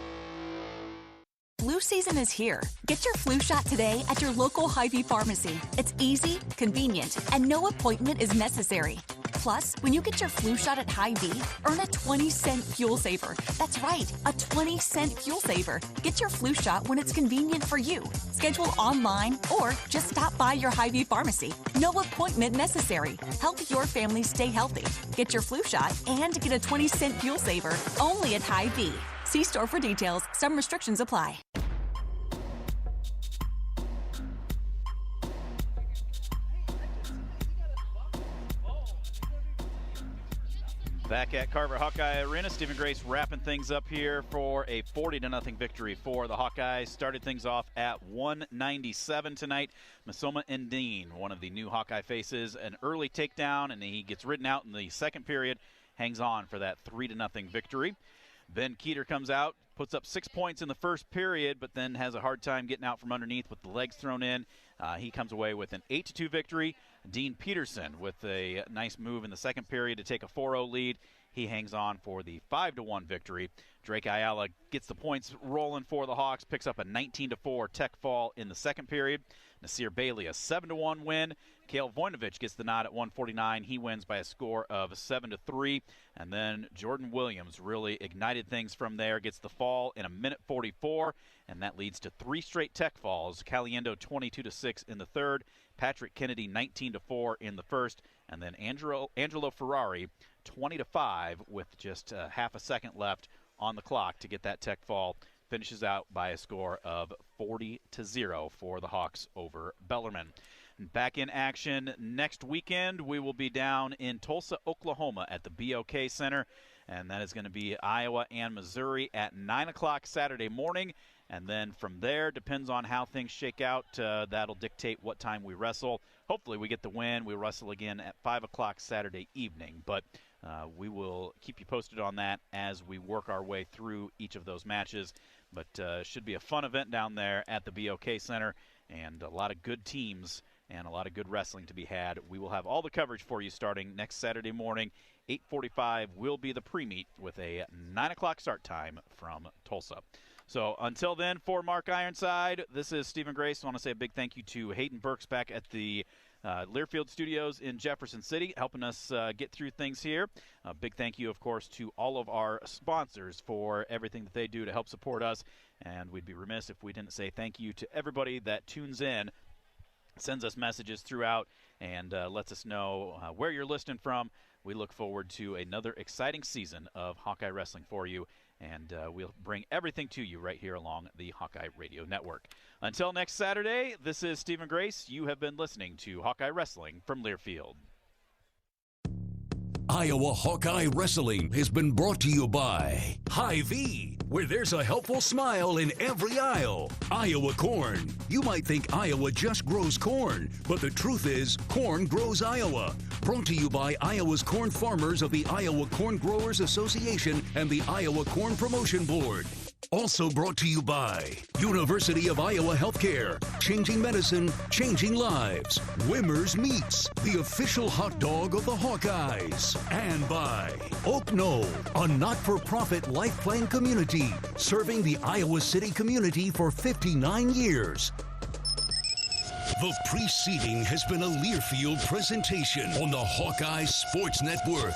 Flu season is here. Get your flu shot today at your local Hy-Vee pharmacy. It's easy, convenient, and no appointment is necessary. Plus, when you get your flu shot at Hy-Vee, earn a 20-cent fuel saver. That's right, a 20-cent fuel saver. Get your flu shot when it's convenient for you. Schedule online or just stop by your Hy-Vee pharmacy. No appointment necessary. Help your family stay healthy. Get your flu shot and get a 20-cent fuel saver only at Hy-Vee. See store for details. Some restrictions apply. Back at Carver Hawkeye Arena, Stephen Grace wrapping things up here for a 40-0 victory for the Hawkeyes. Started things off at 197 tonight. Masoma Ndine, one of the new Hawkeye faces, an early takedown, and he gets ridden out in the second period, hangs on for that 3-0 victory. Ben Keeter comes out, puts up 6 points in the first period, but then has a hard time getting out from underneath with the legs thrown in. He comes away with an 8-2 victory. Dean Peterson with a nice move in the second period to take a 4-0 lead. He hangs on for the 5-1 victory. Drake Ayala gets the points rolling for the Hawks, picks up a 19-4 tech fall in the second period. Nasir Bailey, a 7-1 win. Kale Voinovich gets the nod at 149. He wins by a score of 7-3. And then Jordan Williams really ignited things from there, gets the fall in a minute 44, and that leads to 3 straight tech falls. Caliendo 22-6 in the third, Patrick Kennedy 19-4 in the first, and then Angelo Ferrari 20-5 with just half a second left on the clock to get that tech fall. Finishes out by a score of 40-0 for the Hawks over Bellarmine. Back in action next weekend, we will be down in Tulsa, Oklahoma at the BOK Center, and that is going to be Iowa and Missouri at 9 o'clock Saturday morning. And then from there, depends on how things shake out. That'll dictate what time we wrestle. Hopefully we get the win. We wrestle again at 5 o'clock Saturday evening. But we will keep you posted on that as we work our way through each of those matches. But should be a fun event down there at the BOK Center, and a lot of good teams and a lot of good wrestling to be had. We will have all the coverage for you starting next Saturday morning. 8:45 will be the pre-meet with a 9 o'clock start time from Tulsa. So until then, for Mark Ironside, this is Stephen Grace. I want to say a big thank you to Hayden Burks back at the Learfield Studios in Jefferson City, helping us get through things here. A big thank you, of course, to all of our sponsors for everything that they do to help support us. And we'd be remiss if we didn't say thank you to everybody that tunes in, sends us messages throughout, and lets us know where you're listening from. We look forward to another exciting season of Hawkeye Wrestling for you, and we'll bring everything to you right here along the Hawkeye Radio Network. Until next Saturday, this is Stephen Grace. You have been listening to Hawkeye Wrestling from Learfield. Iowa Hawkeye Wrestling has been brought to you by Hy-Vee, where there's a helpful smile in every aisle. Iowa Corn. You might think Iowa just grows corn, but the truth is corn grows Iowa. Brought to you by Iowa's corn farmers of the Iowa Corn Growers Association and the Iowa Corn Promotion Board. Also brought to you by University of Iowa Healthcare, changing medicine, changing lives. Wimmer's Meats, the official hot dog of the Hawkeyes. And by Oak Knoll, a not-for-profit life plan community, serving the Iowa City community for 59 years. The preceding has been a Learfield presentation on the Hawkeye Sports Network.